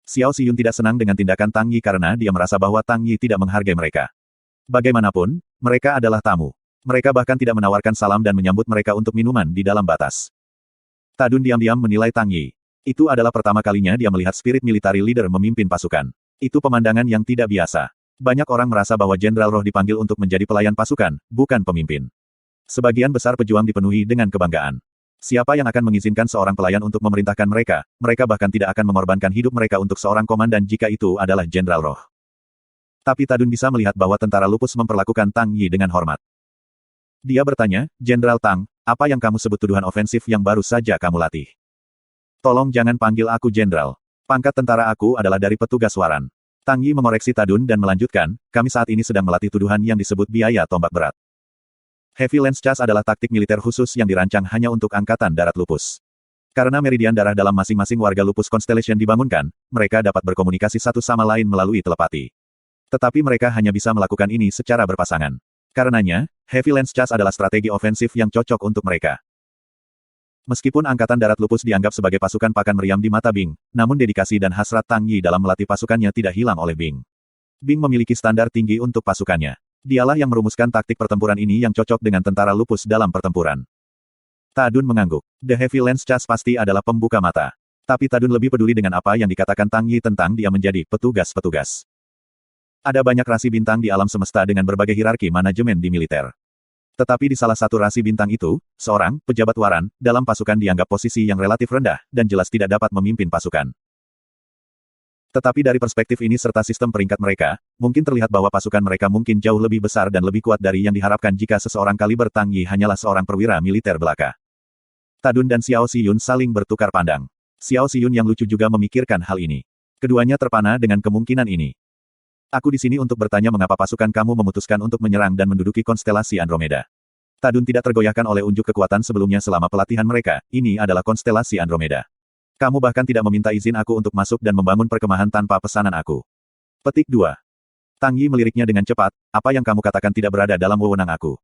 Xiao Xiyun tidak senang dengan tindakan Tang Yi karena dia merasa bahwa Tang Yi tidak menghargai mereka. Bagaimanapun, mereka adalah tamu. Mereka bahkan tidak menawarkan salam dan menyambut mereka untuk minuman di dalam batas. Tadun diam-diam menilai Tang Yi. Itu adalah pertama kalinya dia melihat spirit military leader memimpin pasukan. Itu pemandangan yang tidak biasa. Banyak orang merasa bahwa Jenderal Roh dipanggil untuk menjadi pelayan pasukan, bukan pemimpin. Sebagian besar pejuang dipenuhi dengan kebanggaan. Siapa yang akan mengizinkan seorang pelayan untuk memerintahkan mereka, mereka bahkan tidak akan mengorbankan hidup mereka untuk seorang komandan jika itu adalah Jenderal Roh. Tapi Tadun bisa melihat bahwa tentara lupus memperlakukan Tang Yi dengan hormat. Dia bertanya, Jenderal Tang, apa yang kamu sebut tuduhan ofensif yang baru saja kamu latih? Tolong jangan panggil aku Jenderal. Pangkat tentara aku adalah dari petugas waran. Tang Yi mengoreksi Tadun dan melanjutkan, kami saat ini sedang melatih tuduhan yang disebut biaya tombak berat. Heavy Lance Charge adalah taktik militer khusus yang dirancang hanya untuk Angkatan Darat Lupus. Karena meridian darah dalam masing-masing warga Lupus Constellation dibangunkan, mereka dapat berkomunikasi satu sama lain melalui telepati. Tetapi mereka hanya bisa melakukan ini secara berpasangan. Karenanya, Heavy Lance Charge adalah strategi ofensif yang cocok untuk mereka. Meskipun Angkatan Darat Lupus dianggap sebagai pasukan pakan meriam di mata Bing, namun dedikasi dan hasrat Tang Yi dalam melatih pasukannya tidak hilang oleh Bing. Bing memiliki standar tinggi untuk pasukannya. Dialah yang merumuskan taktik pertempuran ini yang cocok dengan tentara lupus dalam pertempuran. Tadun mengangguk. The Heavy Lance Charge pasti adalah pembuka mata. Tapi Tadun lebih peduli dengan apa yang dikatakan Tang Yi tentang dia menjadi petugas-petugas. Ada banyak rasi bintang di alam semesta dengan berbagai hierarki manajemen di militer. Tetapi di salah satu rasi bintang itu, seorang pejabat waran dalam pasukan dianggap posisi yang relatif rendah dan jelas tidak dapat memimpin pasukan. Tetapi dari perspektif ini serta sistem peringkat mereka, mungkin terlihat bahwa pasukan mereka mungkin jauh lebih besar dan lebih kuat dari yang diharapkan jika seseorang kaliber Tang Yi hanyalah seorang perwira militer belaka. Tadun dan Xiao Xiyun saling bertukar pandang. Xiao Xiyun yang lucu juga memikirkan hal ini. Keduanya terpana dengan kemungkinan ini. Aku di sini untuk bertanya mengapa pasukan kamu memutuskan untuk menyerang dan menduduki konstelasi Andromeda. Tadun tidak tergoyahkan oleh unjuk kekuatan sebelumnya selama pelatihan mereka, ini adalah konstelasi Andromeda. Kamu bahkan tidak meminta izin aku untuk masuk dan membangun perkemahan tanpa pesanan aku. Petik 2. Tang Yi meliriknya dengan cepat, apa yang kamu katakan tidak berada dalam wewenang aku.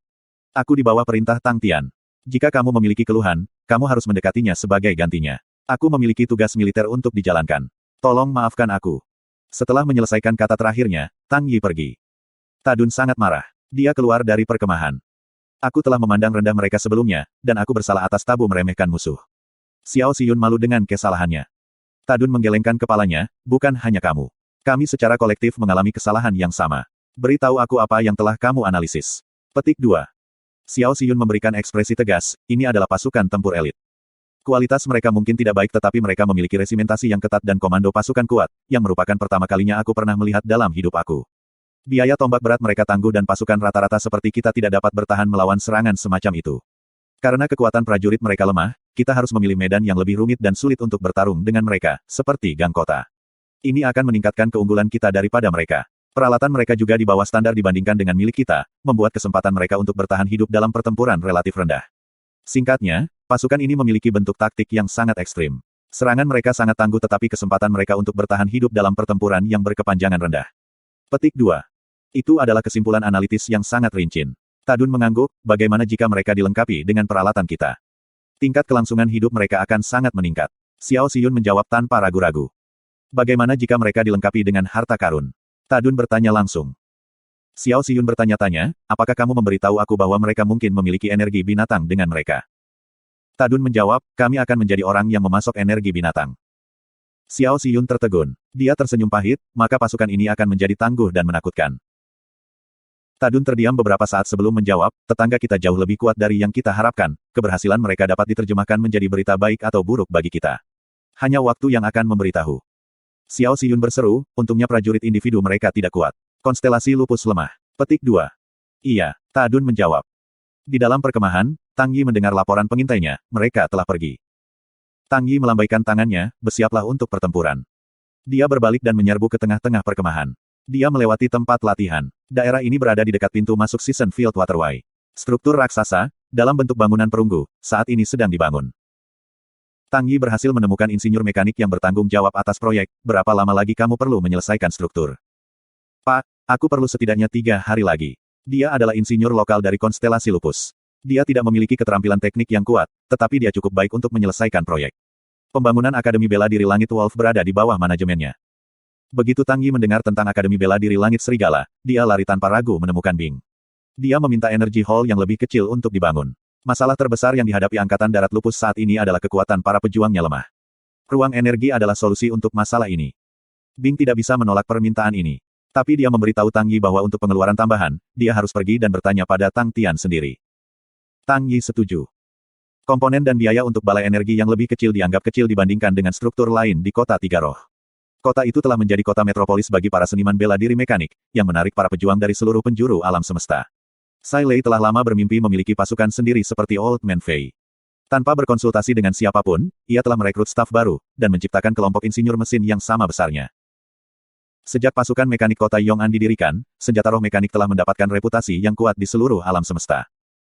Aku di bawah perintah Tang Tian. Jika kamu memiliki keluhan, kamu harus mendekatinya sebagai gantinya. Aku memiliki tugas militer untuk dijalankan. Tolong maafkan aku. Setelah menyelesaikan kata terakhirnya, Tang Yi pergi. Tadun sangat marah. Dia keluar dari perkemahan. Aku telah memandang rendah mereka sebelumnya, dan aku bersalah atas tabu meremehkan musuh. Xiao Xiyun malu dengan kesalahannya. Tadun menggelengkan kepalanya, bukan hanya kamu. Kami secara kolektif mengalami kesalahan yang sama. Beritahu aku apa yang telah kamu analisis. Petik 2. Xiao Xiyun memberikan ekspresi tegas, ini adalah pasukan tempur elit. Kualitas mereka mungkin tidak baik tetapi mereka memiliki resimentasi yang ketat dan komando pasukan kuat, yang merupakan pertama kalinya aku pernah melihat dalam hidup aku. Biaya tombak berat mereka tangguh dan pasukan rata-rata seperti kita tidak dapat bertahan melawan serangan semacam itu. Karena kekuatan prajurit mereka lemah, kita harus memilih medan yang lebih rumit dan sulit untuk bertarung dengan mereka, seperti gang kota. Ini akan meningkatkan keunggulan kita daripada mereka. Peralatan mereka juga di bawah standar dibandingkan dengan milik kita, membuat kesempatan mereka untuk bertahan hidup dalam pertempuran relatif rendah. Singkatnya, pasukan ini memiliki bentuk taktik yang sangat ekstrim. Serangan mereka sangat tangguh tetapi kesempatan mereka untuk bertahan hidup dalam pertempuran yang berkepanjangan rendah. Petik 2. Itu adalah kesimpulan analitis yang sangat rinci. Tadun mengangguk, bagaimana jika mereka dilengkapi dengan peralatan kita? Tingkat kelangsungan hidup mereka akan sangat meningkat. Xiao Xiyun menjawab tanpa ragu-ragu. Bagaimana jika mereka dilengkapi dengan harta karun? Tadun bertanya langsung. Xiao Xiyun bertanya-tanya, apakah kamu memberitahu aku bahwa mereka mungkin memiliki energi binatang dengan mereka? Tadun menjawab, kami akan menjadi orang yang memasok energi binatang. Xiao Xiyun tertegun. Dia tersenyum pahit, maka pasukan ini akan menjadi tangguh dan menakutkan. Tadun terdiam beberapa saat sebelum menjawab, tetangga kita jauh lebih kuat dari yang kita harapkan, keberhasilan mereka dapat diterjemahkan menjadi berita baik atau buruk bagi kita. Hanya waktu yang akan memberitahu. Xiao Xiyun berseru, untungnya prajurit individu mereka tidak kuat. Konstelasi lupus lemah. Petik 2. Iya, Tadun menjawab. Di dalam perkemahan, Tang Yi mendengar laporan pengintainya, mereka telah pergi. Tang Yi melambaikan tangannya, bersiaplah untuk pertempuran. Dia berbalik dan menyerbu ke tengah-tengah perkemahan. Dia melewati tempat latihan. Daerah ini berada di dekat pintu masuk Season Field Waterway. Struktur raksasa, dalam bentuk bangunan perunggu, saat ini sedang dibangun. Tang Yi berhasil menemukan insinyur mekanik yang bertanggung jawab atas proyek, berapa lama lagi kamu perlu menyelesaikan struktur? Pak, aku perlu setidaknya 3 hari lagi. Dia adalah insinyur lokal dari konstelasi lupus. Dia tidak memiliki keterampilan teknik yang kuat, tetapi dia cukup baik untuk menyelesaikan proyek. Pembangunan Akademi Bela Diri Langit Wolf berada di bawah manajemennya. Begitu Tang Yi mendengar tentang Akademi Bela Diri Langit Serigala, dia lari tanpa ragu menemukan Bing. Dia meminta energi hall yang lebih kecil untuk dibangun. Masalah terbesar yang dihadapi Angkatan Darat Lupus saat ini adalah kekuatan para pejuangnya lemah. Ruang energi adalah solusi untuk masalah ini. Bing tidak bisa menolak permintaan ini. Tapi dia memberitahu Tang Yi bahwa untuk pengeluaran tambahan, dia harus pergi dan bertanya pada Tang Tian sendiri. Tang Yi setuju. Komponen dan biaya untuk balai energi yang lebih kecil dianggap kecil dibandingkan dengan struktur lain di Kota Tiga Roh. Kota itu telah menjadi kota metropolis bagi para seniman bela diri mekanik, yang menarik para pejuang dari seluruh penjuru alam semesta. Sai Lei telah lama bermimpi memiliki pasukan sendiri seperti Old Man Fei. Tanpa berkonsultasi dengan siapapun, ia telah merekrut staf baru, dan menciptakan kelompok insinyur mesin yang sama besarnya. Sejak pasukan mekanik kota Yong'an didirikan, senjata roh mekanik telah mendapatkan reputasi yang kuat di seluruh alam semesta.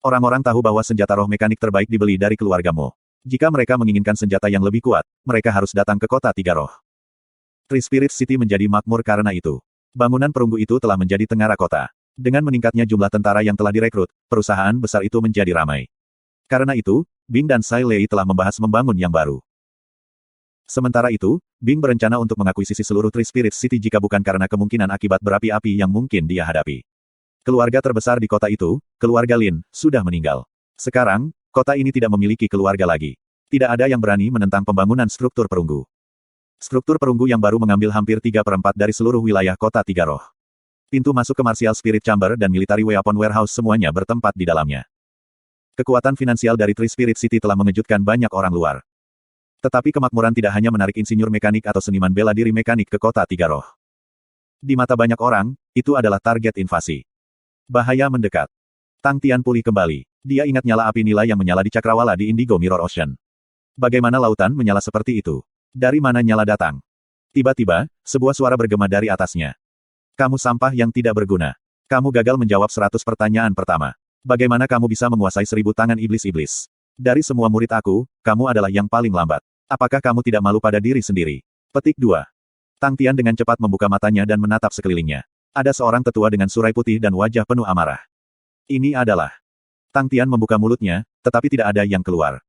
Orang-orang tahu bahwa senjata roh mekanik terbaik dibeli dari keluarga Mo. Jika mereka menginginkan senjata yang lebih kuat, mereka harus datang ke kota Tiga Roh. Three Spirit City menjadi makmur karena itu. Bangunan perunggu itu telah menjadi tengara kota. Dengan meningkatnya jumlah tentara yang telah direkrut, perusahaan besar itu menjadi ramai. Karena itu, Bing dan Sai Lei telah membahas membangun yang baru. Sementara itu, Bing berencana untuk mengakuisisi seluruh Three Spirit City jika bukan karena kemungkinan akibat berapi-api yang mungkin dia hadapi. Keluarga terbesar di kota itu, keluarga Lin, sudah meninggal. Sekarang, kota ini tidak memiliki keluarga lagi. Tidak ada yang berani menentang pembangunan struktur perunggu. Struktur perunggu yang baru mengambil hampir 3/4 dari seluruh wilayah kota Tiga Roh. Pintu masuk ke Martial Spirit Chamber dan Military Weapon Warehouse semuanya bertempat di dalamnya. Kekuatan finansial dari Three Spirit City telah mengejutkan banyak orang luar. Tetapi kemakmuran tidak hanya menarik insinyur mekanik atau seniman bela diri mekanik ke kota Tiga Roh. Di mata banyak orang, itu adalah target invasi. Bahaya mendekat. Tang Tian pulih kembali. Dia ingat nyala api nila yang menyala di Cakrawala di Indigo Mirror Ocean. Bagaimana lautan menyala seperti itu? Dari mana nyala datang? Tiba-tiba, sebuah suara bergema dari atasnya. Kamu sampah yang tidak berguna. Kamu gagal menjawab 100 pertanyaan pertama. Bagaimana kamu bisa menguasai 1000 tangan iblis-iblis? Dari semua murid aku, kamu adalah yang paling lambat. Apakah kamu tidak malu pada diri sendiri? Petik 2. Tang Tian dengan cepat membuka matanya dan menatap sekelilingnya. Ada seorang tetua dengan surai putih dan wajah penuh amarah. Ini adalah... Tang Tian membuka mulutnya, tetapi tidak ada yang keluar.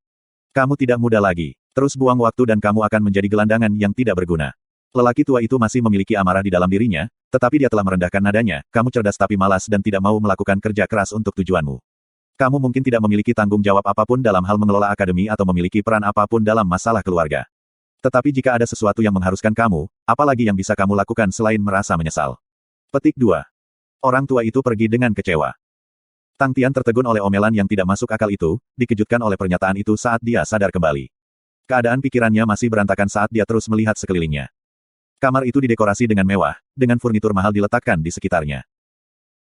Kamu tidak muda lagi. Terus buang waktu dan kamu akan menjadi gelandangan yang tidak berguna. Lelaki tua itu masih memiliki amarah di dalam dirinya, tetapi dia telah merendahkan nadanya, kamu cerdas tapi malas dan tidak mau melakukan kerja keras untuk tujuanmu. Kamu mungkin tidak memiliki tanggung jawab apapun dalam hal mengelola akademi atau memiliki peran apapun dalam masalah keluarga. Tetapi jika ada sesuatu yang mengharuskan kamu, apalagi yang bisa kamu lakukan selain merasa menyesal? Petik 2. Orang tua itu pergi dengan kecewa. Tang Tian tertegun oleh omelan yang tidak masuk akal itu, dikejutkan oleh pernyataan itu saat dia sadar kembali. Keadaan pikirannya masih berantakan saat dia terus melihat sekelilingnya. Kamar itu didekorasi dengan mewah, dengan furnitur mahal diletakkan di sekitarnya.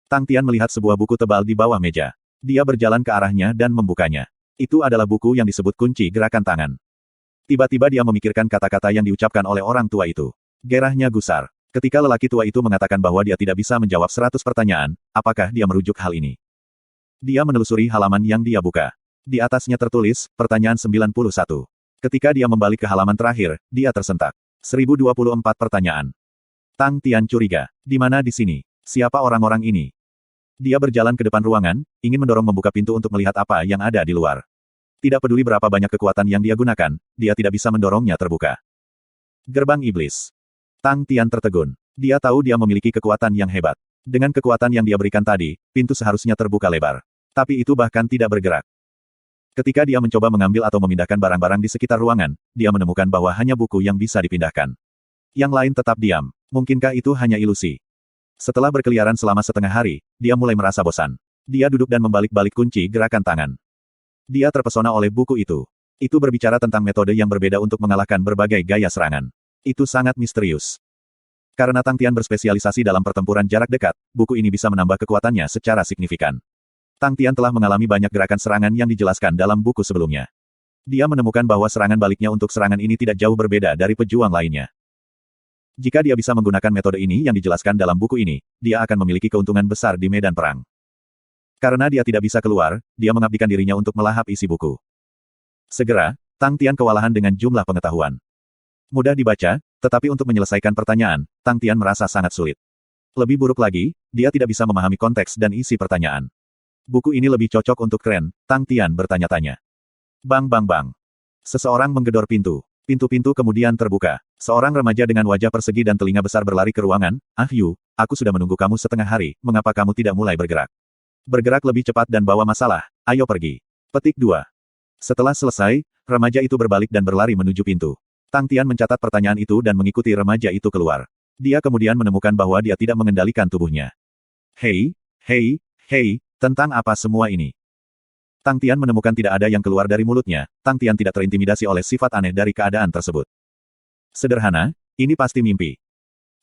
Tang Tian melihat sebuah buku tebal di bawah meja. Dia berjalan ke arahnya dan membukanya. Itu adalah buku yang disebut kunci gerakan tangan. Tiba-tiba dia memikirkan kata-kata yang diucapkan oleh orang tua itu. Gerahnya gusar. Ketika lelaki tua itu mengatakan bahwa dia tidak bisa menjawab 100 pertanyaan, apakah dia merujuk hal ini? Dia menelusuri halaman yang dia buka. Di atasnya tertulis, pertanyaan 91. Ketika dia membalik ke halaman terakhir, dia tersentak. 1024 pertanyaan. Tang Tian curiga. Di mana di sini? Siapa orang-orang ini? Dia berjalan ke depan ruangan, ingin mendorong membuka pintu untuk melihat apa yang ada di luar. Tidak peduli berapa banyak kekuatan yang dia gunakan, dia tidak bisa mendorongnya terbuka. Gerbang Iblis. Tang Tian tertegun. Dia tahu dia memiliki kekuatan yang hebat. Dengan kekuatan yang dia berikan tadi, pintu seharusnya terbuka lebar. Tapi itu bahkan tidak bergerak. Ketika dia mencoba mengambil atau memindahkan barang-barang di sekitar ruangan, dia menemukan bahwa hanya buku yang bisa dipindahkan. Yang lain tetap diam. Mungkinkah itu hanya ilusi? Setelah berkeliaran selama setengah hari, dia mulai merasa bosan. Dia duduk dan membalik-balik kunci gerakan tangan. Dia terpesona oleh buku itu. Itu berbicara tentang metode yang berbeda untuk mengalahkan berbagai gaya serangan. Itu sangat misterius. Karena Tang Tian berspesialisasi dalam pertempuran jarak dekat, buku ini bisa menambah kekuatannya secara signifikan. Tang Tian telah mengalami banyak gerakan serangan yang dijelaskan dalam buku sebelumnya. Dia menemukan bahwa serangan baliknya untuk serangan ini tidak jauh berbeda dari pejuang lainnya. Jika dia bisa menggunakan metode ini yang dijelaskan dalam buku ini, dia akan memiliki keuntungan besar di medan perang. Karena dia tidak bisa keluar, dia mengabdikan dirinya untuk melahap isi buku. Segera, Tang Tian kewalahan dengan jumlah pengetahuan. Mudah dibaca, tetapi untuk menyelesaikan pertanyaan, Tang Tian merasa sangat sulit. Lebih buruk lagi, dia tidak bisa memahami konteks dan isi pertanyaan. Buku ini lebih cocok untuk Kren, Tang Tian bertanya-tanya. Bang bang bang. Seseorang menggedor pintu. Pintu-pintu kemudian terbuka. Seorang remaja dengan wajah persegi dan telinga besar berlari ke ruangan. Ah Yu, aku sudah menunggu kamu setengah hari, mengapa kamu tidak mulai bergerak? Bergerak lebih cepat dan bawa masalah, ayo pergi. Petik 2. Setelah selesai, remaja itu berbalik dan berlari menuju pintu. Tang Tian mencatat pertanyaan itu dan mengikuti remaja itu keluar. Dia kemudian menemukan bahwa dia tidak mengendalikan tubuhnya. Hei, hei, hei. Tentang apa semua ini? Tang Tian menemukan tidak ada yang keluar dari mulutnya, Tang Tian tidak terintimidasi oleh sifat aneh dari keadaan tersebut. Sederhana, ini pasti mimpi.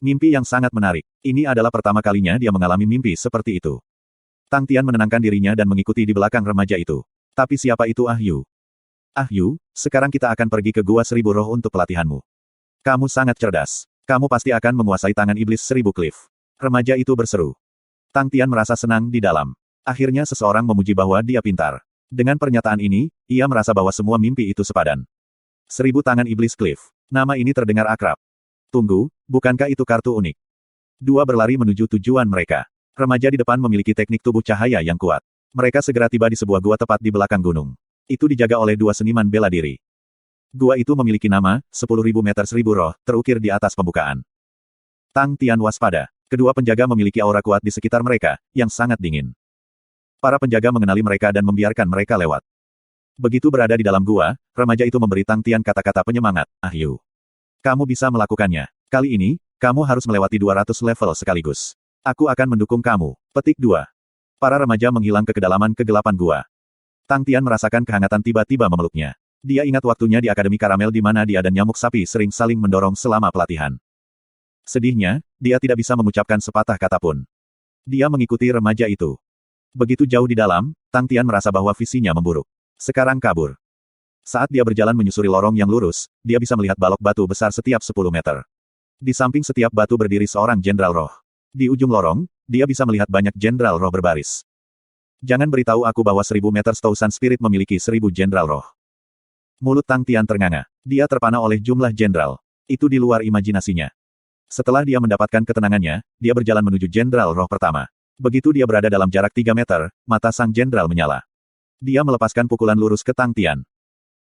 Mimpi yang sangat menarik. Ini adalah pertama kalinya dia mengalami mimpi seperti itu. Tang Tian menenangkan dirinya dan mengikuti di belakang remaja itu. Tapi siapa itu Ah Yu? Ah Yu, sekarang kita akan pergi ke Gua Seribu Roh untuk pelatihanmu. Kamu sangat cerdas. Kamu pasti akan menguasai tangan iblis seribu cliff. Remaja itu berseru. Tang Tian merasa senang di dalam. Akhirnya seseorang memuji bahwa dia pintar. Dengan pernyataan ini, ia merasa bahwa semua mimpi itu sepadan. 1000 tangan iblis cliff. Nama ini terdengar akrab. Tunggu, bukankah itu kartu unik? Dua berlari menuju tujuan mereka. Remaja di depan memiliki teknik tubuh cahaya yang kuat. Mereka segera tiba di sebuah gua tepat di belakang gunung. Itu dijaga oleh dua seniman bela diri. Gua itu memiliki nama, 10.000 meter 1000 roh, terukir di atas pembukaan. Tang Tian waspada. Kedua penjaga memiliki aura kuat di sekitar mereka, yang sangat dingin. Para penjaga mengenali mereka dan membiarkan mereka lewat. Begitu berada di dalam gua, remaja itu memberi Tang Tian kata-kata penyemangat, Ah Yu. Kamu bisa melakukannya. Kali ini, kamu harus melewati 200 level sekaligus. Aku akan mendukung kamu. Petik 2. Para remaja menghilang ke kedalaman kegelapan gua. Tang Tian merasakan kehangatan tiba-tiba memeluknya. Dia ingat waktunya di Akademi Karamel di mana dia dan nyamuk sapi sering saling mendorong selama pelatihan. Sedihnya, dia tidak bisa mengucapkan sepatah kata pun. Dia mengikuti remaja itu. Begitu jauh di dalam, Tang Tian merasa bahwa visinya memburuk. Sekarang kabur. Saat dia berjalan menyusuri lorong yang lurus, dia bisa melihat balok batu besar setiap 10 meter. Di samping setiap batu berdiri seorang jenderal roh. Di ujung lorong, dia bisa melihat banyak jenderal roh berbaris. Jangan beritahu aku bahwa 1000 meter Stousan Spirit memiliki 1000 jenderal roh. Mulut Tang Tian ternganga. Dia terpana oleh jumlah jenderal. Itu di luar imajinasinya. Setelah dia mendapatkan ketenangannya, dia berjalan menuju Jenderal Roh pertama. Begitu dia berada dalam jarak 3 meter, mata sang jenderal menyala. Dia melepaskan pukulan lurus ke Tang Tian.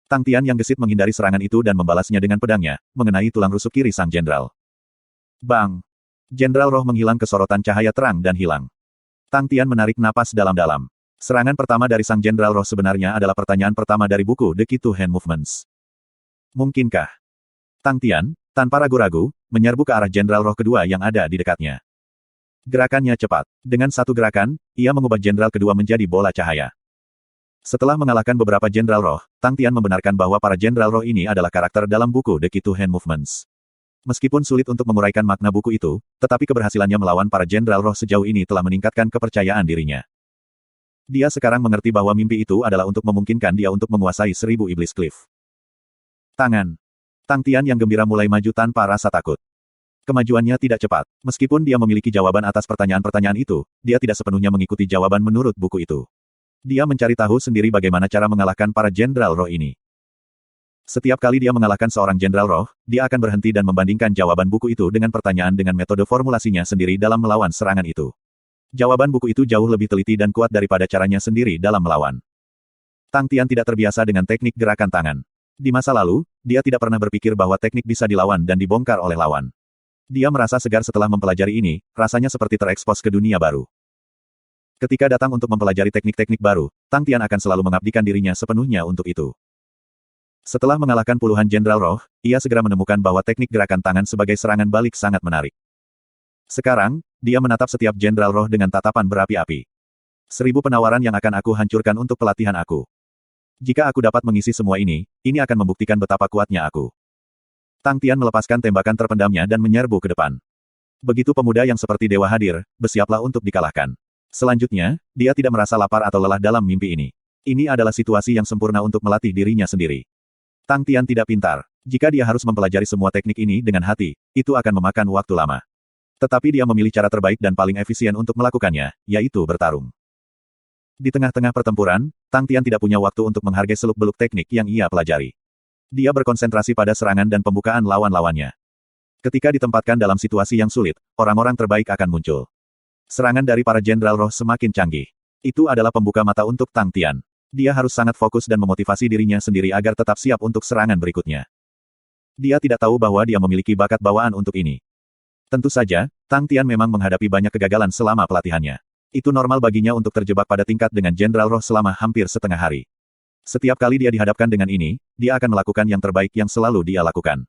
Tang Tian yang gesit menghindari serangan itu dan membalasnya dengan pedangnya, mengenai tulang rusuk kiri sang jenderal. Bang! Jenderal Roh menghilang ke sorotan cahaya terang dan hilang. Tang Tian menarik napas dalam-dalam. Serangan pertama dari sang jenderal Roh sebenarnya adalah pertanyaan pertama dari buku The Key to Hand Movements. Mungkinkah? Tang Tian, tanpa ragu-ragu, menyerbu ke arah jenderal Roh kedua yang ada di dekatnya. Gerakannya cepat. Dengan satu gerakan, ia mengubah jenderal kedua menjadi bola cahaya. Setelah mengalahkan beberapa jenderal Roh, Tang Tian membenarkan bahwa para jenderal Roh ini adalah karakter dalam buku The Key to Hand Movements. Meskipun sulit untuk menguraikan makna buku itu, tetapi keberhasilannya melawan para jenderal Roh sejauh ini telah meningkatkan kepercayaan dirinya. Dia sekarang mengerti bahwa mimpi itu adalah untuk memungkinkan dia untuk menguasai 1000 Iblis Cliff. Tangan. Tang Tian yang gembira mulai maju tanpa rasa takut. Kemajuannya tidak cepat. Meskipun dia memiliki jawaban atas pertanyaan-pertanyaan itu, dia tidak sepenuhnya mengikuti jawaban menurut buku itu. Dia mencari tahu sendiri bagaimana cara mengalahkan para jenderal Roh ini. Setiap kali dia mengalahkan seorang jenderal Roh, dia akan berhenti dan membandingkan jawaban buku itu dengan pertanyaan dengan metode formulasinya sendiri dalam melawan serangan itu. Jawaban buku itu jauh lebih teliti dan kuat daripada caranya sendiri dalam melawan. Tang Tian tidak terbiasa dengan teknik gerakan tangan. Di masa lalu, dia tidak pernah berpikir bahwa teknik bisa dilawan dan dibongkar oleh lawan. Dia merasa segar setelah mempelajari ini, rasanya seperti terekspos ke dunia baru. Ketika datang untuk mempelajari teknik-teknik baru, Tang Tian akan selalu mengabdikan dirinya sepenuhnya untuk itu. Setelah mengalahkan puluhan jenderal Roh, ia segera menemukan bahwa teknik gerakan tangan sebagai serangan balik sangat menarik. Sekarang, dia menatap setiap jenderal Roh dengan tatapan berapi-api. 1000 penawaran yang akan aku hancurkan untuk pelatihan aku. Jika aku dapat mengisi semua ini akan membuktikan betapa kuatnya aku. Tang Tian melepaskan tembakan terpendamnya dan menyerbu ke depan. Begitu pemuda yang seperti dewa hadir, bersiaplah untuk dikalahkan. Selanjutnya, dia tidak merasa lapar atau lelah dalam mimpi ini. Ini adalah situasi yang sempurna untuk melatih dirinya sendiri. Tang Tian tidak pintar. Jika dia harus mempelajari semua teknik ini dengan hati, itu akan memakan waktu lama. Tetapi dia memilih cara terbaik dan paling efisien untuk melakukannya, yaitu bertarung. Di tengah-tengah pertempuran, Tang Tian tidak punya waktu untuk menghargai seluk-beluk teknik yang ia pelajari. Dia berkonsentrasi pada serangan dan pembukaan lawan-lawannya. Ketika ditempatkan dalam situasi yang sulit, orang-orang terbaik akan muncul. Serangan dari para jenderal Roh semakin canggih. Itu adalah pembuka mata untuk Tang Tian. Dia harus sangat fokus dan memotivasi dirinya sendiri agar tetap siap untuk serangan berikutnya. Dia tidak tahu bahwa dia memiliki bakat bawaan untuk ini. Tentu saja, Tang Tian memang menghadapi banyak kegagalan selama pelatihannya. Itu normal baginya untuk terjebak pada tingkat dengan jenderal Roh selama hampir setengah hari. Setiap kali dia dihadapkan dengan ini, dia akan melakukan yang terbaik yang selalu dia lakukan.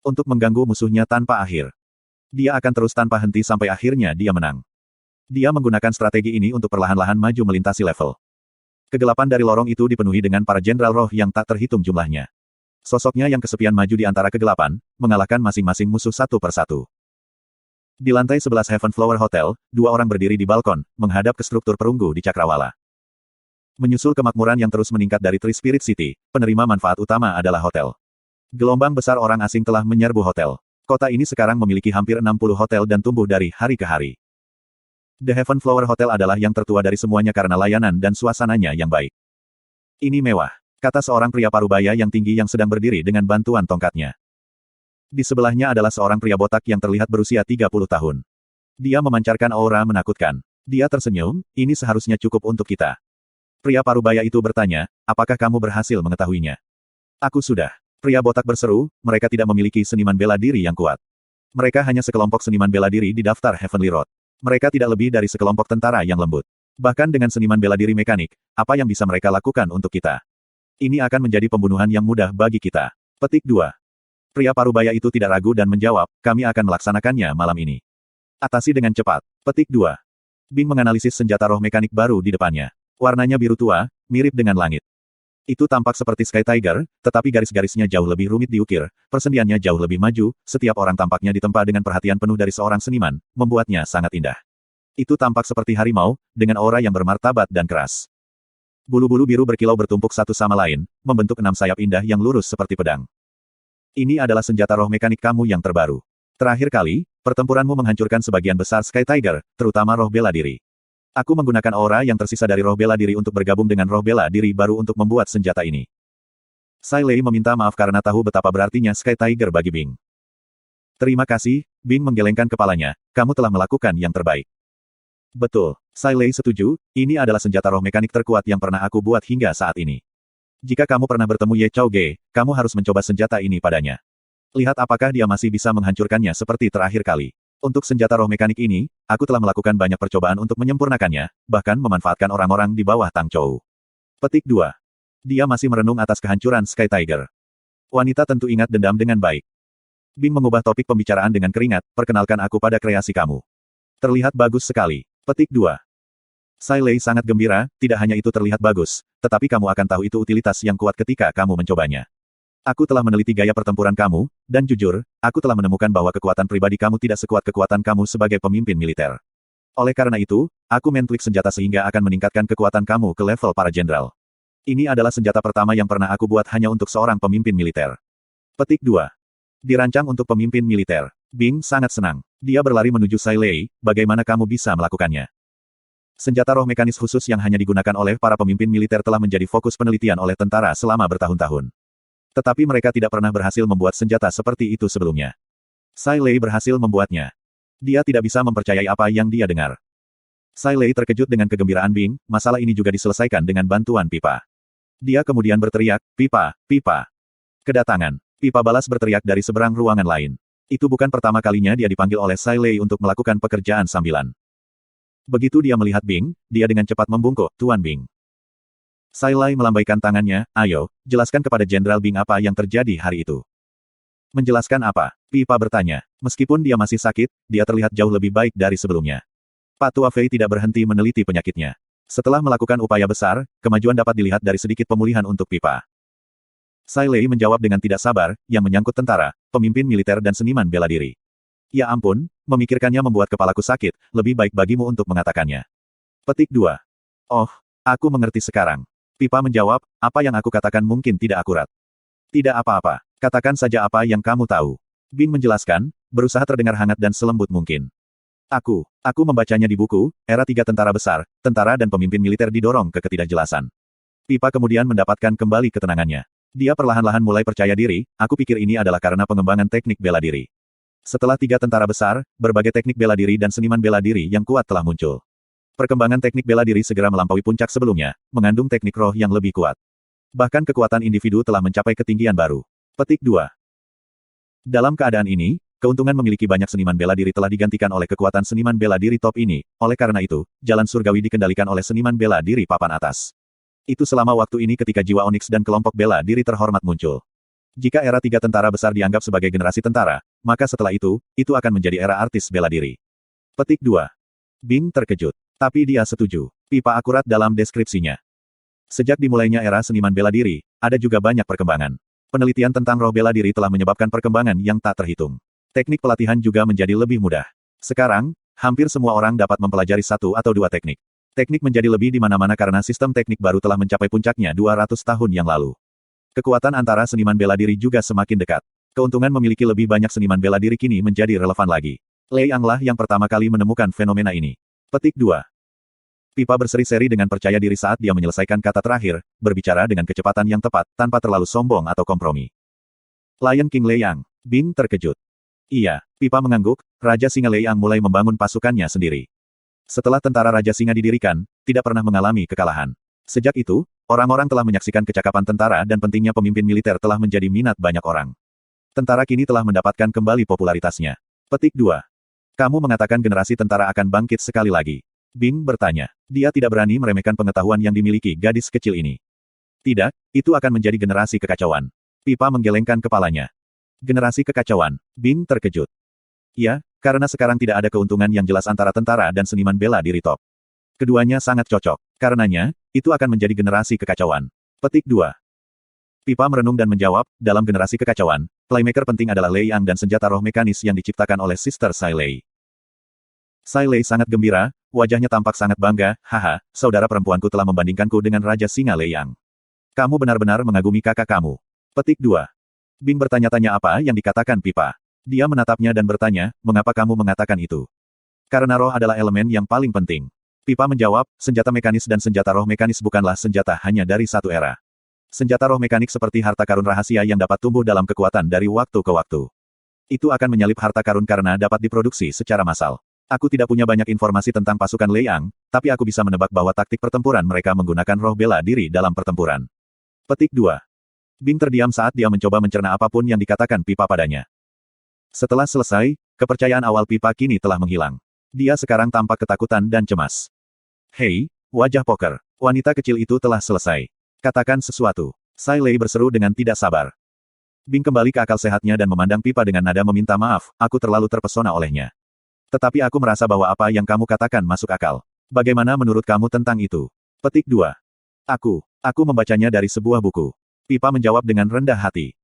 Untuk mengganggu musuhnya tanpa akhir. Dia akan terus tanpa henti sampai akhirnya dia menang. Dia menggunakan strategi ini untuk perlahan-lahan maju melintasi level. Kegelapan dari lorong itu dipenuhi dengan para jenderal Roh yang tak terhitung jumlahnya. Sosoknya yang kesepian maju di antara kegelapan, mengalahkan masing-masing musuh satu persatu. Di lantai 11 Heaven Flower Hotel, 2 orang berdiri di balkon, menghadap ke struktur perunggu di Cakrawala. Menyusul kemakmuran yang terus meningkat dari Tree Spirit City, penerima manfaat utama adalah hotel. Gelombang besar orang asing telah menyerbu hotel. Kota ini sekarang memiliki hampir 60 hotel dan tumbuh dari hari ke hari. The Heaven Flower Hotel adalah yang tertua dari semuanya karena layanan dan suasananya yang baik. Ini mewah, kata seorang pria parubaya yang tinggi yang sedang berdiri dengan bantuan tongkatnya. Di sebelahnya adalah seorang pria botak yang terlihat berusia 30 tahun. Dia memancarkan aura menakutkan. Dia tersenyum, ini seharusnya cukup untuk kita. Pria parubaya itu bertanya, apakah kamu berhasil mengetahuinya? Aku sudah. Pria botak berseru, mereka tidak memiliki seniman bela diri yang kuat. Mereka hanya sekelompok seniman bela diri di daftar Heavenly Road. Mereka tidak lebih dari sekelompok tentara yang lembut. Bahkan dengan seniman bela diri mekanik, apa yang bisa mereka lakukan untuk kita? Ini akan menjadi pembunuhan yang mudah bagi kita. Petik 2. Pria parubaya itu tidak ragu dan menjawab, kami akan melaksanakannya malam ini. Atasi dengan cepat. Petik 2. Bing menganalisis senjata roh mekanik baru di depannya. Warnanya biru tua, mirip dengan langit. Itu tampak seperti Sky Tiger, tetapi garis-garisnya jauh lebih rumit diukir, persendiannya jauh lebih maju, setiap orang tampaknya ditempa dengan perhatian penuh dari seorang seniman, membuatnya sangat indah. Itu tampak seperti harimau, dengan aura yang bermartabat dan keras. Bulu-bulu biru berkilau bertumpuk satu sama lain, membentuk 6 sayap indah yang lurus seperti pedang. Ini adalah senjata roh mekanik kamu yang terbaru. Terakhir kali, pertempuranmu menghancurkan sebagian besar Sky Tiger, terutama roh bela diri. Aku menggunakan aura yang tersisa dari roh bela diri untuk bergabung dengan roh bela diri baru untuk membuat senjata ini. Sai Lei meminta maaf karena tahu betapa berartinya Sky Tiger bagi Bing. Terima kasih, Bing menggelengkan kepalanya, kamu telah melakukan yang terbaik. Betul, Sai Lei setuju, ini adalah senjata roh mekanik terkuat yang pernah aku buat hingga saat ini. Jika kamu pernah bertemu Ye Chao Ge, kamu harus mencoba senjata ini padanya. Lihat apakah dia masih bisa menghancurkannya seperti terakhir kali. Untuk senjata roh mekanik ini, aku telah melakukan banyak percobaan untuk menyempurnakannya, bahkan memanfaatkan orang-orang di bawah Tang Chou. Petik 2. Dia masih merenung atas kehancuran Sky Tiger. Wanita tentu ingat dendam dengan baik. Bing mengubah topik pembicaraan dengan keringat, perkenalkan aku pada kreasi kamu. Terlihat bagus sekali. Petik 2. Sai Lei sangat gembira, tidak hanya itu terlihat bagus, tetapi kamu akan tahu itu utilitas yang kuat ketika kamu mencobanya. Aku telah meneliti gaya pertempuran kamu, dan jujur, aku telah menemukan bahwa kekuatan pribadi kamu tidak sekuat kekuatan kamu sebagai pemimpin militer. Oleh karena itu, aku mentweak senjata sehingga akan meningkatkan kekuatan kamu ke level para jenderal. Ini adalah senjata pertama yang pernah aku buat hanya untuk seorang pemimpin militer. Petik 2. Dirancang untuk pemimpin militer. Bing sangat senang. Dia berlari menuju Sai Lei, bagaimana kamu bisa melakukannya? Senjata roh mekanis khusus yang hanya digunakan oleh para pemimpin militer telah menjadi fokus penelitian oleh tentara selama bertahun-tahun. Tetapi mereka tidak pernah berhasil membuat senjata seperti itu sebelumnya. Sai Lei berhasil membuatnya. Dia tidak bisa mempercayai apa yang dia dengar. Sai Lei terkejut dengan kegembiraan Bing, masalah ini juga diselesaikan dengan bantuan pipa. Dia kemudian berteriak, pipa, pipa. Kedatangan. Pipa balas berteriak dari seberang ruangan lain. Itu bukan pertama kalinya dia dipanggil oleh Sai Lei untuk melakukan pekerjaan sambilan. Begitu dia melihat Bing, dia dengan cepat membungkuk, Tuan Bing. Sai Lei melambaikan tangannya, ayo, jelaskan kepada Jenderal Bing apa yang terjadi hari itu. Menjelaskan apa? Pipa bertanya. Meskipun dia masih sakit, dia terlihat jauh lebih baik dari sebelumnya. Pak Tua Fei tidak berhenti meneliti penyakitnya. Setelah melakukan upaya besar, kemajuan dapat dilihat dari sedikit pemulihan untuk Pipa. Sai Lei menjawab dengan tidak sabar, yang menyangkut tentara, pemimpin militer dan seniman bela diri. Ya ampun, memikirkannya membuat kepalaku sakit, lebih baik bagimu untuk mengatakannya. Petik 2. Oh, aku mengerti sekarang. Pipa menjawab, apa yang aku katakan mungkin tidak akurat. Tidak apa-apa, katakan saja apa yang kamu tahu. Bing menjelaskan, berusaha terdengar hangat dan selembut mungkin. Aku membacanya di buku, era 3 tentara besar, tentara dan pemimpin militer didorong ke ketidakjelasan. Pipa kemudian mendapatkan kembali ketenangannya. Dia perlahan-lahan mulai percaya diri, aku pikir ini adalah karena pengembangan teknik bela diri. Setelah 3 tentara besar, berbagai teknik bela diri dan seniman bela diri yang kuat telah muncul. Perkembangan teknik bela diri segera melampaui puncak sebelumnya, mengandung teknik roh yang lebih kuat. Bahkan kekuatan individu telah mencapai ketinggian baru. Petik 2. Dalam keadaan ini, keuntungan memiliki banyak seniman bela diri telah digantikan oleh kekuatan seniman bela diri top ini, oleh karena itu, jalan surgawi dikendalikan oleh seniman bela diri papan atas. Itu selama waktu ini ketika jiwa Onyx dan kelompok bela diri terhormat muncul. Jika era 3 tentara besar dianggap sebagai generasi tentara, maka setelah itu akan menjadi era artis bela diri. Petik 2. Bing terkejut. Tapi dia setuju. Pipa akurat dalam deskripsinya. Sejak dimulainya era seniman bela diri, ada juga banyak perkembangan. Penelitian tentang roh bela diri telah menyebabkan perkembangan yang tak terhitung. Teknik pelatihan juga menjadi lebih mudah. Sekarang, hampir semua orang dapat mempelajari 1 atau 2 teknik. Teknik menjadi lebih di mana-mana karena sistem teknik baru telah mencapai puncaknya 200 tahun yang lalu. Kekuatan antara seniman bela diri juga semakin dekat. Keuntungan memiliki lebih banyak seniman bela diri kini menjadi relevan lagi. Lei Ang lah yang pertama kali menemukan fenomena ini. Petik 2. Pipa berseri-seri dengan percaya diri saat dia menyelesaikan kata terakhir, berbicara dengan kecepatan yang tepat, tanpa terlalu sombong atau kompromi. Lion King Lei Ang. Bing terkejut. Iya, Pipa mengangguk, Raja Singa Lei Ang mulai membangun pasukannya sendiri. Setelah tentara Raja Singa didirikan, tidak pernah mengalami kekalahan. Sejak itu, orang-orang telah menyaksikan kecakapan tentara dan pentingnya pemimpin militer telah menjadi minat banyak orang. Tentara kini telah mendapatkan kembali popularitasnya. Petik 2. Kamu mengatakan generasi tentara akan bangkit sekali lagi. Bing bertanya. Dia tidak berani meremehkan pengetahuan yang dimiliki gadis kecil ini. Tidak, itu akan menjadi generasi kekacauan. Pipa menggelengkan kepalanya. Generasi kekacauan. Bing terkejut. Ya, karena sekarang tidak ada keuntungan yang jelas antara tentara dan seniman bela diri top. Keduanya sangat cocok. Karenanya, itu akan menjadi generasi kekacauan. Petik 2. Pipa merenung dan menjawab, dalam generasi kekacauan, playmaker penting adalah Lei Ang dan senjata roh mekanis yang diciptakan oleh Sister Sai Lei. Sai Lei sangat gembira, wajahnya tampak sangat bangga, haha, saudara perempuanku telah membandingkanku dengan Raja Singa Lei Ang. Kamu benar-benar mengagumi kakak kamu. Petik 2. Bing bertanya-tanya apa yang dikatakan Pipa. Dia menatapnya dan bertanya, mengapa kamu mengatakan itu? Karena roh adalah elemen yang paling penting. Pipa menjawab, senjata mekanis dan senjata roh mekanis bukanlah senjata hanya dari satu era. Senjata roh mekanik seperti harta karun rahasia yang dapat tumbuh dalam kekuatan dari waktu ke waktu. Itu akan menyalip harta karun karena dapat diproduksi secara massal. Aku tidak punya banyak informasi tentang pasukan Liang, tapi aku bisa menebak bahwa taktik pertempuran mereka menggunakan roh bela diri dalam pertempuran. Petik 2. Bing terdiam saat dia mencoba mencerna apapun yang dikatakan Pipa padanya. Setelah selesai, kepercayaan awal Pipa kini telah menghilang. Dia sekarang tampak ketakutan dan cemas. Hei, wajah poker. Wanita kecil itu telah selesai. Katakan sesuatu. Sai Lei berseru dengan tidak sabar. Bing kembali ke akal sehatnya dan memandang Pipa dengan nada meminta maaf, aku terlalu terpesona olehnya. Tetapi aku merasa bahwa apa yang kamu katakan masuk akal. Bagaimana menurut kamu tentang itu? Petik 2. Aku membacanya dari sebuah buku. Pipa menjawab dengan rendah hati.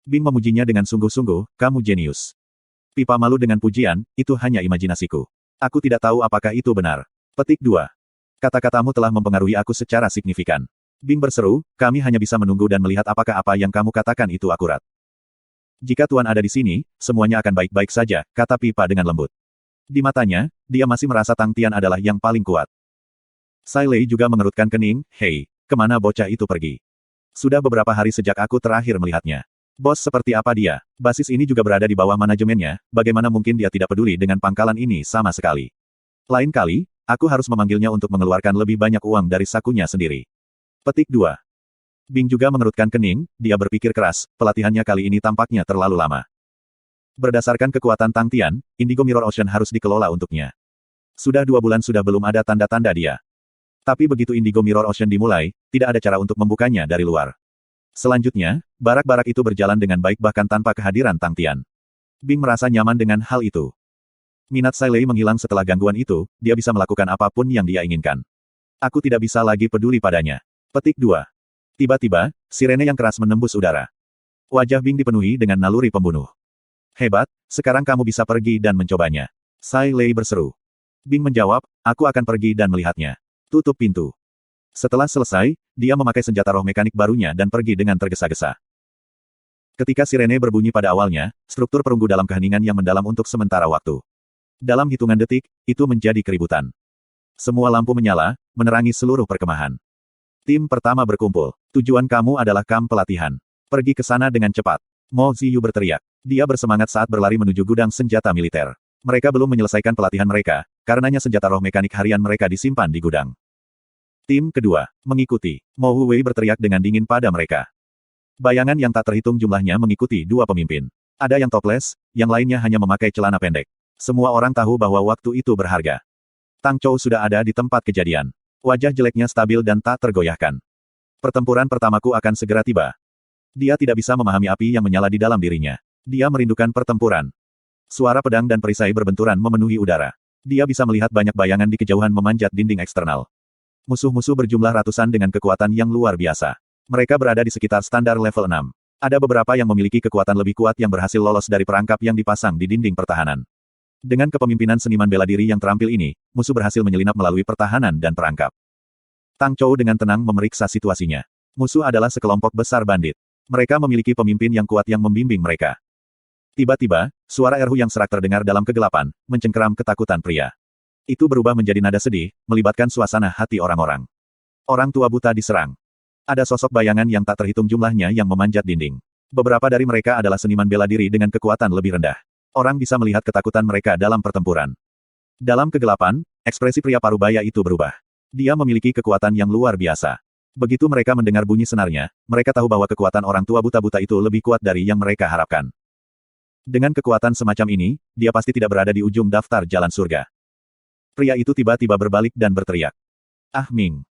Bing memujinya dengan sungguh-sungguh, kamu jenius. Pipa malu dengan pujian, itu hanya imajinasiku. Aku tidak tahu apakah itu benar. Petik 2. Kata-katamu telah mempengaruhi aku secara signifikan. Bing berseru, kami hanya bisa menunggu dan melihat apakah apa yang kamu katakan itu akurat. Jika Tuan ada di sini, semuanya akan baik-baik saja, kata Pipa dengan lembut. Di matanya, dia masih merasa Tang Tian adalah yang paling kuat. Sai Lei juga mengerutkan kening, hei, kemana bocah itu pergi? Sudah beberapa hari sejak aku terakhir melihatnya. Bos seperti apa dia? Basis ini juga berada di bawah manajemennya, bagaimana mungkin dia tidak peduli dengan pangkalan ini sama sekali? Lain kali, aku harus memanggilnya untuk mengeluarkan lebih banyak uang dari sakunya sendiri. Petik 2. Bing juga mengerutkan kening, dia berpikir keras, pelatihannya kali ini tampaknya terlalu lama. Berdasarkan kekuatan Tang Tian, Indigo Mirror Ocean harus dikelola untuknya. Sudah 2 bulan sudah belum ada tanda-tanda dia. Tapi begitu Indigo Mirror Ocean dimulai, tidak ada cara untuk membukanya dari luar. Selanjutnya, barak-barak itu berjalan dengan baik bahkan tanpa kehadiran Tang Tian. Bing merasa nyaman dengan hal itu. Minat Sai Lei menghilang setelah gangguan itu, dia bisa melakukan apapun yang dia inginkan. Aku tidak bisa lagi peduli padanya. Petik 2. Tiba-tiba, sirene yang keras menembus udara. Wajah Bing dipenuhi dengan naluri pembunuh. Hebat, sekarang kamu bisa pergi dan mencobanya. Sai Lei berseru. Bing menjawab, aku akan pergi dan melihatnya. Tutup pintu. Setelah selesai, dia memakai senjata roh mekanik barunya dan pergi dengan tergesa-gesa. Ketika sirene berbunyi pada awalnya, struktur perunggu dalam keheningan yang mendalam untuk sementara waktu. Dalam hitungan detik, itu menjadi keributan. Semua lampu menyala, menerangi seluruh perkemahan. Tim pertama berkumpul. Tujuan kamu adalah kamp pelatihan. Pergi ke sana dengan cepat. Mo Ziyu berteriak. Dia bersemangat saat berlari menuju gudang senjata militer. Mereka belum menyelesaikan pelatihan mereka, karenanya senjata roh mekanik harian mereka disimpan di gudang. Tim kedua, mengikuti. Mo Huwei berteriak dengan dingin pada mereka. Bayangan yang tak terhitung jumlahnya mengikuti 2 pemimpin. Ada yang toples, yang lainnya hanya memakai celana pendek. Semua orang tahu bahwa waktu itu berharga. Tang Chou sudah ada di tempat kejadian. Wajah jeleknya stabil dan tak tergoyahkan. Pertempuran pertamaku akan segera tiba. Dia tidak bisa memahami api yang menyala di dalam dirinya. Dia merindukan pertempuran. Suara pedang dan perisai berbenturan memenuhi udara. Dia bisa melihat banyak bayangan di kejauhan memanjat dinding eksternal. Musuh-musuh berjumlah ratusan dengan kekuatan yang luar biasa. Mereka berada di sekitar standar level 6. Ada beberapa yang memiliki kekuatan lebih kuat yang berhasil lolos dari perangkap yang dipasang di dinding pertahanan. Dengan kepemimpinan seniman bela diri yang terampil ini, musuh berhasil menyelinap melalui pertahanan dan perangkap. Tang Chou dengan tenang memeriksa situasinya. Musuh adalah sekelompok besar bandit. Mereka memiliki pemimpin yang kuat yang membimbing mereka. Tiba-tiba, suara erhu yang serak terdengar dalam kegelapan, mencengkeram ketakutan pria. Itu berubah menjadi nada sedih, melibatkan suasana hati orang-orang. Orang tua buta diserang. Ada sosok bayangan yang tak terhitung jumlahnya yang memanjat dinding. Beberapa dari mereka adalah seniman bela diri dengan kekuatan lebih rendah. Orang bisa melihat ketakutan mereka dalam pertempuran. Dalam kegelapan, ekspresi pria parubaya itu berubah. Dia memiliki kekuatan yang luar biasa. Begitu mereka mendengar bunyi senarnya, mereka tahu bahwa kekuatan orang tua buta-buta itu lebih kuat dari yang mereka harapkan. Dengan kekuatan semacam ini, dia pasti tidak berada di ujung daftar jalan surga. Pria itu tiba-tiba berbalik dan berteriak. Ah Ming.